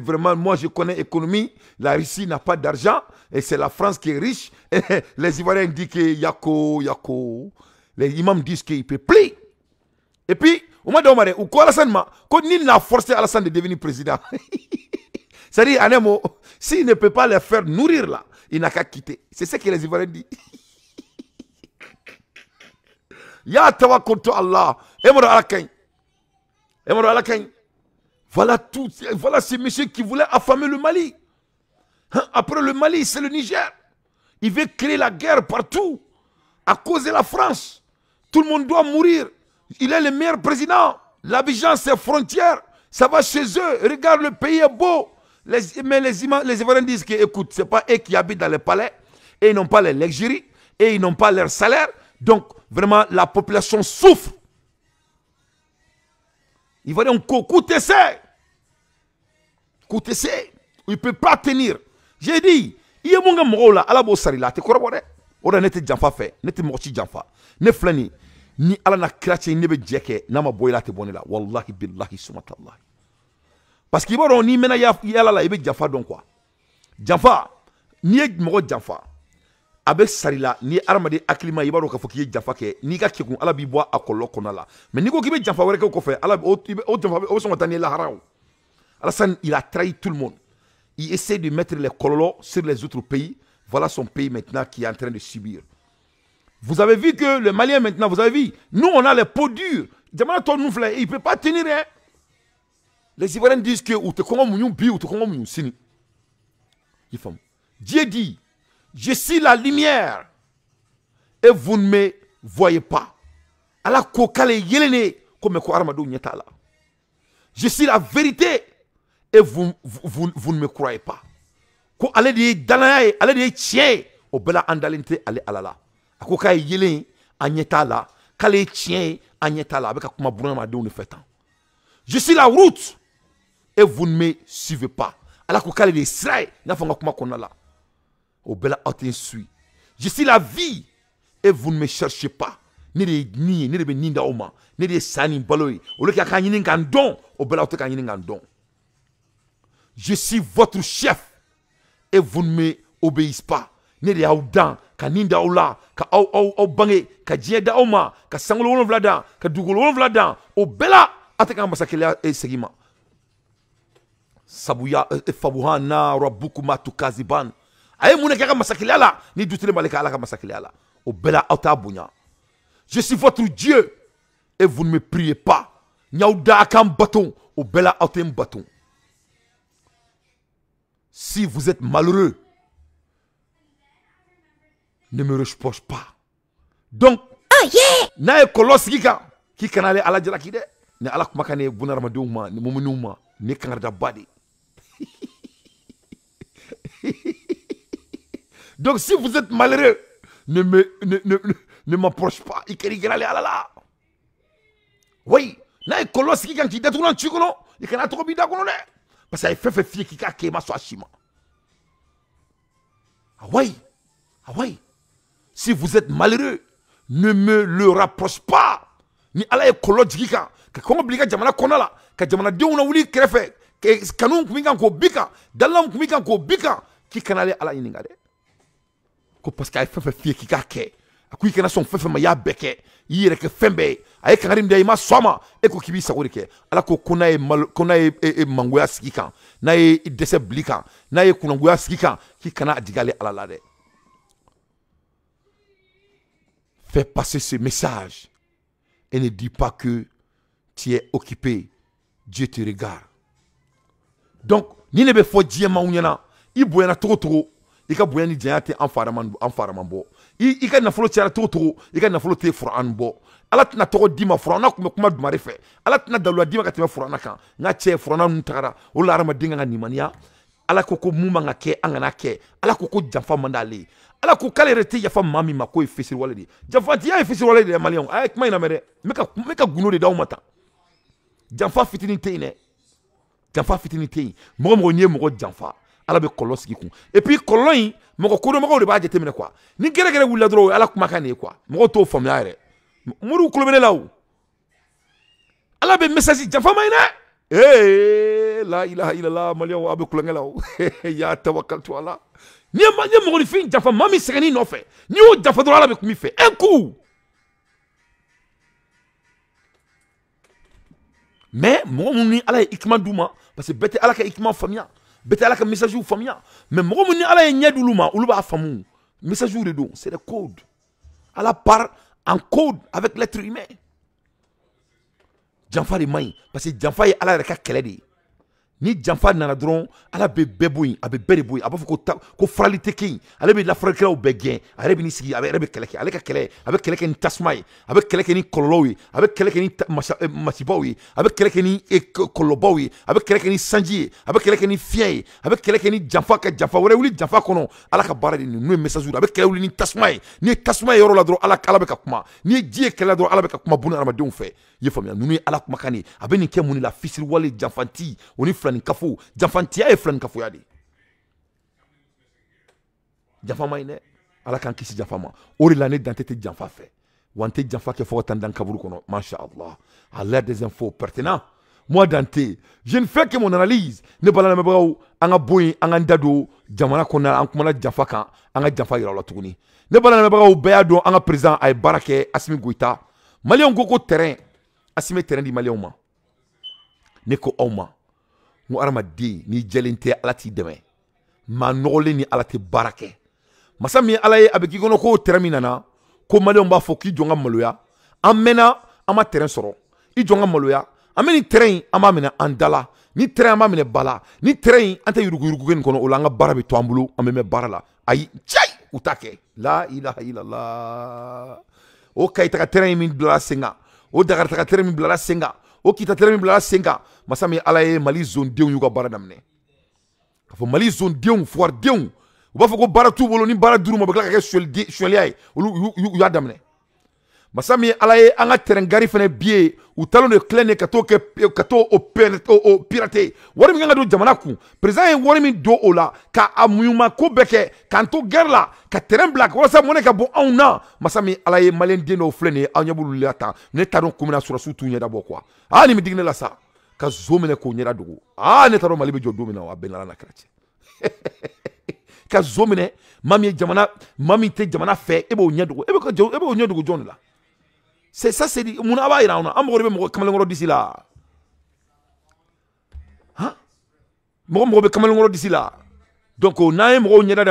vraiment moi je connais économie la Russie n'a pas d'argent et c'est la France qui est riche les Ivoiriens disent que yako les imams disent qu'il peut plus. Et puis, au mois d'Omare, ou quoi Alassane ma, quand il n'a forcé Alassane de devenir président. C'est-à-dire, en un mot, s'il ne peut pas les faire nourrir là, il n'a qu'à quitter. C'est ce que les Ivoiriens disent. Ya tawakkaltu Allah. Emro alakain. Voilà tout. Voilà ces messieurs qui voulaient affamer le Mali. Après le Mali, c'est le Niger. Il veut créer la guerre partout. À cause de la France. Tout le monde doit mourir. Il est le meilleur président. L'Abidjan, ses frontières. Ça va chez eux. Regarde, le pays est beau. Mais les Ivoiriens disent que, écoute, ce n'est pas eux qui habitent dans les palais. et ils n'ont pas les luxuries, et ils n'ont pas leur salaire. Donc, vraiment, la population souffre. Il va dire, coûtez ça. Coûtez ça. Il ne peut pas tenir. J'ai dit, il y a mon gars, là, à la bossari, là, tu crois pas? Ora n'était jamfa fait, n'était morti jamfa. Ne flani, ni ala na krache ne be jeke, na ma boyla te bonela. Wallahi billahi sumatallah. Parce qu'il va ni mena ya la ibe jamfa donc quoi. Jamfa, ni e mo jamfa. Avec sarila, ni armade aklima ibaro ka foki jamfa ke, ni ka kekun ala bi bois akolo konala. Mais ni ko ki be jamfa were ko fait, ala o jamfa o son tani la haraou. Alassane, il a trahi tout le monde. Il essaie de mettre les cololos sur les autres pays. Voilà son pays maintenant qui est en train de subir. Vous avez vu que le Malien maintenant, vous avez vu, nous on a les peaux dures. Il ne peut pas tenir. Hein? Les Ivoiriens disent que Dieu dit, je suis la lumière et vous ne me voyez pas. Je suis la vérité et vous ne me croyez pas. Ko ale de danaye ale de tien o bela andalente ale alala ako kay yele anyeta la kale tien anyeta la avec kuma burana ma de on fait temps. Je suis la route et vous ne me suivez pas. Ala ko kale de Israël na fanga kuma konala o bela atin suit. Je suis la vie et vous ne me cherchez pas. Ni de be ninda oma ni de sani baloy o le ka kanyini ngandon o bela o te kanyini ngandon. Je suis votre chef et vous ne me obéissez pas. Ne de aoudan, ka ninda oula, ka au bangé, ka djeda oma, ka sangolo vladan, ka dugolo vladan, o bela ateka masakela e segima. Sabuya e fabuhana rabbukuma tukaziban. Aye mune ka masakela la, ni dutele maleka ala ka masakela la. O bela atabunya. Je suis votre Dieu et vous ne me priez pas. Nyauda akam baton, o bela atem baton. Si vous êtes malheureux, ne me reproche pas. Donc, na e kolos ki kanale ala jala ki de, ne ala kuma kane bunar ma duma, ne mumunuma, ne kangarda badi. Donc, si vous êtes malheureux, ne m'approche pas. Ikeri kanale ala la. Oui, na e kolos ki kan ki detounan chikono, ikana to bida kono de. Parce qu'il fait fier qui a kéma soit chima. Ah oui. Ah oui. Si vous êtes malheureux, ne me le rapproche pas. Ni ala e kolo jika. Ka kongo blika jamana konala. Ka jamana de una wuli krefe. Ke kanun kuminga ko bika. Dalam kuminga ko bika. Ki kanale ala iningade. Ko parce qu'il fait fier qui a ké. Akui kana son fefe ma ya beke. Yire ke fembe. Aye kangarim de ima swama eko kibi sakori ke ala ko kona e mangoya sikikan na e dese blikan na e kunangoya sikikan ki kana adigale ala la de. Fais passer ce message et ne dis pas que tu es occupé. Dieu te regarde. Donc ni ne be fo Dieu ma unyana i boyana trop i ka boyani diante en faraman bo i ka nafolo tiara trop i ka nafolo te furan bo. Ala tina togo dima furana kuma dumare fe ala tina dalwa dima ka teme furana kan nga che furana ntara o la rama dinga nga nimania ala koko muma nga ke angana ke ala koko jamfa mandale ala ko kale rete ya fa mami mako e fesir wala di jamfa ti ya e fesir wala di malion ay kuma ina mere meka guno de daw mata jamfa fitini teine jamfa fitini teine mo nye mo jamfa ala be kolos ki kun et puis kolon mo ko do mo de ba jete mene quoi ni gere wula dro ala kuma kan e quoi mo to familiare Mourou Koulomene là-haut. Allah be message jafa mayne. La ilaha illallah malion abe kulanga là-haut. Ya tawakkaltu ala. Ni mo ni fin jafa mami segani no fait. Ni o jafa do ala be kumi fait. Un coup. Mais mo ni ala ikma duma parce que bete ala ka ikma famia. Bete ala ka message ou famia. Mais mo ni ala nyaduluma uluba famu. Message ou de c'est le code. Allah part en code avec l'être humain. Janfa de maï parce que janfa est ala reka keledi ni janfa nana dɔrɔn ala bɛ bɛɛ bɔ yen a bɛ bɛɛ de bɔ yen a b'a fɔ ko farali tɛ kɛ yen ale bɛ lafalikɛlaw bɛɛ gɛn a yɛrɛ bɛ n'i sigi a yɛrɛ bɛ kɛlɛ kɛ ale ka kɛlɛ a bɛ kɛlɛ kɛ ni tasuma ye a bɛ kɛlɛ kɛ ni kɔlɔlɔw ye a bɛ kɛlɛ kɛ ni masibaw ye a bɛ kɛlɛ kɛ ni kɔlɔlɔbaw ye a bɛ kɛlɛ kɛ ni sanji ye a bɛ kɛlɛ kɛ ni fiɲɛ ye a bɛ kɛlɛ kɛ ni janfa ka janfa wɛrɛ wuli janfa kɔnɔ ala ka baara de n'o ye message a bɛ kɛlɛ wuli ni tasuma ye n'i ye tasuma ye yɔrɔ la dɔrɔn ala bɛ ka kuma n'i ye ji ye kɛlɛ dɔrɔn ala bɛ ka kuma buna adamadenw fɛ i ye faamuya ninnu ye ala kumakan ye a bɛ nin kɛ mun de la fisiriwale janfanti o ni filanin-kafo janfantiya ye filanin-kafoya de janfa ma ɲi dɛ ala k'an kisi janfa ma o de la ne dante tɛ janfa fɛ wa n tɛ janfa kɛ fo ka taa n dan kaburu kɔnɔ masha Allah à l'air des infos pertinents moi Dante je ne fais que mon analyse ne bala lamɛnbagaw an ka bɔ yen an ka n da don jamana kɔnɔna an kumana janfa kan an ka janfa yira o la tuguni ne bala lamɛnbagaw bɛɛ y'a dɔn an ka président a ye baara kɛ Asimi Goïta maliyɛnw ko terrain Asimi ye terrain di maliyɛnw ma ne ko aw ma n ko hadamaden n'i jɛlen tɛ ala t'i dɛmɛ maa nɔgɔlen ni ala tɛ baara kɛ masa min ye ala ye a bɛ k'i kɔnɔ k'o terrain min nana ko maliyɛnw b'a fɔ k'i jɔ n ka maloya an mɛnna an ma terrain sɔrɔ i jɔ n ka maloya an bɛ nin terrain in an b'a minɛ an da la ni terrain an b'a minɛ ba la ni terrain in an tɛ yuruguyurugu kɛ nin kɔnɔ o la an ka baara bɛ to an bolo an bɛ mɛn baara la ayi cɛyi u t'a kɛ la ilaha illallah o Kayitaga terrain in min bilara sen kan o Dakarataga terrain min bilara sen kan o Kita terrain min bilara sen kan masa min ala ye Mali zone denw y'u ka baara daminɛ k'a fɔ Mali zone denw fugaridenw u b'a fɔ ko baara t'u bolo ni baara dir'u ma u bɛ tila ka kɛ suɲɛliya ye olu u y'a daminɛ masa min ala ye an ka terrain gari fana biye u talon de filɛ nin ka t'o pirate wari min kan ka don jamana kun président ye wari min don o la ka a muɲuma ko bɛɛ kɛ k'an to guerre la ka terrain bila walasa mɔnɛ ka bɔ anw na masa min ala ye maliyɛn den dɔw filɛ nin ye aw ɲɛ b'olu la tan ne t'a dɔn kun min na sɔrɔsiw t'u ɲɛda bɔ quoi nin bɛ digi ne la sa ka zo minɛ k'o ɲɛda dogo ne t'a dɔn Mali bɛ jɔ don min na a bɛɛ n'ala na kɛra cɛ ka zo minɛ maa min tɛ jamana fɛ e b'o ɲɛ dogo e b'o ɲɛ dogo jɔn de la c'est ça c'est mun a b'a yira anw na an mago de bɛ mɔgɔ kamalenkɔrɔ disi la mɔgɔ bɛ kamalenkɔrɔ disi la donc n'an ye mɔgɔw ɲɛda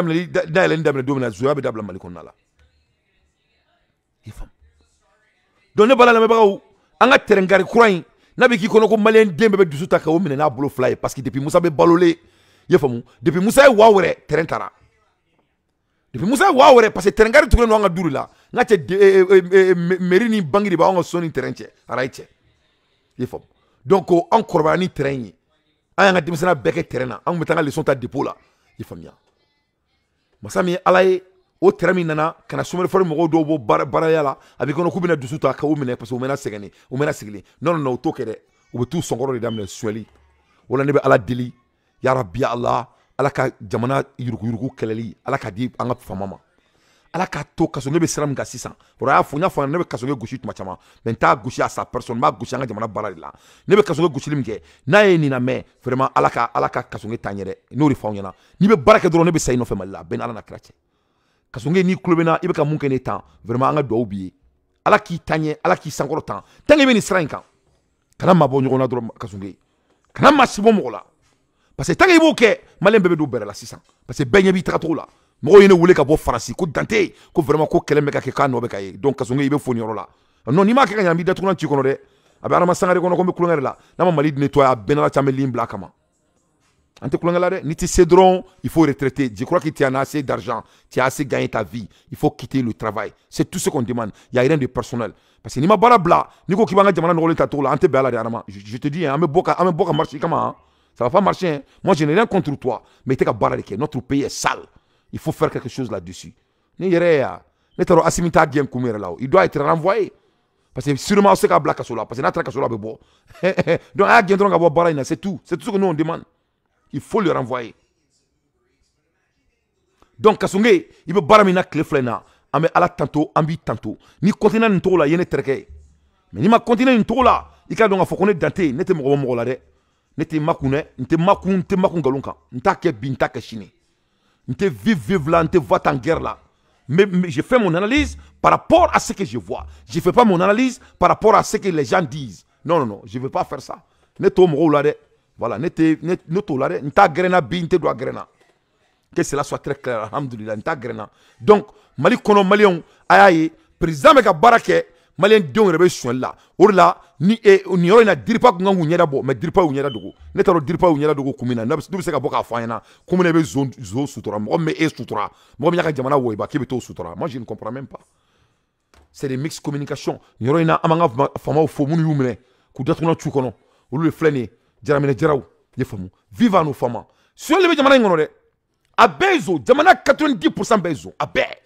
dayɛlɛnni daminɛ don min na zoya bɛ dabila Mali kɔnɔna la i faamu donc ne bala lamɛnbagaw an ka terrain gari kura in n'a bɛ k'i kɔnɔ ko maliyɛn den bɛɛ bɛ dusu ta k'o minɛ n'a bolo fila ye parce que depuis Musa bɛ balolen i y'a faamu depuis Musa ye waa wɛrɛ terrain taara depuis Musa ye waa wɛrɛ parce que terrain gari tugulen don an ka du de la n ka cɛ mairie ni banque de b'anw ka so ni terrain cɛ arayi cɛ i faamu donc an kɔrɔbayara ni terrain ye an y'an ka denmisɛnninya bɛɛ kɛ terrain na an kun bɛ taa an ka leçon ta dépôt la i faamuya masa min ye ala ye o terrain min nana ka na somɛrɛfɔri mɔgɔw dɔw bɔ baaraya la a b'i kɔnɔ k'u bɛna dusu ta k'o minɛ parce que u mɛna sɛgɛnni u mɛna sigilen non o t'o kɛ dɛ u bɛ t'u sɔnkɔrɔ de daminɛ suɲɛli o la ne bɛ ala deli ya Rabbi Allah ala ka jamana yuruguyurugu kɛlɛli ala ka di an ka faama ma ala k'a to kasɔnge bɛ sira min kan sisan o la n y'a fɔ ne bɛ kasɔnge gosi tuma caman mais n t'a gosi à sa personne n b'a gosi an ka jamana baara de la ne bɛ kasɔnge gosili min kɛ n'a ye nin lamɛn vraiment ala ka kasɔnge taa ɲɛ dɛ n'o de fɔ aw ɲɛna n'i bɛ baara kɛ dɔrɔn ne bɛ sa i nɔfɛ Mali la bɛɛ ni ala na kira cɛ kasɔnge n'i tulo bɛ n na i bɛ ka mun kɛ ne tan vraiment an ka duwawu b'i ye ala k'i taa ɲɛ ala k'i sankɔrɔ tan tant que i bɛ nin sira in kan kana maa bɔ ɲɔgɔn na dɔrɔn kasɔnge kana maa si bɔ mɔgɔ la parce que tant que i b'o kɛ maliyɛn bɛɛ bɛ don bɛrɛ la sisan parce que bɛɛ ɲɛ b'i tagacogo la mɔgɔw ye ne wele ka bɔ Faransi ko Dante ko vraiment ko kɛlɛ bɛ ka kɛ k'a nɔ bɛ ka ye donc kasɔnge i bɛ fo nin yɔrɔ la non n'i m'a kɛ ka ɲɛ an b'i datugulan ci kɔnɔ dɛ a bɛ Adama Sangare kɔnɔ ko n bɛ kulonkɛ de la n'a ma Mali nettoyer a bɛɛ n'ala cɛ an bɛ ligne bila a kama an tɛ kulonkɛ la dɛ n'i tɛ se dɔrɔn il faut retraiter je crois que tu en as assez d'argent tu as assez gagné ta vie il faut quitter le travail c'est tout ce qu'on demande il y a rien de personnel parce que n'i ma baara bila n'i ko k'i b'an ka jamana nɔgɔlen ta cogo la an tɛ bɛn a la dɛ Adama je te dis an bɛ bɔ ka marcher kama ça va pas marcher hein. Moi je n'ai rien contre toi mais t'es ka baara de kɛ notre pays est sale il faut faire quelque chose là-dessus ni yɛrɛ ya ne t'a dɔn Asimi t'a gɛn kun yɛrɛ la il doit être renvoyé parce que sûrement aw se k'a bila kaso la parce que n'a taara kaso la a bɛ bɔ donc a y'a gɛn dɔrɔn ka bɔ baara in na c'est tout ce que nous on demande il faut le renvoyer donc kasɔnge i bɛ baara min na tile fila in na an bɛ ala tanto an b'i tanto n'i continuer nin cogo la i ye ne terikɛ ye mais n'i ma continuer nin cogo la i k'a dɔn k'a fɔ ko ne Dante ne tɛ mɔgɔ bɔ mɔgɔ la dɛ ne tɛ makun dɛ n tɛ makun nkalon kan n t'a kɛ bi n t'a kɛ sini n tɛ vivre là n tɛ va en guerre là mais je fais mon analyse par rapport à ce que je vois je fais pas mon analyse par rapport à ce que les gens disent non je veux pas faire ça ne t'o mɔgɔw la dɛ voilà ne t'o la dɛ n t'a gɛrɛna bi n tɛ don a gɛrɛna que cela soit très clair alhamdulillah n t'a gɛrɛna donc Mali kɔnɔ maliyɛnw a y'a ye président bɛ ka baara kɛ malien denw yɛrɛ bɛ sɔnli la o de la ni yɔrɔ in na diripa kun kan k'u ɲɛda bɔ mais diripa y'u ɲɛda dogo ne t'a dɔn diripa y'u ɲɛda dogo kun min na n'u bɛ se ka bɔ k'a fɔ an ɲɛna kun min na i bɛ zo sutura mɔgɔ min bɛ e sutura mɔgɔ min y'a ka jamana wɔyiba k'e bɛ t'o sutura moi je ne comprends même pas c'est des mix communication nin yɔrɔ in na an b'an ka faamaw fo minnu y'u minɛ k'u datuguna tu kɔnɔ olu de filɛ nin ye jaraminɛ jaraw i ye faamu vive à nos faama suyɛli bɛ jamana in kɔnɔ dɛ a bɛɛ ye zo jamana 90% bɛɛ ye zo a bɛɛ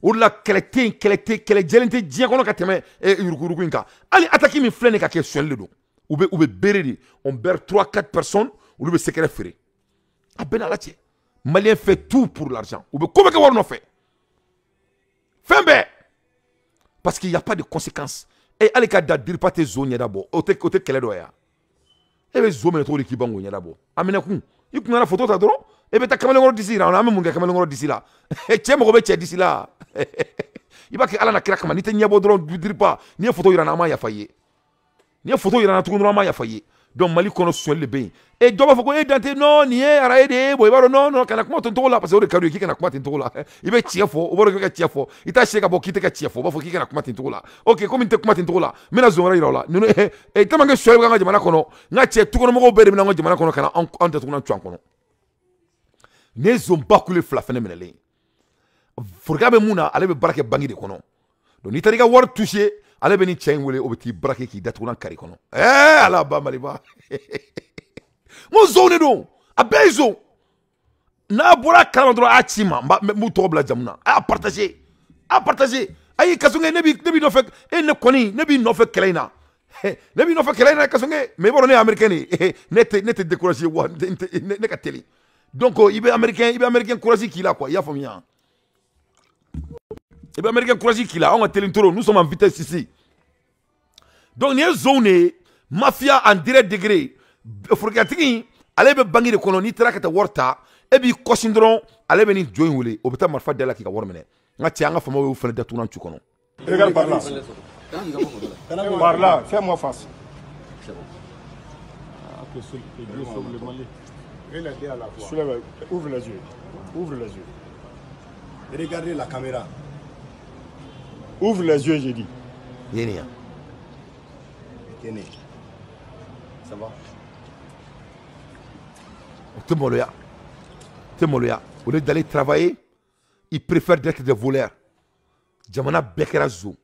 o de la kɛlɛ jɛlen tɛ diɲɛ kɔnɔ ka tɛmɛ yurukuruku in kan hali attaque min filɛ nin ka kɛ suyɛli de don u bɛ bere de on perd 3-4 personnes olu bɛ secret feere a bɛɛ n'ala cɛ malien fait tout pour l'argent u bɛ ko bɛ kɛ wari nɔfɛ fɛn bɛɛ parce qu'il y a pas de conséquences hali ka da diripa tɛ zo ɲɛda bɔ o tɛ kɛlɛ dɔ ye wa e bɛ zo minɛ cogo di k'i ban k'o ɲɛda bɔ a minɛ kun i kun kana photo ta dɔrɔn e bɛ taa kamalenkɔrɔ disi la an bɛ mun kɛ kamalenkɔrɔ disi la cɛ mago bɛ cɛ disi la i b'a kɛ ala na kira kama n'i tɛ ɲɛbɔ dɔrɔn diripa n'i ye photo yira n na an m'a yafa i ye n'i ye photo yira n na tugun dɔrɔn an m'a yafa i ye donc mali kɔnɔ sonyɛli de bɛ yen dɔ b'a fɔ ko e dante non nin ye araye de ye bon i b'a dɔn non kana kuma ten cogo la parce que o de ka d'u ye k'i kana kuma ten cogo la i bɛ tiɲɛ fɔ o b'a dɔn k'i bɛ ka tiɲɛ fɔ i t'a se ka bɔ k'i tɛ ka tiɲɛ fɔ o b'a fɔ k'i kana kuma ten cogo la ok komi n tɛ kuma ten cogo la n bɛna zon wɛrɛ yira o la ninnu tellement que sonyɛli bɛ an ka jamana kɔnɔ n ka cɛ tukɔnɔmɔgɔw bɛɛ de bɛ an ka jamana kɔnɔ ka na anw datuguna cu an kɔnɔ ne ye zon ba kule fila fɛnɛ minɛlen forokiya bɛ mun na ale bɛ baara kɛ banque de kɔnɔ donc n'i taara i ka wari touché ale bɛ ni cɛ in wele o bɛ t'i barake k'i datugulan kari kɔnɔ ala ba maliba n ko zon de don a bɛɛ ye zon n'a bɔra kalama dɔrɔn a y'a ci ma n b'u tɔgɔ bila jamu na a y'a partager ayi kasɔnkɛ ne b'i nɔfɛ ne kɔni ne b'i nɔfɛ kɛlɛ in na ne b'i nɔfɛ kɛlɛ in na kasɔnkɛ mais i b'a dɔn ne ye américain de ye ne tɛ décourager wa ne ka teli donc i bɛ américain courage k'i la quoi i y'a faamuya i bɛ américain courage k'i la anw ka teli trop nous sommes en vitesse ici donc nin ye zone de ye mafia en direct degré forokiyatigi ale bɛ banque de kɔnɔ n'i taara ka taa wari ta e b'i kɔsin dɔrɔn ale bɛ nin jo in wele o bɛ taa marifa da la k'i ka wari minɛ n ka cɛ an ka faamaw y'o fana datugulan tu kɔnɔ. Regarde par là. Par là, fais-moi face. Ouvre les yeux. Ouvre les yeux. Regardez la caméra. Ouvre les yeux, j'ai dit. Yénia. Kéné. Ça va? T'es moloya. Au lieu d'aller travailler, ils préfèrent d'être des voleurs. Jamana bekera zo.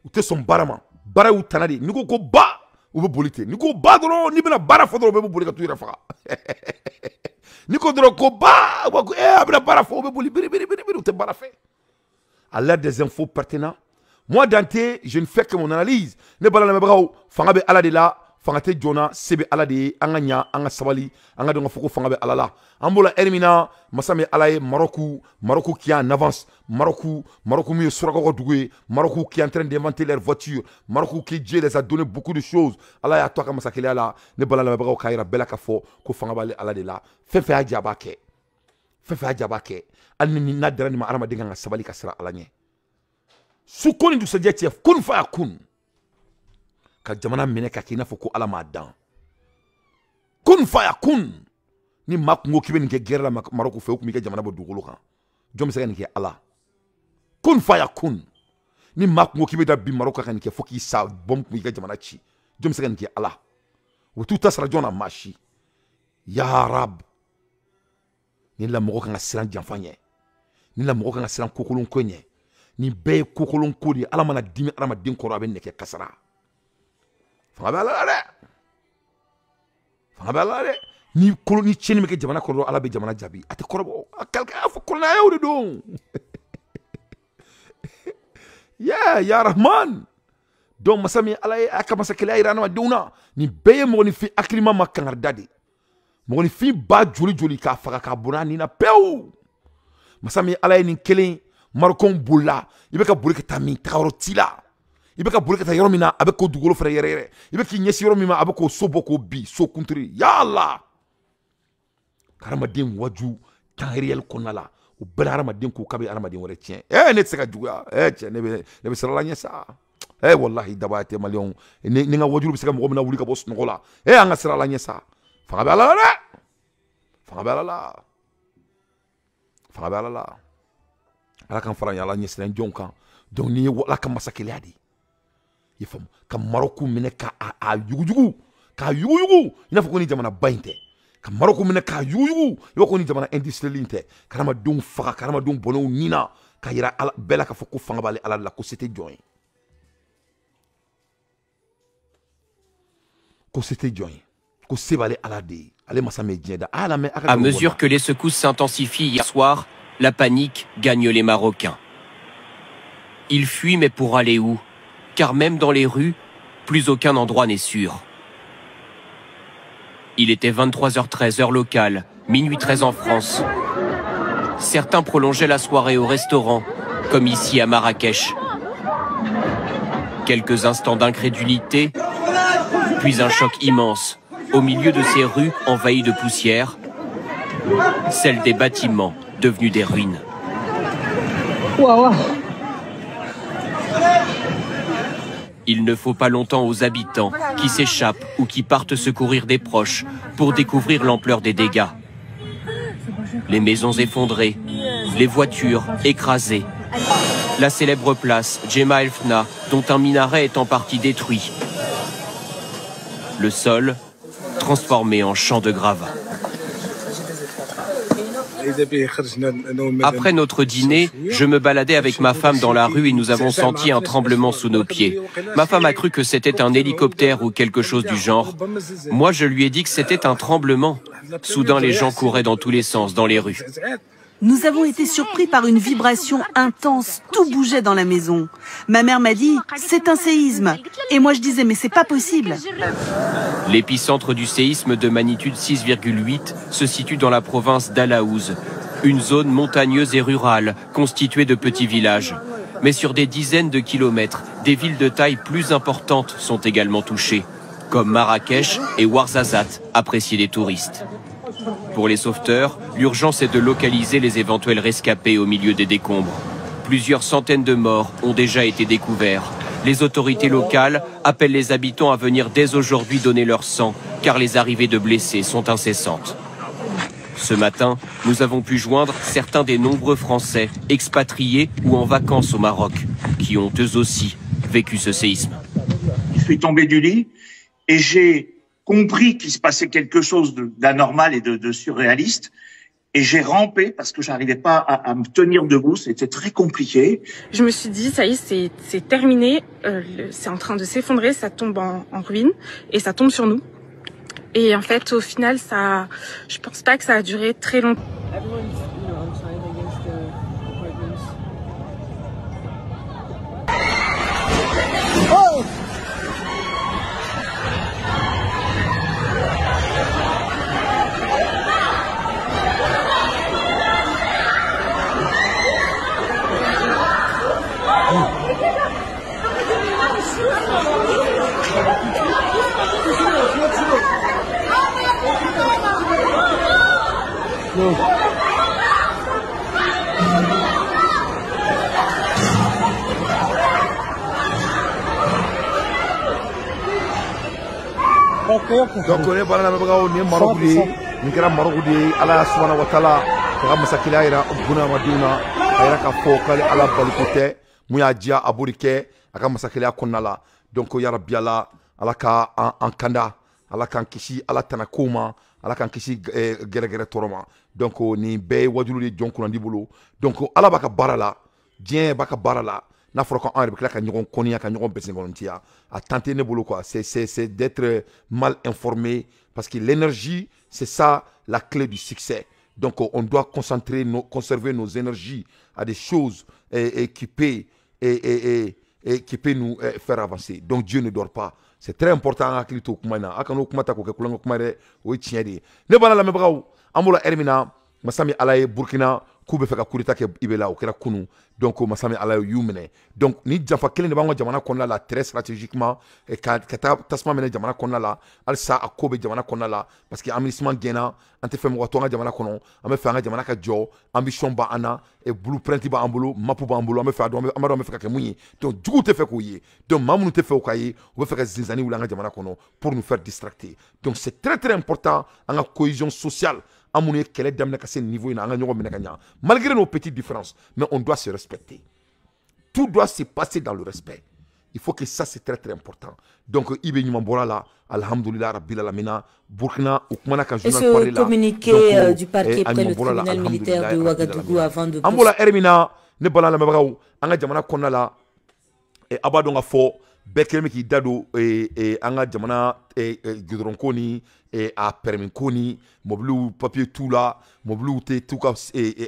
Ou te son barama. Bara ou tanadi. Niko ko ba. Ou be bolite. Niko ba doro. Ni bena bara fo doro. Be bolite ka tu ira faka. Niko doro ko ba. Abena bara fo. Be boli. Biri. Ou te bara fait. À l'aide des infos pertinents. Moi, Dante, je ne fais que mon analyse. Ne bala na mebrao. Fanga be ala de la. Fanga te jona. Sebe ala de. Anga nya. Anga sabali. Anga donga foko fanga be ala la. Ambola Hermina. Masame alaye Marocco qui est en avance. Marocco mieux Sorako Doué. Marocco qui est en train d'inventer leur voiture. Marocco qui Dieu les a donné beaucoup de choses. Allah ya toi comme ça qu'il est là. Ne bala na mebrao kaira bela kafo. Ko fanga bale ala de la. Fefe ajabake. Al ni nadra ni ma arama dinga nga sabali kasra ala nye. Sukoni du sajetief kun fa kun. Ka jamana mene ka kina foko ala ma dan. Kun fa kun. Ni mak ngo kibe nke guerre la Marocco fe ko mi ke jamana bo dugolo kan. Jom se nke ala. Kun fa kun. Ni mak ngo kibe da bi Marocco kan nke foki sa bom mi ke jamana chi. Jom se nke ala. Wo tout asra jona mashi. Ya rab. Ni la moko kan siran janfanye. Ni la moko kan siran kokolon konye. Ni be kokolon kodi ala mana dimi ala ma din koro aben neke kasara. Fanga bala re. Ni koloni cheni meke jamana koro ala be jamana jabi. Ate korobo kalka fo kolona yaw de don. Ya Rahman. Donc masami ala aka masakela irana waduna ni beye mo ni fi aklima makangar dadi. Mo ni fi ba joli ka faga ka bona ni na pew. Masami ala ni kelen Marokon bola ibe ka boli ka tami tagarotila ibe ka boli ka ta yoromina abe ko dugolo fere yere ibe ki nyesi yoromima abe ko sobo ko bi so kuntri ya Allah karamaden waju tan réel konala o bela aramaden ko kabe aramaden wore tien ne tseka juga tien ne be sala nyesa wallahi dabate malion ni nga waju be seka mo na wuli ka bo snogola anga sala nyesa fa ba la ala kan fara yala nyeslen jonkan donc ni wala ka masakele adi il faut ka Maroc mine ka a yugu ina foko ni jamana bainte ka Maroc mine ka yugu yo ko ni jamana industriel inte karama dum faga karama dum bono nina ka yira bela ka foko fanga bale ala la ko c'était join ko c'était join ko sebale ala de ale masame djeda ala me à mesure que les secousses s'intensifient hier soir, la panique gagne les Marocains. Ils fuient, mais pour aller où? Car même dans les rues, plus aucun endroit n'est sûr. Il était 23h13 heure locale, minuit 13 en France. Certains prolongeaient la soirée au restaurant, comme ici à Marrakech. Quelques instants d'incrédulité, puis un choc immense. Au milieu de ces rues envahies de poussière, celles des bâtiments devenus des ruines. Il ne faut pas longtemps aux habitants qui s'échappent ou qui partent secourir des proches pour découvrir l'ampleur des dégâts. Les maisons effondrées, les voitures écrasées. La célèbre place Djema El Fna, dont un minaret est en partie détruit. Le sol transformé en champ de gravats. Après notre dîner, je me baladais avec ma femme dans la rue et nous avons senti un tremblement sous nos pieds. Ma femme a cru que c'était un hélicoptère ou quelque chose du genre. Moi, je lui ai dit que c'était un tremblement. Soudain, les gens couraient dans tous les sens, dans les rues. Nous avons été surpris par une vibration intense, tout bougeait dans la maison. Ma mère m'a dit, c'est un séisme. Et moi je disais, mais c'est pas possible. L'épicentre du séisme de magnitude 6,8 se situe dans la province d'Alaouz, une zone montagneuse et rurale, constituée de petits villages. Mais sur des dizaines de kilomètres, des villes de taille plus importante sont également touchées, comme Marrakech et Ouarzazate, appréciées des touristes. Pour les sauveteurs, l'urgence est de localiser les éventuels rescapés au milieu des décombres. Plusieurs centaines de morts ont déjà été découverts. Les autorités locales appellent les habitants à venir dès aujourd'hui donner leur sang, car les arrivées de blessés sont incessantes. Ce matin, nous avons pu joindre certains des nombreux Français expatriés ou en vacances au Maroc, qui ont eux aussi vécu ce séisme. Je suis tombé du lit et j'ai compris qu'il se passait quelque chose d'anormal et de surréaliste. Et j'ai rampé parce que j'arrivais pas à me tenir debout, c'était très compliqué. Je me suis dit, ça y est, c'est terminé, c'est en train de s'effondrer, ça tombe en ruine et ça tombe sur nous. Et en fait, au final, je pense pas que ça a duré très longtemps. Oh! Donc on est pas là ni Maroc ni kera Maroc de ala subhanahu wa ta'ala ka masakila ira buna maduna ira ka fokale ala balikote muya dia aburike aka masakila konnala donc ya rabbi ala ka en kanda ala kan kisi ala tanakuma ala kan kisi gere toroma donc ni be wajulu de jonku ndi bolo donc ala baka barala dien baka barala n'a fɔra ko an yɛrɛ bɛ tila ka ɲɔgɔn kɔniya ka ɲɔgɔn bɛsɛnkɔrɔntiya a tenter ne bolo quoi c'est d'être mal informé parce que l'énergie c'est ça la clé du succès. Donc on doit conserver nos énergies à des choses qui peut nous faire avancer. Donc Dieu ne dort pas. C'est très important à clito kumana akano kumata ko ke kulango kumare o tiende ne bana la mebagaw amola hermina masami alaye Burkina kube feka kurita ke ibela o kera kunu donc masami alaye yumene donc ni jafa kelen de bango jamana konna la très stratégiquement et tasma mene jamana konna la alsa akobe jamana konna la parce que administration gena ante fem wato nga jamana kono ame fa nga jamana ka jo ambition ba ana et blueprint ba ambulo mapu ba ambulo ame fa do amado ame feka ke munyi donc jugu te feko yi donc mamunu te feko kayi o feka zinzani wula nga jamana kono pour nous faire distracter. Donc c'est très très important en la cohésion sociale. Malgré nos petites différences, mais on doit se respecter. tout doit se passer dans le respect. Il faut que ça, c'est très très important. Donc, Ibe Nimambora là, Alhamdulillah, Rabbil Alamina, Burkina, Oukmana, quand je parle là. Communiqué du parquet près le tribunal militaire de Ouagadougou avant de... Ambola Hermina, ne bala la mabraou, anga jamana konna la, et abadonga fo, bekelme ki dado, et anga jamana, gudron koni, et a permis koni, moblou papier tout là, moblou te tout ka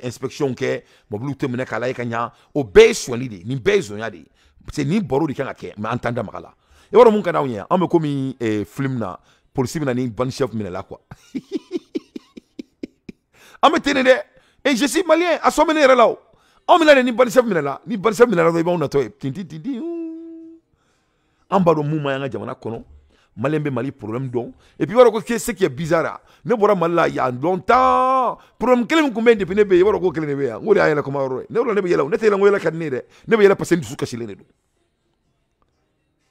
inspection ke, moblou te mena kala kanya, o be soigné de, ni bezo yadi. C'est ni baro di kanga ke, mais entendre makala. Et voilà mon canal, on me commis film na, police na ni ban chef minela quoi. On me tenait et je suis malien, à son mener là. On me l'a ni ban chef minela, ni ban chef minela on a toi. Tinti. En bas de mouma yanga jamana kono. Malembe Mali problème donc et puis voilà ce qui est bizarre ne bora malla il y a longtemps problème quel est combien de pene be voilà ko quel ne be ya ngori ayela ko maro ne wala ne be yela ne tela ngoyela kan ne de ne be yela pasen du suka shilene do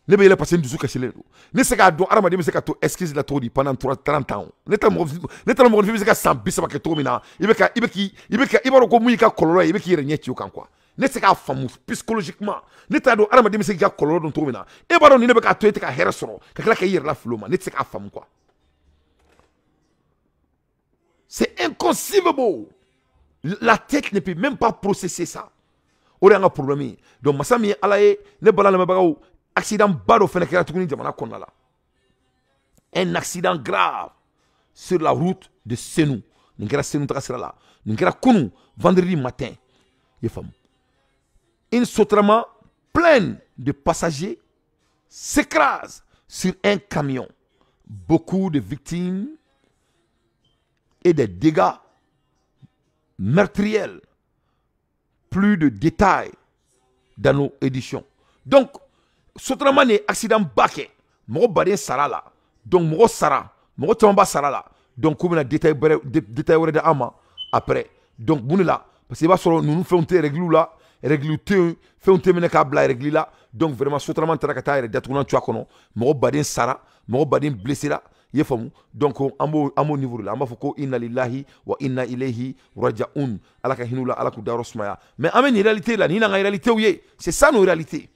ne be yela pasen du suka shilene do ne se ka do arama de se ka to excuse la to di pendant 30 ans ne tela mo fi se ka sambisa ba ke to mina ibeka ibaro ko muyi ka koloro ibeki yere nyechi kan quoi ne se ka famu psychologiquement ne ta do arama de se ka koloro don to mina e baro ni ne be ka to ete ka heresoro ka kala ka yere la floma ne se ka famu quoi. C'est inconcevable. La tête ne peut même pas processer ça. On a un problème. Donc, Massami Alaye, ne balala mabagao, accident baro fene kera tukuni jamana konala. Un accident grave sur la route de Senou. N'ingera Senou takasira la. N'ingera Kounou, vendredi matin. Une Sotrama pleine de passagers s'écrase sur un camion. Beaucoup de victimes et des dégâts meurtriels. Plus de détails dans nos éditions. Donc, Sotrama n'est accident baké. Moro badin sarala. Donc, moro sara. Moro tamba sarala. Donc, comme on a détail de ama après. Donc, bon là. Parce que nous faisons des règles là. Règles fait un terme kabla règle là. Donc, vraiment, Sotrama tarakata et d'atounan tuakono. Moro badin sara. Moro badin blessé là. Donc à mon niveau là, on faut inna lillahi wa inna ilayhi rajaun. Ala ka hinula ala ku darosmaya. Mais amen réalité là, ni na réalité ouye. C'est ça nos réalités.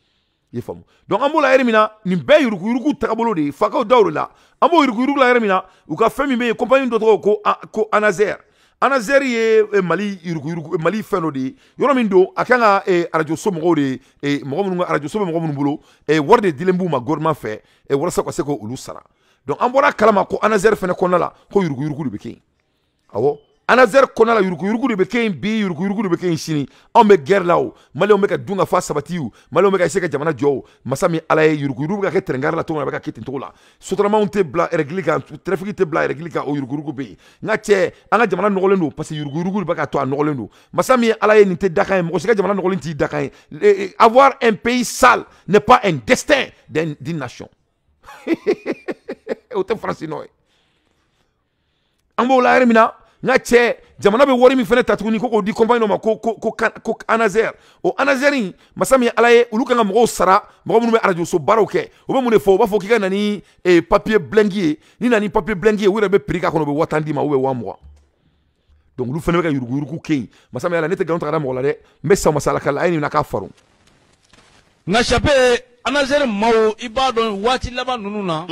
Donc amo la hermina ni be yuruku takabolo de faka dawro là. Amo yuruku la hermina u ka fami be compagnie d'autre ko Anazer. Anazer ye Mali yuruku Mali feno de. Yoro mindo akanga radio so mo de mo radio so mo bulo worde dilembu ma gorma fait warsa ko seko ulusara. Donc, on voit kalama ko Anazer fene konala ko yuruku de beke. Awo Anazer konala yuruku de beke bi yuruku de beke shini. On me guerre là-haut. Mali on me ka dunga fa sabatiou. Mali on me ka iseka jamana jo. Masami alaye yuruku ka ketrengar la to na ka ketinto la. Sotrama on te bla reglika trafic te bla reglika o yuruku be. Ngache anga jamana nolendo parce que yuruku ba ka to nolendo. Masami alaye ni te dakain mo seka jamana nolendo ti dakain. Avoir un pays sale n'est pas un destin d'une nation. Autant francino ambo la hermina nga che jamana be wori mi fene tatuni ko di compagnie ma ko Anazer o Anazeri masami alaye uluka nga mo sara mo mu radio so baroke o be mu ne fo ba fo kika nani papier blangier ni nani papier blangier wira be prika ko no be watandi ma we wa mois donc lu fene be ka yuruku kei masami ala nete ganta kada mo la de mais ça masala kala ay ni na ka faru nga chape Anazer mawo ibadon wati laba nununa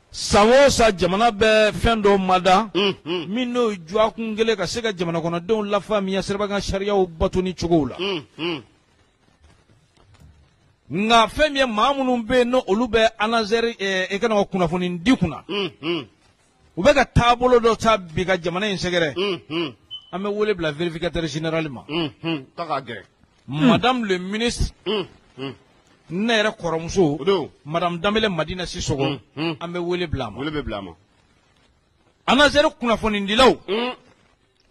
sawo sa jamana be fendo mada minno jwa kungele ka sega jamana kono don la famille serba ga sharia o batuni chugola nga femie mamunu be no olube Anazer e kana kuna foni ndikuna ube ka tabolo do ta biga jamana insegere ame wole bla vérificateur généralement madame le ministre Nere Koromuso, Madame Damele Madina Sissogo, Ame Wele Blama. Anazer Kunafon Indilau,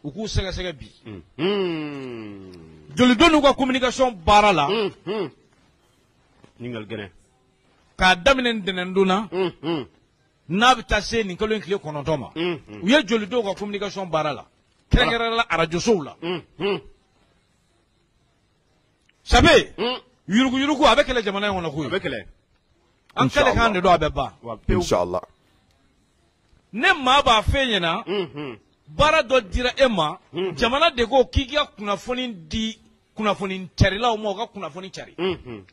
Uku Sega Sega Bi. Je lui donne une communication barala. Ningal Gene. Kadaminen Denenduna, Nabitase Nicolin Clio Konotoma. We are Jolly Dogo communication barala. Kengerala Arajosola. Sabe? Yuruku avec les jamana on a vu avec les en quel cas ne doit pas Inch'Allah ne ma ba fenyena bara do dira ema jamana de go kigia kuna foni di kunafoni carilaw ma ka kunafoni cari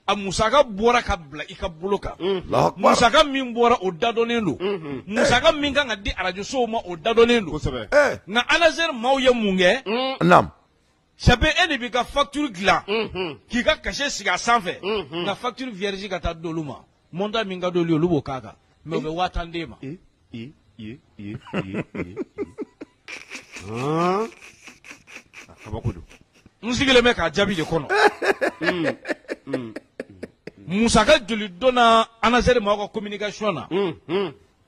a musaka bɔra ka bila i ka bolo kan musaka min bɔra o dadɔnnen don musaka min kan ka di arajosow ma o dadɔnnen don nka Al-Azhar maaw ye mun kɛ sabu e de b'i ka facture dilan k'i ka cachet sigi a sanfɛ nka facture vierge ka taa d'olu ma montant min ka d'olu ye olu b'o k'a kan mais u bɛ 5000 d'e ma n sigilen bɛ k'a jaabi de kɔnɔ musaka joli donna Al-Azhar maaw ka communication na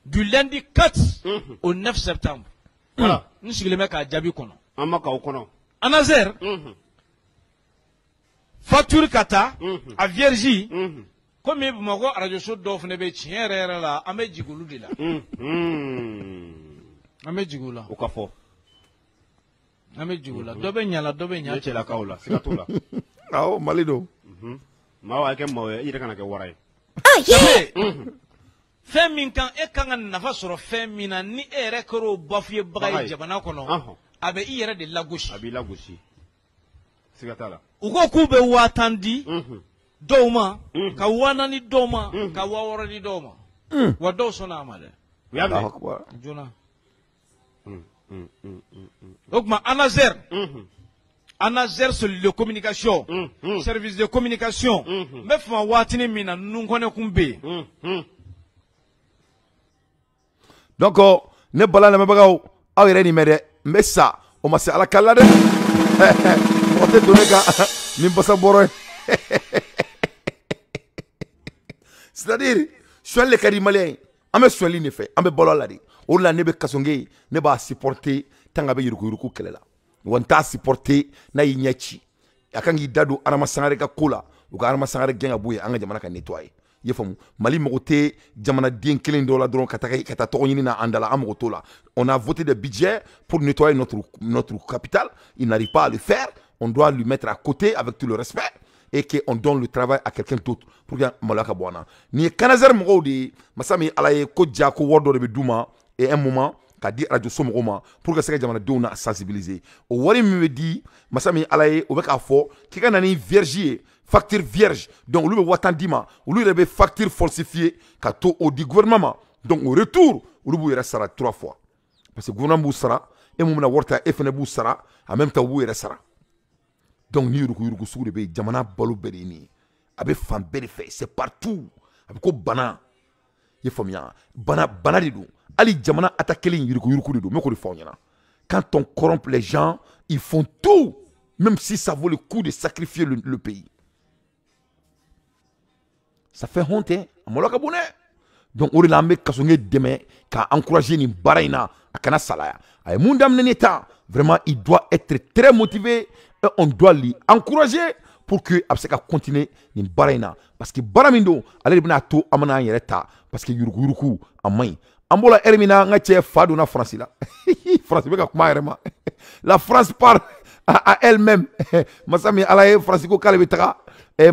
du lundi 4 au 9 septembre n sigilen bɛ k'a jaabi kɔnɔ an ma k'aw kɔnɔ Al-Azhar facture ka taa a vierge komi Bamakɔ arajoso dɔw fana bɛ tiɲɛ yɛrɛ yɛrɛ la an bɛ jigin olu de la an bɛ jigin u la o ka fɔ an bɛ jigin u la dɔ bɛ ɲa la dɔ bɛ ɲa cɛlakaw la siga t'o la awɔ Mali don maaw y'a kɛ maaw ye i yɛrɛ kana kɛ wara ye fɛn min kan e kan ka nafa sɔrɔ fɛn min na ni e yɛrɛ kɛr'o bafuyebaga ye jamana kɔnɔ a bɛ i yɛrɛ de lagosi a b'i lagosi siga t'a la u ko k'u bɛ 5000 di dɔw ma ka 4000 di dɔw ma ka 6000 di dɔw ma wa dɔw sɔnna a ma dɛ u y'a mɛn joona o tuma Al-Azhar Al-Azhar celui de communication service de communication n bɛ fama waatinin min na nunkɔnɛ kun bɛ yen donc ne bala lamɛnbagaw aw yɛrɛ nin mɛn dɛ n bɛ sa o ma se Ala ka la dɛ mɔgɔ tɛ don ne kan ni basa bɔrɔ ye c'est-à-dire suɲɛli de ka di maliyɛn ye an bɛ suɲɛli de fɛ an bɛ balo a la de o de la ne bɛ Kasonge ne b'a supporter tant a bɛ yuruguyurugu kɛlɛ la wa n t'a supporter n'a y'i ɲɛ ci a kan k'i da don Adama Sangare ka ko la u ka Adama Sangare gɛn ka bɔ yen an ka jamana ka nettoyer i y'a faamu Mali mago tɛ jamanaden kelen dɔw la dɔrɔn ka taa tɔgɔ ɲini na an da la an mago t'o la on a voté des budgets pour nettoyer notre capitale il n'arrive pas à le faire on doit lui mettre à côté avec tout le respect et qu'on donne le travail à quelqu'un d'autre pour que Maloya ka bɔ an na nin ye Al-Azhar mɔgɔw de ye masa min Ala ye ko ja ko wari dɔ de bɛ d'u ma et un moment k'a di radio so mɔgɔw ma pour que se ka jamanadenw na sensibiliser o wari min bɛ di masa min Ala ye o bɛ k'a fɔ k'i ka na ni vierge ye facture vierge donc olu bɛ 5000 d'i ma olu yɛrɛ bɛ facture falsifiée ka to o di gouvernement ma donc au retour olu b'u yɛrɛ sara 3 fois parce que gouvernement b'u sara e mun bɛna wari ta e fana b'u sara en même temps u b'u yɛrɛ sara donc ni yuruguyurugu sugu de bɛ yen jamana balo bɛɛ de ye nin ye a bɛ fan bɛɛ de fɛ c'est partout a bɛ ko bana i ye faamuya bana de don hali jamana attaquer yuruguyurugu de don n bɛ k'o de fɔ aw ɲɛna quand on corrompt les gens ils font tout même si ça vaut le coup de sacrifier le pays ça fait honte hein a Maloya ka bon dɛ donc o de la an bɛ Kasonge dɛmɛ k'a encourager nin baara in na a kana salaya a ye mun daminɛ ni ta vraiment il doit être très motivé et on doit lui encourager pour que a bɛ se ka continuer nin baara in na parce que baara min don ale de bɛna to an bɛna an yɛrɛ ta parce que yuruguyurugu a man ɲi an bɔra heure min na n ka cɛ fa donna France la France bɛ ka kuma a yɛrɛ ma la France part à elle-même masa min Ala ye France ko k'ale bɛ taga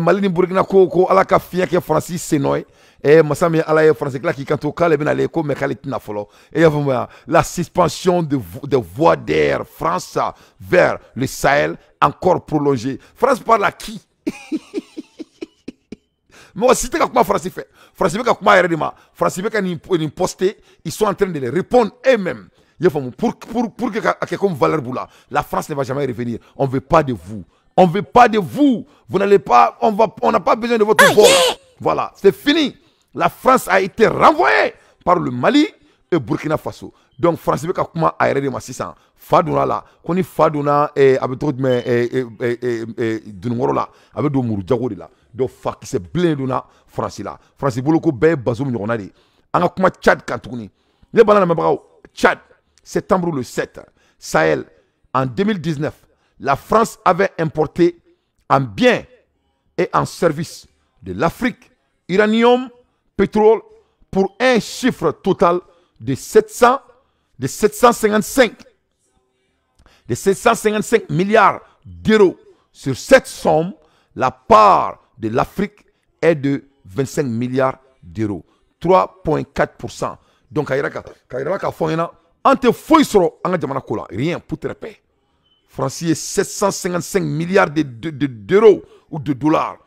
Mali ni Burkina ko Ala ka fiɲɛ kɛ France sen nɔ ye masa min Ala ye France tila k'i kanto k'ale bɛna ale ko mais k'ale tɛna fɔlɔ e y'a faamuya la suspension de voies d'air France vers le Sahel encore prolongée France parle à qui mɔgɔ si tɛ ka kuma France fɛ France bɛ ka kuma a yɛrɛ de ma France bɛ ka nin poster ils sont en train de les répondre eux-mêmes il faut pour que kɛ comme valeur b'u la France ne va jamais revenir on veut pas de vous. On ne veut pas de vous. Vous n'allez pas. On n'a pas besoin de votre voix. Voilà, c'est fini. La France a été renvoyée par le Mali et Burkina Faso. Donc, France, il y a kuma a de ma 600. Faduna là. Koni Faduna avec d'autres Dunungoro là. Avec d'autres Mourjago là. Donc, c'est blinduna France là. France, il y a beaucoup de bazoum nyonadi. On a kuma Tchad kantouni. Les bananes Tchad, septembre le 7. Sahel, en 2019. La France avait importé en biens et en services de l'Afrique, uranium, pétrole, pour un chiffre total de 755 milliards d'euros. Sur cette somme, la part de l'Afrique est de 25 milliards d'euros, 3,4%. Donc, rien pour te répéter. Franci est 755 milliards d'euros ou de dollars.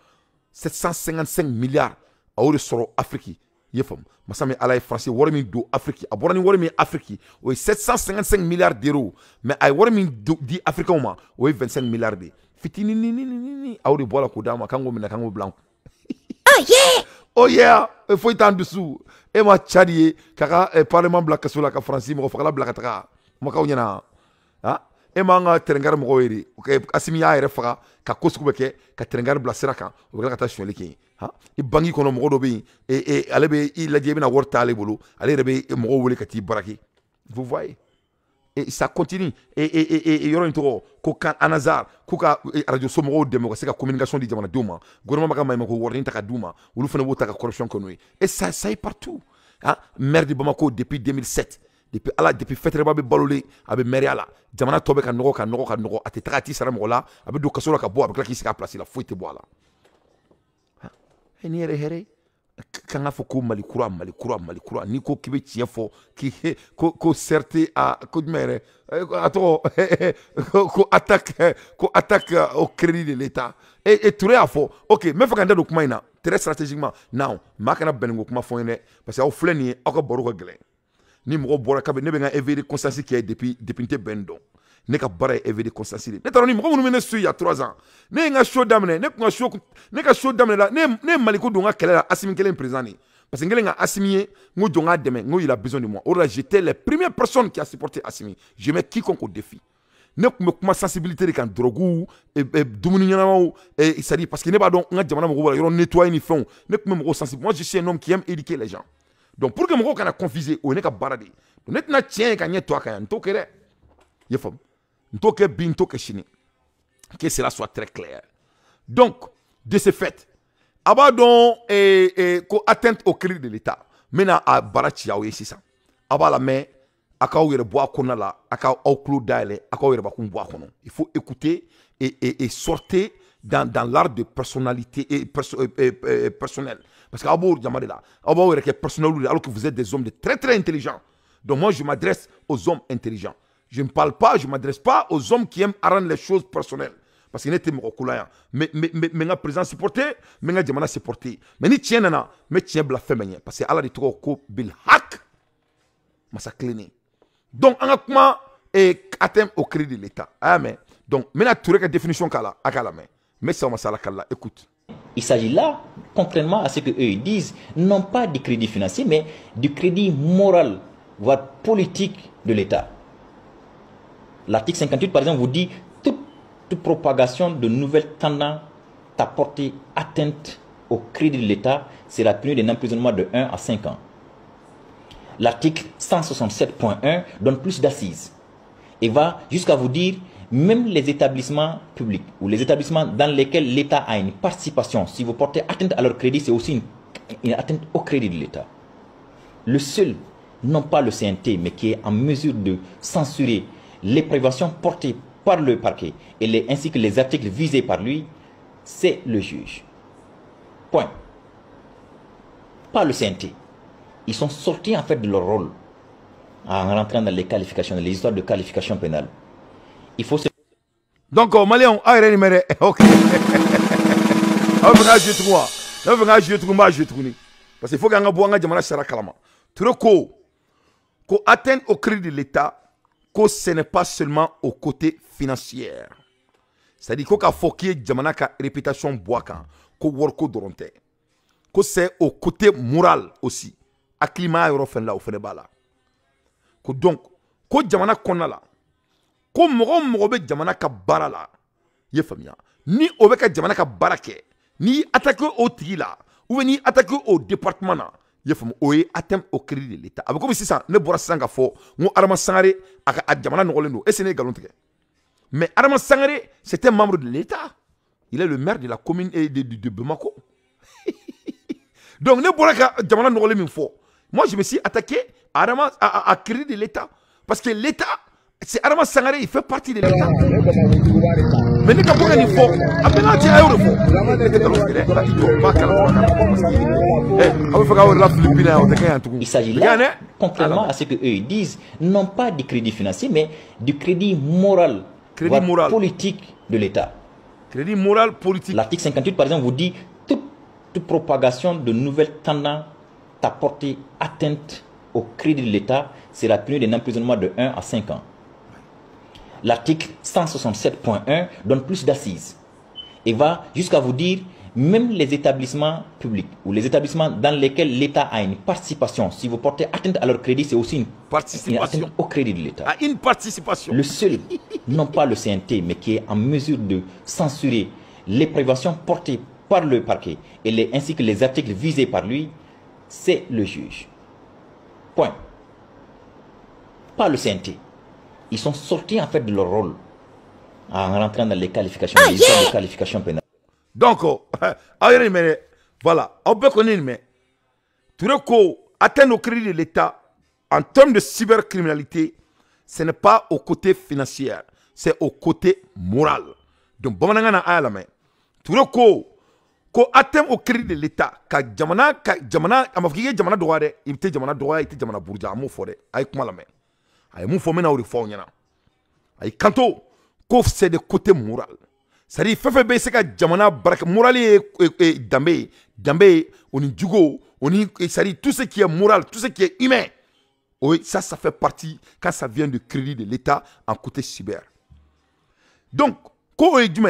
755 milliards. A ou de soro Afrique. Yefam. Masame ala Franci warmi do Afrique. A borani warmi Afrique. Oui 755 milliards d'euros. Mais a warmi di Afrique ou oui 25 milliards de. Fitini ni. A ou de bola kodama kango mina kango blanc. Oh yeah! Oh yeah! Il faut être en dessous. Et moi Tchadie kaka parlement black kasola ka Franci mo fakala black taka. Mo ka unyana. Hein? E ma nga terengar mo yeri asimi ya yere faga ka kosku beke ka terengar bla siraka o ka ta shwele ki ha I bangi kono mo do be ale be I la jebi na worta ale bolo ale rebe mo wole ka ti baraki vous voyez et ça continue et yoro intro ko kan anazar ko ka radio so mo de mo ka communication di jamana duma gouvernement maka may ko worni ta ka duma wulu fana wota ka corruption kono et ça est partout hein maire de Bamako depuis 2007 depuis fetre ba be balolé abe meriala jamana tobe ka nogo ate takati sara mola abe do kasola ka bo abe klaki sika place la foite boala ni here kanga fo ko malikura ni ko kibe tiefo ki ko certé a ko mere ato ko attaque au crédit de l'état et tout à fond OK mais faut quand donc maina très stratégiquement non makana bengo kuma fo ne parce que au fleni ako boru ko glen ni mo bora kabe ne be nga éveillé constance qui est depuis te bendo ne ka bara éveillé constance ne taroni mo mu ne su il y a 3 ans ne nga show damne ne nga show ne ka show damne la ne maliko do nga kele asimi kele président ni parce que nga asimié ngo jonga demain ngo il a besoin de moi or j'étais les premières personnes qui a supporté Assimi je mets quiconque au défi ne kuma sensibilité de kan drogu et dumuni nyanawo et ça dit parce que ne ba don nga jamana mo wala yoro nettoyer ni fond ne kuma mo sensible moi je suis un homme qui aime éduquer les gens. Donc pour que mon gars confusé on est qu'à barader donc na tient quand y toi quand to kere ye fam to ke bin to ke chini que cela soit très clair donc de ce fait abadon ko atteinte au crédit de l'état mena a barachi ya c'est ça aba la mais aka o yere boa kona la aka au clou dale aka o yere ba kun boa kono il faut écouter et sortir dans l'art de personnalité et personnel. Parce que alors que vous êtes des hommes de très très intelligents. Donc moi je m'adresse aux hommes intelligents. Je ne parle pas, je ne m'adresse pas aux hommes qui aiment rendre les choses personnelles. Parce qu'il n'était pas mais nga présent supporté, mais nga jamana supporté. Mais ni tien nana, mais tien bla féminin. Parce que Allah dit trop ko bil hak. Massa cleaning. Donc on a comment atteint au crédit de l'État. Amen. Donc maintenant tu la définition kala akala main. Mais ça m'a sala kala écoute. Il s'agit là, contrairement à ce que eux ils disent, non pas du crédit financier, mais du crédit moral, voire politique de l'État. L'article 58, par exemple, vous dit toute propagation de nouvelles tendances à porter atteinte au crédit de l'État sera punie d'un emprisonnement de 1 à 5 ans. L'article 167.1 donne plus d'assises et va jusqu'à vous dire même les établissements publics ou les établissements dans lesquels l'État a une participation, si vous portez atteinte à leur crédit, c'est aussi une atteinte au crédit de l'État. Le seul, non pas le CNT, mais qui est en mesure de censurer les préventions portées par le parquet ainsi que les articles visés par lui, c'est le juge. Point. Pas le CNT. Ils sont sortis en fait de leur rôle en rentrant dans les qualifications, dans les histoires de qualification pénale. Il faut se... Donc, Malion, ok. Parce qu'il faut qu'on atteindre au crédit de l'État, que ce n'est pas seulement au côté financier. C'est-à-dire qu'il faut qu'il y ait une réputation boakan, que c'est au côté moral aussi. A climat européen là, au Fénébala. Donc, que jamana konala. Ko mogo be jamana ka bara la ye famiya ni o be ka jamana ka bara ke ni attaque au tigi la ou ni attaque au département na ye fam o ye atteinte au crédit de l'État avec comme si ça ne bora sanga fo ngo Adama Sangare aka jamana ngolendo et Sénégal galontige mais Adama Sangare c'était membre de l'État il est le maire de la commune de Bamako donc ne bora ka jamana ngolé min fo moi je me suis attaqué à crédit de l'État parce que l'État c'est Adama Sangare, il fait partie de l'État. Mais ne pas gagner fort. Il s'agit là, contrairement à ce que eux disent, non pas du crédit financier, mais du crédit moral, voire moral politique de l'État. Crédit moral politique. L'article 58, par exemple, vous dit toute propagation de nouvelles tendances à porter atteinte au crédit de l'État sera punie d'un emprisonnement de 1 à 5 ans. L'article 167.1 donne plus d'assises et va jusqu'à vous dire même les établissements publics ou les établissements dans lesquels l'État a une participation, si vous portez atteinte à leur crédit, c'est aussi une atteinte au crédit de l'État. Une participation. Le seul, non pas le CNT, mais qui est en mesure de censurer les préventions portées par le parquet ainsi que les articles visés par lui, c'est le juge. Point. Pas le CNT. Ils sont sortis en fait de leur rôle en rentrant dans les qualifications, les qualifications pénales. Donc, voilà, on peut connaître, mais tout le coup, atteindre au crédit de l'État en termes de cybercriminalité, ce n'est pas au côté financier, c'est au côté moral. Donc, bon, on a la main. Tout le coup, ko atteindre au crédit de l'État, ka jamana, amafiki jamana droit, il était jamana droit, il était jamana bourgeois, amu fore, aïe kuma la main. Aïe mu fome na ou fo nyana. Aïe kanto, ko c'est de côté moral. C'est-à-dire, c'est que jamana baraka moral et dambe, on y jugo, c'est-à-dire tout ce qui est moral, tout ce qui est humain. Oui, ça fait partie quand ça vient du crédit de l'État en côté cyber. Donc, quand on dit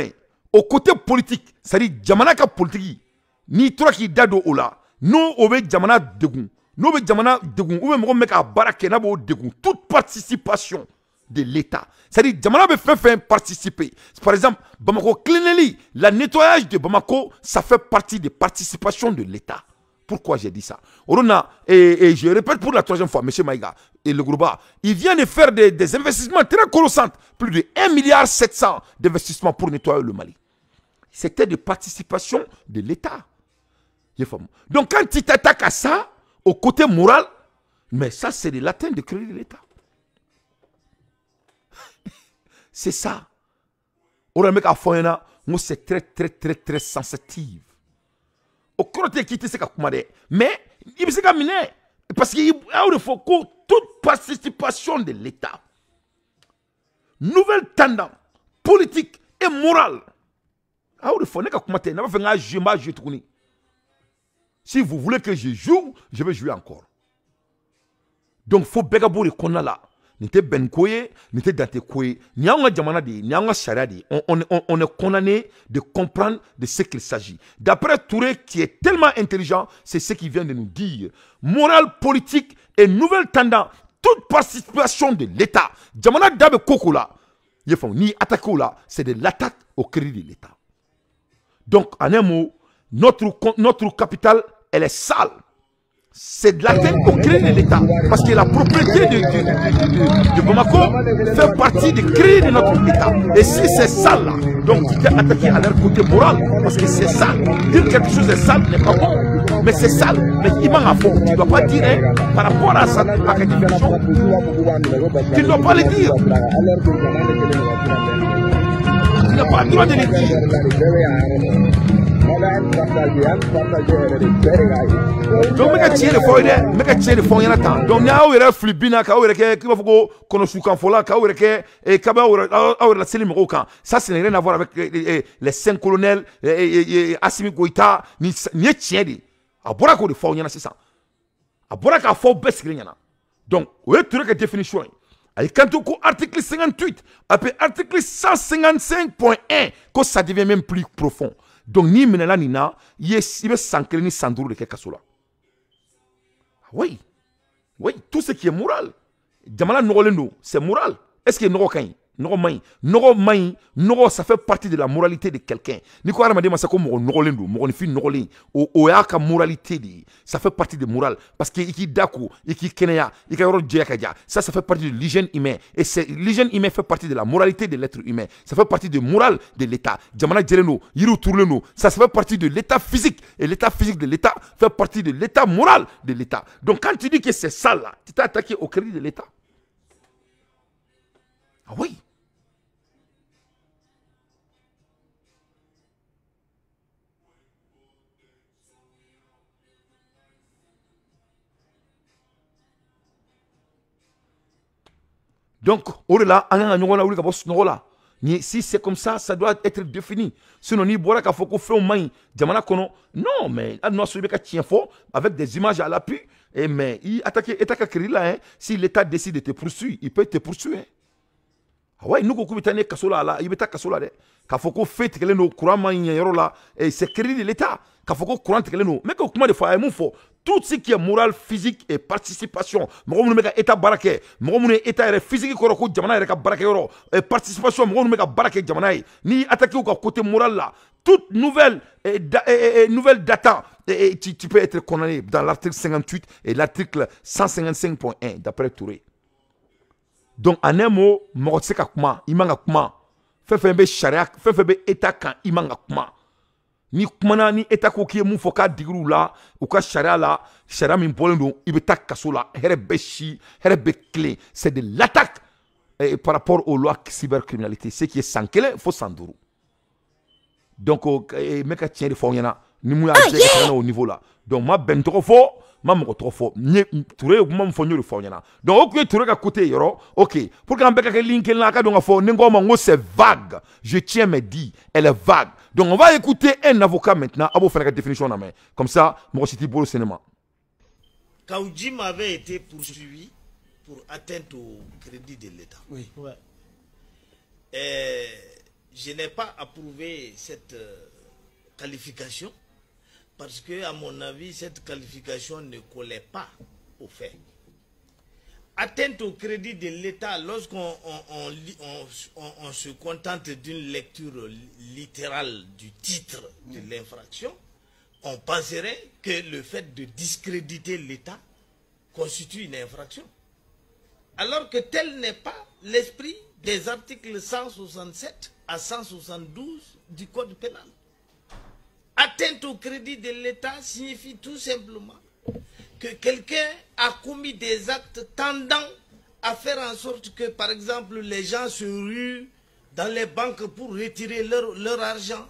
au côté politique, c'est-à-dire jamana ka politique, ni toi qui dado ola, nous on veut jamana degun, nous on veut jamana degun, ou même meka baraka na bo degun, toute participation de l'État. C'est-à-dire, Djamana veut faire participer. Par exemple, Bamako Cleanly, le nettoyage de Bamako, ça fait partie des participations de l'État. Pourquoi j'ai dit ça? Orona, et je répète pour la troisième fois, M. Maïga et le groupe, il vient de faire des investissements très colossaux, plus de 1,7 milliard d'investissements pour nettoyer le Mali. C'était des participations de l'État. Donc quand tu t'attaques à ça, au côté moral, mais ça c'est de l'atteinte de crédit de l'État. C'est ça. C'est très sensitif. Au côté qui te mais il se camine parce qu'il faut que toute participation de l'État, nouvelle tendance politique et morale, si vous voulez que je joue, je vais jouer encore. Donc il faut bégabour et qu'on a là. N'était ben koye, n'était date koye, ni anga jamana di, ni anga charadi. On est condamné de comprendre de ce qu'il s'agit. D'après Touré, qui est tellement intelligent, c'est ce qu'il vient de nous dire. Morale politique et nouvelle tendance, toute participation de l'État. Jamana dabe koko là, ni attaque là, c'est de l'attaque au crédit de l'État. Donc, en un mot, notre capitale, elle est sale. C'est de l'atteinte au crédit de l'État. Parce que la propriété de Bamako fait partie du crédit de notre État. Et si c'est sale là, donc tu t'es attaqué à leur côté moral. Parce que c'est sale. Dire quelque chose est sale n'est pas bon. Mais c'est sale. Mais il m'a fond. Tu ne dois pas dire par rapport à ça, à cette définition. Tu ne dois pas le dire. Tu n'as pas le droit de le dire. Donc, je vais tirer le fond, je vais tirer le fond, il y en a tant. Donc, il y a un flipina, il y a un ça, c'est rien à voir avec les 5 colonels, Assimi Goïta, ni Tiedi. A Borako de fond, il y en a 600. A Boraka fond, best green. Donc, vous avez trouvé la définition. Et quand on a article 58, après article 155.1, que ça devient même plus profond. Donc, ni menela ni na, il va s'ancrer ni s'endurer de quelque chose là. Oui. Oui, tout ce qui est moral. Jamala Norolendo, c'est moral. Est-ce qu'il y a Norokain? Noro, ça fait partie de la moralité de quelqu'un. Nico Aramade Masako Norolendo, Moronifi Norolin, Oaka moralité, ça fait partie de moral. Parce qu'il y a Dako, il y a Kenya, il y a Djakaja. Ça fait partie de l'hygiène humaine. Et l'hygiène humaine fait partie de la moralité de l'être humain. Ça fait partie de morale de l'État. Jamana Djereno, Yiru Tourleno, ça fait partie de l'État physique. Et l'État physique de l'État fait partie de l'État moral de l'État. Donc quand tu dis que c'est ça là, tu t'es attaqué au crédit de l'État. Ah oui. Donc, au-delà, on a un nouveau là. Si c'est comme ça, ça doit être défini. Sinon, ni boira k'a foko fait au main, jamana kono. Non, mais à nous assurer qu'à tient fort avec des images à l'appui. Et mais il attaque là, hein. Si l'État décide de te poursuivre, il peut te poursuivre. Hein. Ah ouais, nous qu'on peut kasola là, il peut ta kasola de. K'a foko fait que les courant main yoro là, et c'est crédit de l'État. K'a foko courant que les nous. Mais comment de fois il faut tout ce qui est moral, physique et participation. Moi, je suis état baraké. Moi, je suis état physique koroko jamana reka baraké yoro. Et participation, moi, je suis baraké jamana. Ni attaquer au côté moral là. Toute nouvelle data, tu peux être condamné dans l'article 58 et l'article 155.1 d'après Touré. Donc, en un mot, moi, je sais comment, il m'a comment. Fait charia, fait état quand il m'a comment. Ni kumana ni eta ko ki mun fo ka digru la ou ka sharia la sharia min bolendo ibeta kasola herbeshi herbe clé c'est de l'attaque par rapport aux lois cybercriminalité ce qui est sans kele faut s'enduru donc meka tient de fo yana ni mu ya au niveau là donc ma ben trop fort ma mo trop fort ni touré ma mo fo nyori fo yana donc ok touré ka côté yoro ok pour quand beka ke link là ka donc fo nengo ma ngo c'est vague je tiens me dit elle est vague. Donc on va écouter un avocat maintenant, à vous faire la définition en main. Comme ça, moi je suis pour le cinéma. Kaoudjim avait été poursuivi pour atteinte au crédit de l'État. Oui. Ouais. Je n'ai pas approuvé cette qualification parce que, à mon avis, cette qualification ne collait pas aux faits. Atteinte au crédit de l'État, lorsqu'on se contente d'une lecture littérale du titre de l'infraction, on penserait que le fait de discréditer l'État constitue une infraction. Alors que tel n'est pas l'esprit des articles 167 à 172 du Code pénal. Atteinte au crédit de l'État signifie tout simplement que quelqu'un a commis des actes tendant à faire en sorte que, par exemple, les gens se ruent dans les banques pour retirer leur argent,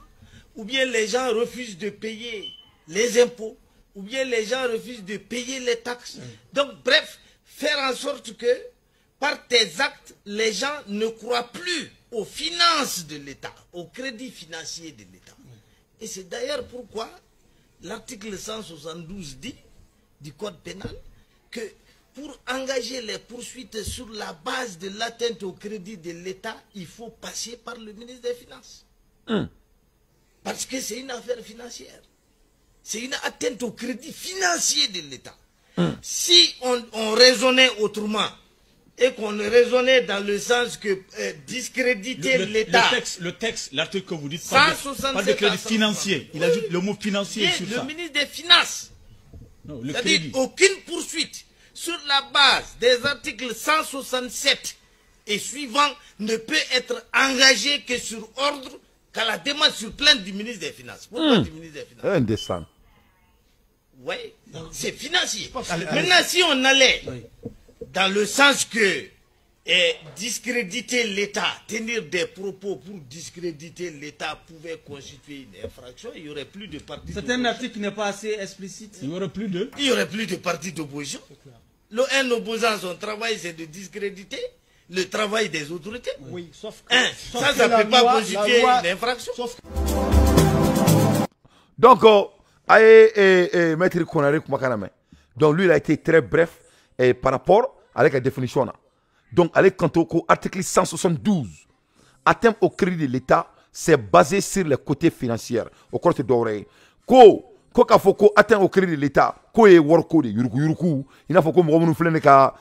ou bien les gens refusent de payer les impôts, ou bien les gens refusent de payer les taxes. Donc, bref, faire en sorte que, par tes actes, les gens ne croient plus aux finances de l'État, au crédit financier de l'État. Et c'est d'ailleurs pourquoi l'article 172 dit du code pénal que pour engager les poursuites sur la base de l'atteinte au crédit de l'État, il faut passer par le ministre des Finances. Parce que c'est une affaire financière. C'est une atteinte au crédit financier de l'État. Si on raisonnait autrement et qu'on raisonnait dans le sens que discréditer l'État... Le texte, l'article que vous dites, pas de crédit financier. Il ajoute le mot financier sur ça. Le ministre des Finances. C'est-à-dire aucune poursuite sur la base des articles 167 et suivants ne peut être engagée que sur ordre qu'à la demande sur plainte du ministre des Finances. Pourquoi du ministre des Finances? Indécent. Oui, c'est financier. Maintenant, si on allait dans le sens que discréditer l'État, tenir des propos pour discréditer l'État pouvait constituer une infraction, il n'y aurait plus de parti d'opposition. C'est un article qui n'est pas assez explicite. Il n'y aurait plus de... Il n'y aurait plus de parti d'opposition. Un opposant, son travail, c'est de discréditer le travail des autorités. Oui, sauf que... ça ne peut pas constituer une infraction. Donc, Maître Konaré Kumakaname. Donc, lui, il a été très bref par rapport à la définition. Donc, allez, quant au article 172, atteinte au crédit de l'État, c'est basé sur les côtés financiers. Au côté d'oreille. Ko ka fo ko atteint au crédit de l'État, ko e worko de yuruku, il n'a faut que mo flene ka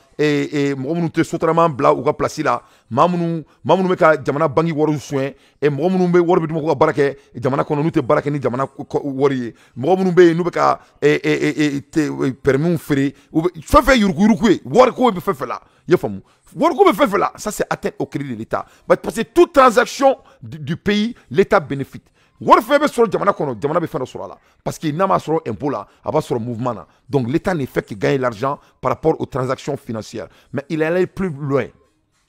mo te sotraman bla ou ka place là, mamunu me ka jamana bangi woru soin et mo be worbe dum ko barake jamana kono nu te barake ni jamana wori mo be nu be ka te permis free ou fait yuruku worko be fait là, il faut worko be fait là, ça c'est atteinte au crédit de l'État. Parce que toute transaction du pays, l'État bénéficie. Warfare sur jamana kono jamana be fendo sur là parce qu'il n'a pas sur impôt là avant sur mouvement là. Donc l'État ne fait que gagner l'argent par rapport aux transactions financières, mais il est allé plus loin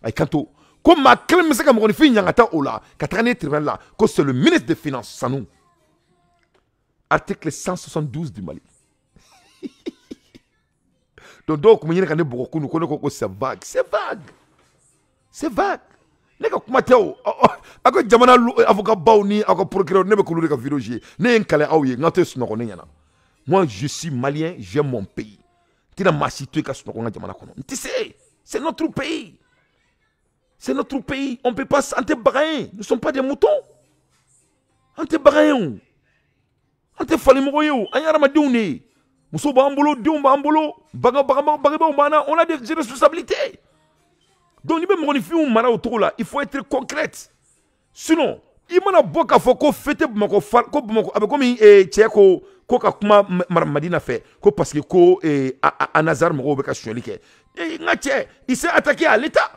ay kanto comme ma crème c'est comme on fait nyangata ola katane tribunal là que c'est le ministre des Finances Sanou article 172 du Mali. Donc comme il y a beaucoup nous connaissons que c'est vague les gars comment ako jamana avocat baw ni ako procureur ne be ko lu ka vidéo jouer ne en kale aw ye ngate sunoko ne nyana. Moi je suis malien, j'aime mon pays. Tina ma situé ka sunoko nga jamana kono. C'est notre pays. C'est notre pays. On peut pas ante bagayen. Nous sommes pas des moutons. Ante bagayen. Ante fali mo yo, anyara ma diwne. Muso ba ambolo, diw ba ambolo, baga on a des responsabilités. Donc, il faut être concrète. Sinon, il y a beaucoup de fêter comme Tchèque, Madina fait, parce que Anazar il s'est attaqué à l'État.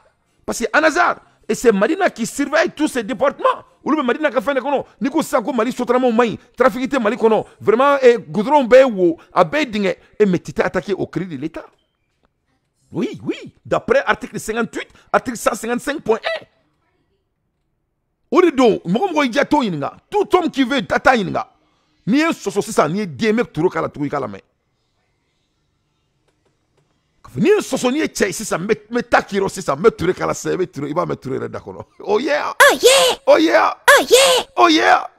Parce que Anazar, et c'est Madina qui surveille tous ces départements. Ou le Madina qui fait le kono, Nico Sanko Mali Sotramo Maï, trafiqué Mali kono, vraiment, Goudron Béou, à Bédingue, et Métita attaqué au crédit de l'État. Oui, oui, d'après article 58, article 155.1. Orido, tout homme qui veut tata yinga, ni un soso ni des mecs tout kala tout kala mais. Ni un soso ni tchè c'est ça, mais takiro c'est ça, mais tout kala c'est, mais tout il va mettre tout d'accord. Oh yeah, oh yeah, oh yeah, oh yeah, oh yeah.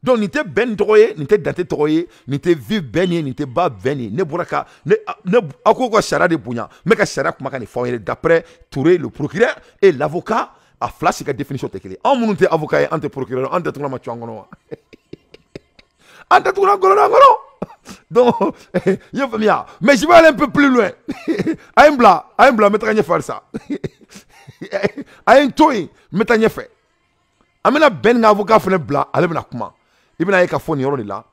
Donc, ni te ben droye, ni te date droye, ni te vive benye, ni te ba benye, ne buraka, ne akoko chara de bounya, mais ka chara kuma kani fawere d'après Touré, le procureur et l'avocat a flashé la définition tekele. En mon te avocat et ante procureur, ante tuna machuangono. Ante tuna gono. Donc, mais je vais aller un peu plus loin. Aïm bla, mettre rien faire ça. Aïm toi, mettre rien faire. Amena ben avocat fene bla, allez ben akuma. Il y a un fond là.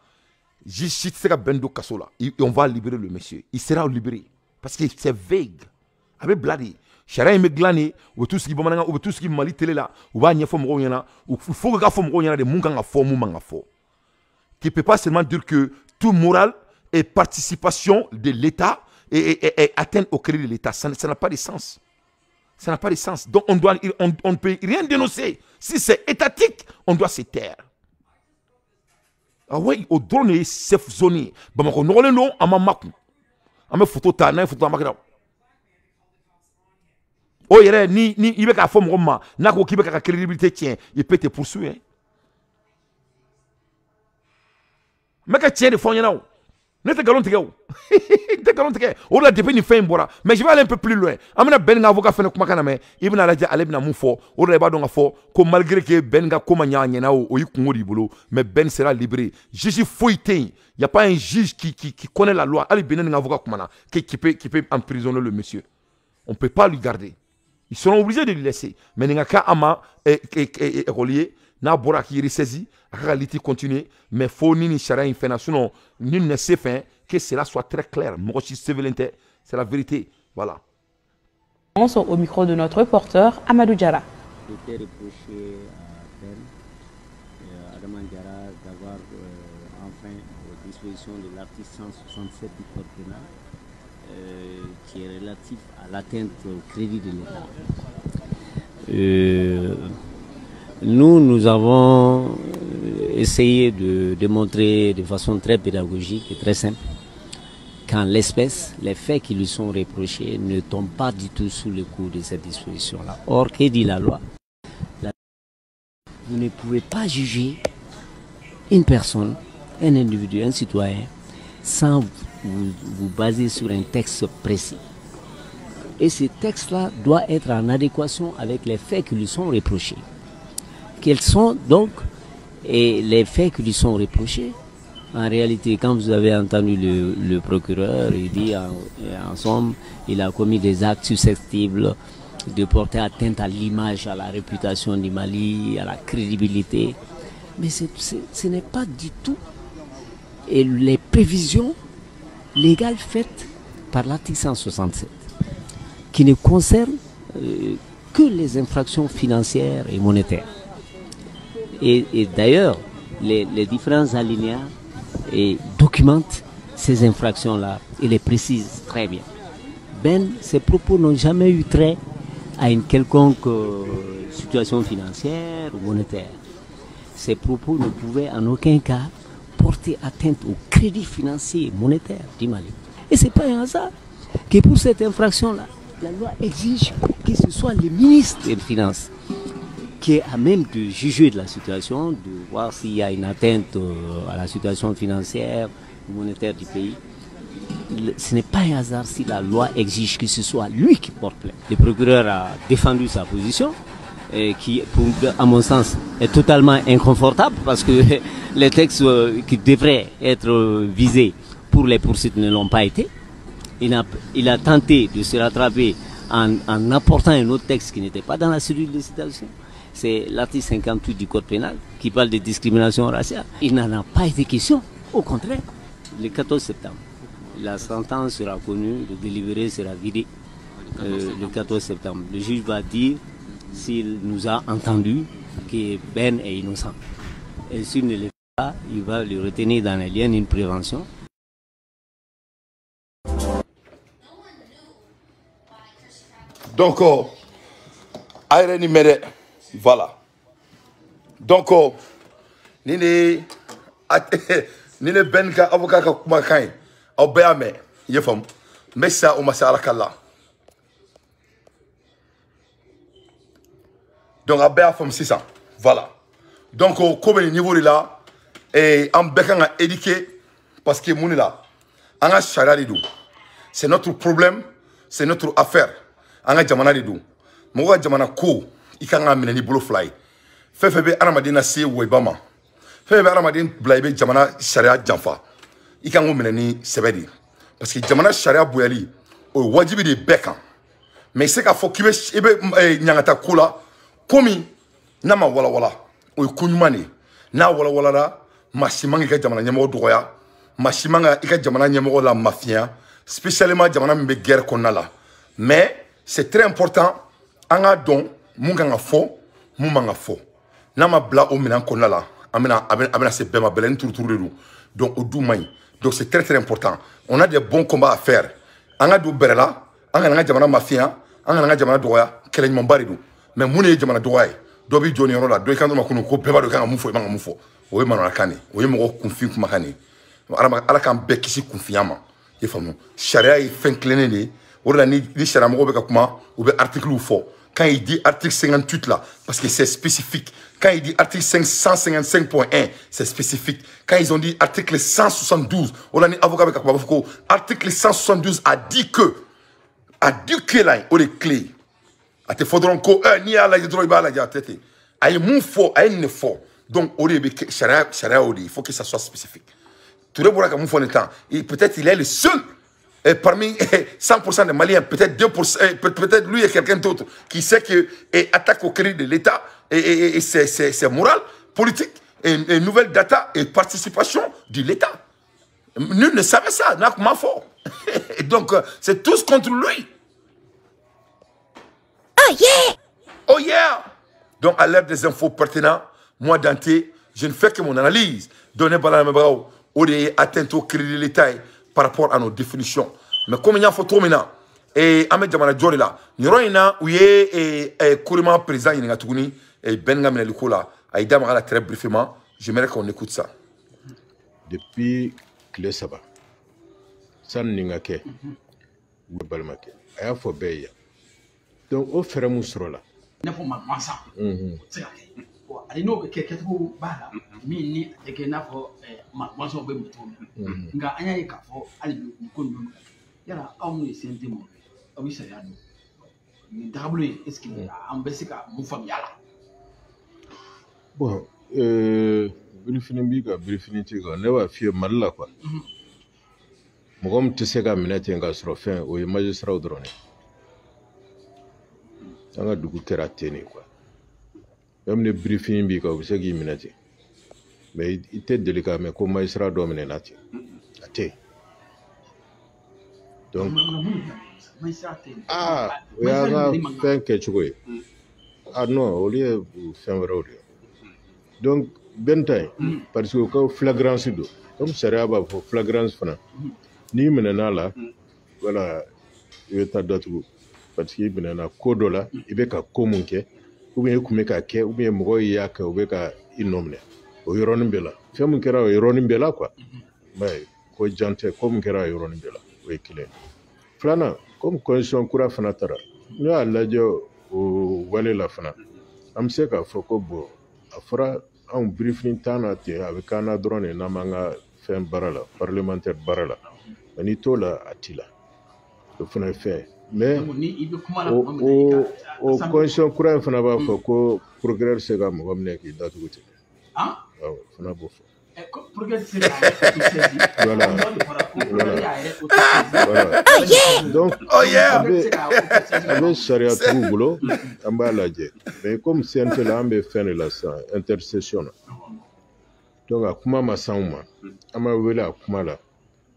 Justice sera bendo kaso là. On va libérer le monsieur. Il sera libéré parce que c'est vague. Avec bladi. Chara il me glané ou tout ce qui bomana ou tout ce qui mali télé là. Ou va n'y fo mo yana ou faut que fo mo yana de munga fo mumanga fo. Qui peut pas seulement dire que tout moral et participation de l'État et atteinte au crédit de l'État. Ça n'a pas de sens. Ça n'a pas de sens. Donc on ne peut rien dénoncer. Si c'est étatique, on doit se taire. Ah oui, au drone, c'est zone. Bamako, nous allons à ma maku. À ma photo, ta na photo à ma. Oh, ni il veut qu'à forme Roma, n'a qu'au Québec à crédibilité tient, il peut te poursuivre. Mais qu'à tiens de fond, y'en a où? N'était galon tigao. N'était galon tigao. On a dépêché une fin bora. Mais je vais aller un peu plus loin. Amena ben avocat fait le kumakana il vient à la dia aller na moufo. On a pas donc à fort. Comme malgré que ben ga comme nyanya na o yikungo boulot, mais ben sera libéré. Juge fouilleté. Il y a pas un juge qui connaît la loi. Ali ben un avocat kumana qui peut emprisonner le monsieur. On peut pas lui garder. Ils seront obligés de le laisser. Mais n'enga ka ama relié. Na bora qui ressaisi, réalité continue, mais faut ni chara infena sinon ni ne sait fin que cela soit très clair. Moi c'est la vérité, voilà. Au micro de notre reporter Amadou Diarra. C'était reproché à Ben Adama Diarra d'avoir enfin aux dispositions de l'article 167 du code pénal qui est relatif à l'atteinte au crédit de l'État. Nous avons essayé de démontrer de façon très pédagogique et très simple qu'en l'espèce, les faits qui lui sont reprochés ne tombent pas du tout sous le coup de cette disposition-là. Or, que dit la loi? Vous ne pouvez pas juger une personne, un individu, un citoyen, sans vous baser sur un texte précis. Et ce texte-là doit être en adéquation avec les faits qui lui sont reprochés. Quels sont donc les faits qui lui sont reprochés? En réalité, quand vous avez entendu le procureur, il dit en somme, il a commis des actes susceptibles de porter atteinte à l'image, à la réputation du Mali, à la crédibilité. Mais ce n'est pas du tout et les prévisions légales faites par l'article 167, qui ne concernent que les infractions financières et monétaires. Et d'ailleurs, les différents alinéas documentent ces infractions-là et les précisent très bien. Ces propos n'ont jamais eu trait à une quelconque situation financière ou monétaire. Ces propos ne pouvaient en aucun cas porter atteinte au crédit financier et monétaire du Mali. Et ce n'est pas un hasard que pour cette infraction-là, la loi exige que ce soit le ministre des Finances qui est à même de juger de la situation, de voir s'il y a une atteinte à la situation financière, monétaire du pays. Ce n'est pas un hasard si la loi exige que ce soit lui qui porte plainte. Le procureur a défendu sa position, qui, à mon sens, est totalement inconfortable parce que les textes qui devraient être visés pour les poursuites ne l'ont pas été. Il a tenté de se rattraper en apportant un autre texte qui n'était pas dans la cellule de citation. C'est l'article 58 du Code pénal qui parle de discrimination raciale. Il n'en a pas été question. Au contraire, le 14 septembre, la sentence sera connue, le délibéré sera vidé le 14 septembre. Le juge va dire s'il nous a entendu que Ben est innocent. Et s'il ne l'est pas, il va le retenir dans les liens d'une prévention. Donc, voilà. Donc, Nini Ben ka avocat ka kuma kan au béame yefam mais ça au masala kala. Donc à béa fam 600. Voilà. Donc comme le niveau là et en bekan a éduqué parce que mouni là en a charade dou. C'est notre problème, c'est notre affaire. Anga jamana de do mo jamana ko ikanga minani bolo fly fefebe aramadina se webama fefebe aramadin blaibe jamana sharia janfa ikanga minani sebedi parce que jamana sharia boyali o wajibi de bekan mais c'est ka fo kibe ebe nyangata kula komi nama wala wala o kunyumani na wala wala la masimangi ka jamana nyamo doya masimanga ika jamana nyamo la mafia spécialement jamana mbe guerre konala mais c'est très important anga don munganga fo mumanga fo nama bla o minan konala amena se bema belen tour de donc au doumay donc c'est très important on a des bons combats à faire anga do berela anga nga jamana mafia anga nga jamana doya kelen mambari do mais mune jamana doya do bi joni rola do kan do makunu ko beba do kan mufo manga mufo o yema no kane o yemo ko confi kuma kane ala kan be kisi confiama yefamu sharia yi fenklené ni ni charamogo be kakuma ou be article ou fort quand il dit article 58 là parce que c'est spécifique quand il dit article 155.1 c'est spécifique quand ils ont dit article 172 on a ni avocat be kakuma foko article 172 a dit que là on est clé a te faudron ko ni ala yedro ibala ja tete ay mon fort ay ne fort donc on est charia il faut que ça soit spécifique tout le monde comme font le temps et peut-être il est le seul. Et parmi 100% des Maliens, peut-être 2%, peut-être lui et quelqu'un d'autre qui sait que attaque au crédit de l'État et c'est moral, politique, et nouvelle data et participation de l'État. Nul ne savait ça, n'a pas fort. Donc, c'est tous contre lui. Oh yeah! Oh yeah! Donc, à l'ère des infos pertinentes, moi, Dante, je ne fais que mon analyse. Donner par la main, au atteinte au crédit de l'État par rapport à nos définitions. Mais comme il y a photo maintenant, et Ahmed Jamana Djori là, nous avons couramment président Yingatougouni et Ben Gamene Lukola, Aïda Marala très brièvement, j'aimerais qu'on écoute ça. Depuis Clé Saba, San Ningake, ou Balmake, Aya Fobeya. Donc, au fur et à mesure là. Il faut que I know que quelqu'un bala mini et que n'a pas ma son bébé nga anya yi ka fo ali ko ndu yala amu sente mo abi sa yadu ni tablo est-ce que ambesika mu fam yala bon briefing tiga ne wa fi malla quoi mo gom tisega minute nga sro fin o magistrat drone tanga dugu kerateni quoi. Même le briefing bi ka c'est qui minati mais il était délicat mais comment il sera dominé nati até donc we are fin que tu vois non au lieu fin vrai donc bentai parce que quand flagrance do comme serait ba flagrance fana ni menena là voilà il est à d'autres parce que menena kodo là il be ka komunke ou bien kumeka ke ou bien mogo yaka ou beka inomne o yoronim bela fem kera o yoronim bela quoi mais ko jante comme kera yoronim bela o ekile flana comme condition kura fana tara no alajo o wale la fana an bɛ se k'a fɔ ko bon a fɔra anw briefing t'an na ten a bɛ k'an na dɔrɔn de n'an b'an ka fɛn baara la parlementaire baara la mais n'i t'o la a t'i la o fana ye fɛn mais o constitution kura in fana b'a fɔ ko progrès bɛ se ka mɔgɔ minɛ k'i datugu ten awɔ o fana b'o fɔ. Voilà. Donc, a bɛ sariya tigiw bolo an b'a lajɛ mais comme CNT la an bɛ fɛn de la sisan intercession na donc a kuma ma s'anw ma an b'a wele a kuma la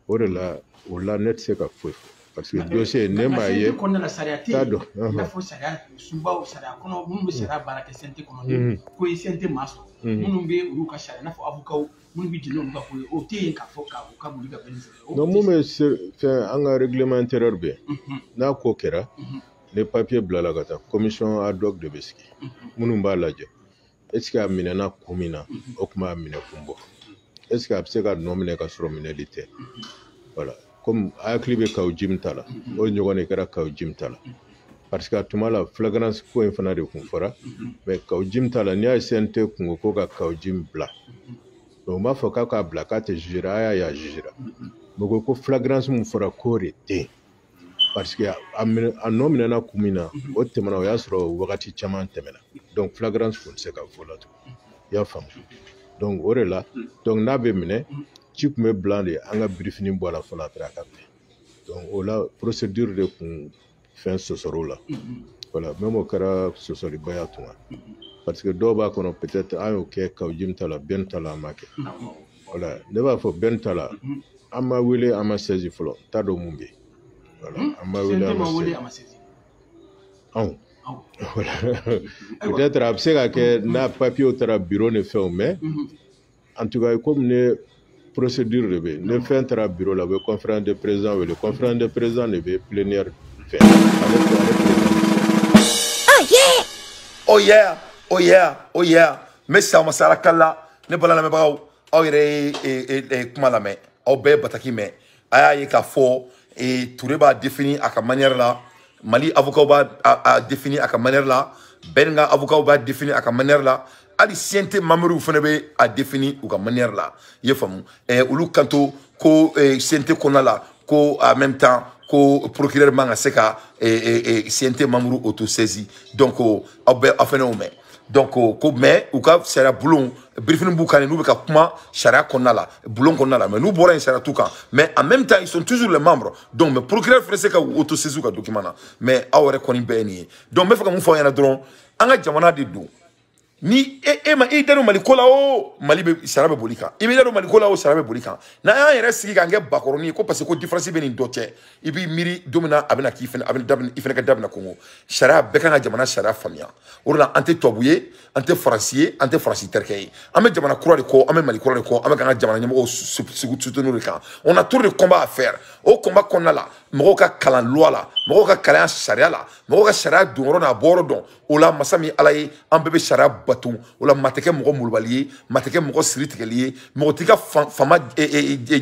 o de la o la ne tɛ se ka foyi fɔ parce que dossier ne m'a ye t'a dɔn. I n'a fɔ sariya sunbaw sariya kɔnɔ minnu bɛ sariya baara kɛ CNT kɔnɔ ko ye CNT maa sɔrɔ minnu bɛ olu ka sariya i n'a fɔ avocat minnu bɛ jɛn n'olu ka ko ye o tɛ yen k'a fɔ k'a boli ka bɛn ni sariya. donc mun bɛ fɛn an ka règlement intérieur bɛ n'a ko kɛra ni papier bilala ka taa commission ad hoc de bɛ sigi minnu b'a lajɛ est ce que a minɛna kun min na o tuma a minɛ kun bɔ est ce que a bɛ se ka nɔ minɛ ka sɔrɔ minɛli tɛ voilà. Comme a hakili bɛ kaw jim ta la o ɲɔgɔn de kɛra kaw jim ta la parce que a tuma la flagrance ko in fana de kun fɔra mais kaw jim ta la n'i y'a ye CNT kungo ko ka kaw jim bila donc n b'a fɔ k'a k'a bila k'a tɛ jugera a y'a jugera mais ko flagrance mun fɔra k'o de tɛ yen parce que a nɔ minɛna kun min na o tɛmɛna o y'a sɔrɔ wagati caman tɛmɛna donc flagrance kun tɛ se ka fɔ la tugun i y'a faamu donc o de la donc n'a bɛ minɛ ci tun bɛ bila de an ka briefing bɔ a la fɔlɔ après a ka minɛ donc o la procédure de kun fɛn sɔsɔrɔ la voilà même o kɛra sɔsɔlibaya tun parce que dɔw b'a kɔnɔ peut-être an y'o kɛ kaw jim ta la bɛn ta la an m'a kɛ voilà ne b'a fɔ bɛn ta la an ma wele an ma saisi fɔlɔ n t'a dɔn mun bɛ yen voilà an ma wele an ma saisi anw voilà peut-être a bɛ se ka kɛ n'a papier taara bureau ni fɛnw mais en tout cas comme ne procédure de bɛ ne fɛn taara bureau la u bɛ conférence de président wele conférence de président de bɛ plénière fɛ oh yeah oh yeah oh yeah mais ça ma sala kala ne bala na mebaw aw yɛrɛ kuma lamɛn aw bɛɛ bataki mɛn a y'a ye k'a fɔ Touré b'a défini à ka manière la Mali avocat b'a défini à ka manière la Benga avocat b'a défini à ka manière la ali CNT mamuru fana bɛ a défini u ka manière la i ye faamu olu kanto ko CNT kɔnɔna la ko en même temps ko procureur man ka se ka CNT mamuru auto-saisi donc aw bɛɛ aw fana y'o mɛn donc ko mais u ka sariya bulon briefing b'u kan n'u bɛ ka kuma sariya kɔnɔna la bulon kɔnɔna la mais n'u bɔra yen sariya t'u kan mais en même temps ils sont toujours les membres donc mais procureur fana se ka auto-saisi u ka document na mais aw yɛrɛ kɔni bɛɛ ye nin ye donc n bɛ fɛ ka mun fɔ aw ɲɛna dɔrɔn an ka jamana de don ni i da don Mali ko la o Mali bɛ sariya bɛ boli kan i bɛ da don Mali ko la o sariya bɛ boli kan n'an y'an yɛrɛ sigi k'an kɛ bakɔrɔni ye ko parce que ko différence bɛ nin dɔ cɛ i b'i miiri don min na a bɛna k'i fɛnɛ a bɛ i fɛnɛ ka da bɛna kɔngɔ sariya bɛɛ kan ka jamana sariya faamuya o de la an tɛ tubabu ye an tɛ faransi ye an tɛ faransi terikɛ ye an bɛ jamana kura de kɔ an bɛ Mali kura de kɔ an bɛ k'an ka jamana ɲɛmɔgɔw soutenir de kan on a trop de combat à faire o combat kɔnɔna la mɔgɔw ka kalan loi la mɔgɔw ka kalan sariya la mɔgɔw ka sariya don yɔrɔ n'a bɔ yɔrɔ dɔn o la masa min Ala ye an bɛɛ bɛ sariya bato o la maa tɛ kɛ mɔgɔ molobali ye maa tɛ kɛ mɔgɔ siri tigɛli ye mɔgɔ t'i ka fama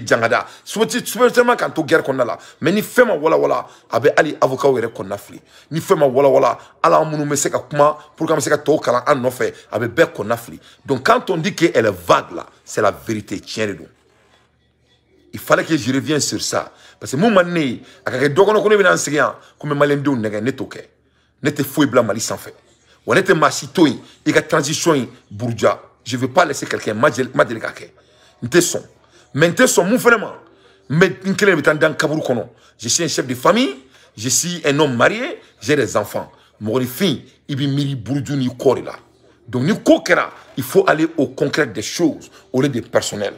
jangada sɛbɛn k'an to guerre kɔnɔna la mais ni fɛn ma walawala a bɛ hali avocat yɛrɛ kɔnɔna fili ni fɛn ma walawala hali an minnu bɛ se ka kuma pour que an bɛ se ka tɔw kalan an nɔfɛ a bɛ bɛɛ kɔnɔna fili donc quand on dit que elle est vague là c'est la vérité tiɲɛ de don il fallait que je revienne sur ça parce que mun man ne ye a ka kɛ dɔ kɔnɔ ko ne bɛna n sigi yan ko n bɛ maliyɛndenw nɛgɛ ne t'o kɛ ne tɛ foyi bila Mali sanfɛ wa ne tɛ maa si to yen i ka transition in buruja je veux pas laisser quelqu'un ma deli k'a kɛ n tɛ sɔn mais n tɛ sɔn mun fana ma n kelen de bɛ taa n da n kaburu kɔnɔ je suis un chef de famille je suis un homme marié j'ai des enfants mɔgɔninfin i bɛ miiri buruju n'i kɔ de la donc ni ko kɛra il faut aller au concret des choses au lieu des personnels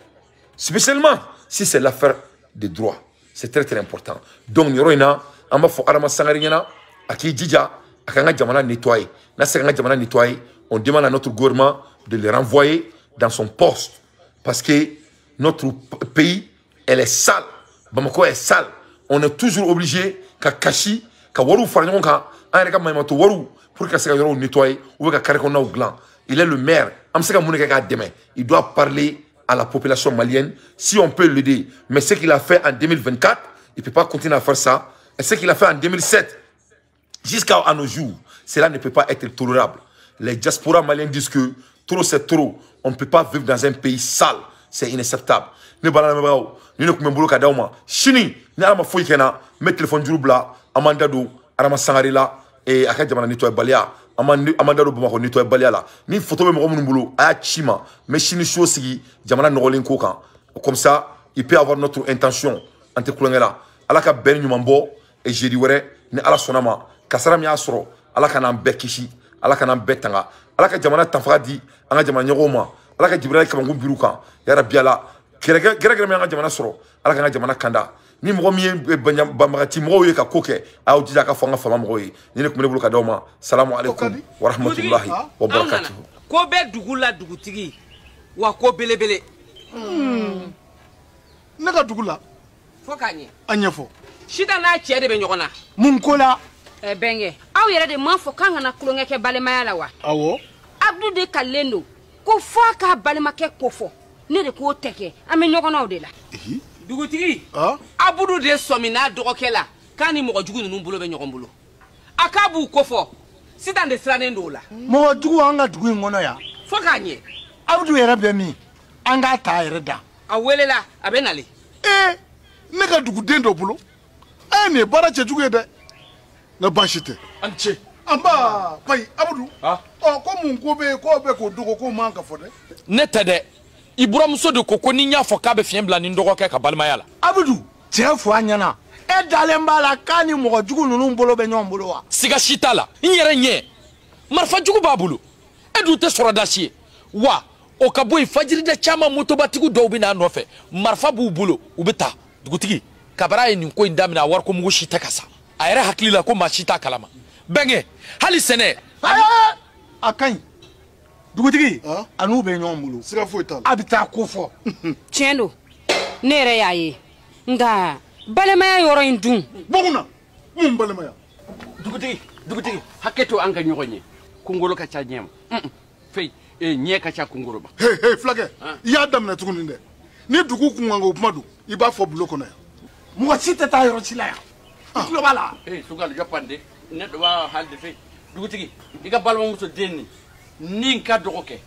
spécialement si c'est l'affaire des droits c'est très très important donc nin yɔrɔ in na an b'a fɔ Adama Sangare ɲɛna a k'i jija a k'an ka jamana nettoyer n'a se k'an ka jamana nettoyer on demande à notre gouvernement de le renvoyer dans son poste parce que notre pays elle est sale Bamako est sale on est toujours obligé ka kasi ka wariw fara ɲɔgɔn kan an yɛrɛ ka maɲumatɔ wariw pour que ka se ka yɔrɔw nettoyer ou bien ka carré kɔnɔnaw dilan il est le maire an bɛ se ka mun de kɛ k'a dɛmɛ il doit parler à la population malienne si on peut l'aider mais ce qu'il a fait en 2024 il ne peut pas continuer à faire ça et ce qu'il a fait en 2007 jusqu'à nos jours cela ne peut pas être tolérable Les diasporas maliens disent que trop c'est trop. On ne peut pas vivre dans un pays sale. C'est inacceptable. Ne balana mebao, ni ne kumembolo ka dauma. Chini, ni alama foyi kena, met téléphone jurubla, amanda do, arama sangari la, et aka jamana nettoyer balia, amanda do bamako nettoyer balia la. Ni photo me moko munumbulo, aya chima, mais chini show sigi, jamana nogolin kokan. Comme ça, il peut avoir notre intention entre kulangela. Alaka ben nyumambo, et j'ai dit ouais, ni ala sonama, kasara mi asro, alaka nan bekishi, alaka nan betanga, alaka jamana tanfara di, anga jamana nyogoma, alaka jibril kamangu biruka, yara biala. Gere mi anga jamana soro ala ka jamana kanda ni mo mi bamagati mo ye ka koke aw dija ka fanga fama mo ye ni ne kumele bulu ka dawma salamu alaikum wa rahmatullahi wa barakatuh ko be dugula dugutigi wa ko belebele ne ka dugula fo kanye anyefo shida na cie de be nyogona mun kola benge aw yere de man fo kanga na kulonge ke balemaya la wa awo abdu de kalendo ko fo ka balema ke kofo ne de ko teke ame nyogona o de la dugutigi abudu de somina dogokela kani mo jugu nunu bulo be nyogon bulo akabu kofo sidan de sranen do la mo jugu anga dugu ngono ya fo kanye abudu yere be mi anga ta yere da awelela abenale ne ka dugu den do bulo ne bara che jugu de na bashite anche amba pai abudu ko mun ko be ko dugo ko manka fo de ne tade Ibramuso de koko ni nya fo ka be fien bla ni ndogo ke ka balmaya la abudu che fo anyana dalemba la kani mo jugu nunu bolo be nyom bolo wa siga shita la nyere nye marfa jugu babulu edu te soro dasie wa o ka boy fajiri de chama moto batigu do bi na no fe marfa bu bulo ubita dugutigi kabara ni ko indamina war ko mu shita kasa ayre haklila ko ma shita kalama benge hali sene akan dugutigi anu be nyom bulu siga fo ital abita ko fo tiendo nere yaye nga balemaya yoro indun boguna mun balemaya dugutigi haketo anga nyogonye kungolo ka cha nyem fei nye ka cha kungolo ba hey flage ya damna tukuni nde ni dugu kungango pumadu iba fo bloko na mo site ta yoro sila ya tulo bala sugal japande ne do wa halde fei dugutigi diga balmo muso denni ninka dogoke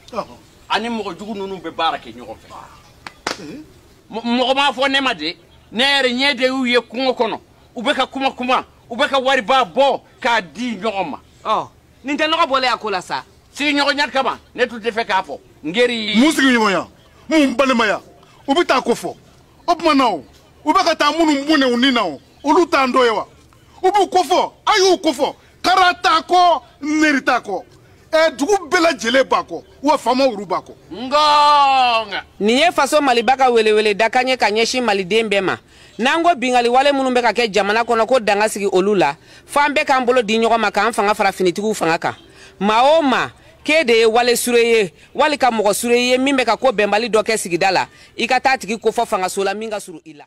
ani mo jugu nunu be barake nyoko fe mo ma fo ne made nere nyede uye kungo kono ubeka kuma ubeka wari ba bo ka di nyoma ninte no bole akola sa si nyoko nyat kama ne tu defe ka fo ngeri musigi nyoko ya balema ya ubita ko fo opmanao ubeka ta munu mbune uninao uluta ndoyewa ubu ko fo ayu ko fo karata ko nerita ko dugu bela jele bako wa fama uru bako ngonga niye faso malibaka welewele dakanye kanyeshi malidembe ma nango bingali wale munumbe ka ke jamana kono ko danga sigi olula fambe kan bolo di nyogo maka fanga fara finitigu fanga ka maoma kede wale sureye wale ka mogo sureye mimbe ka ko bembali doke sigi dala ikata tigi ko fo fanga sola minga suru ila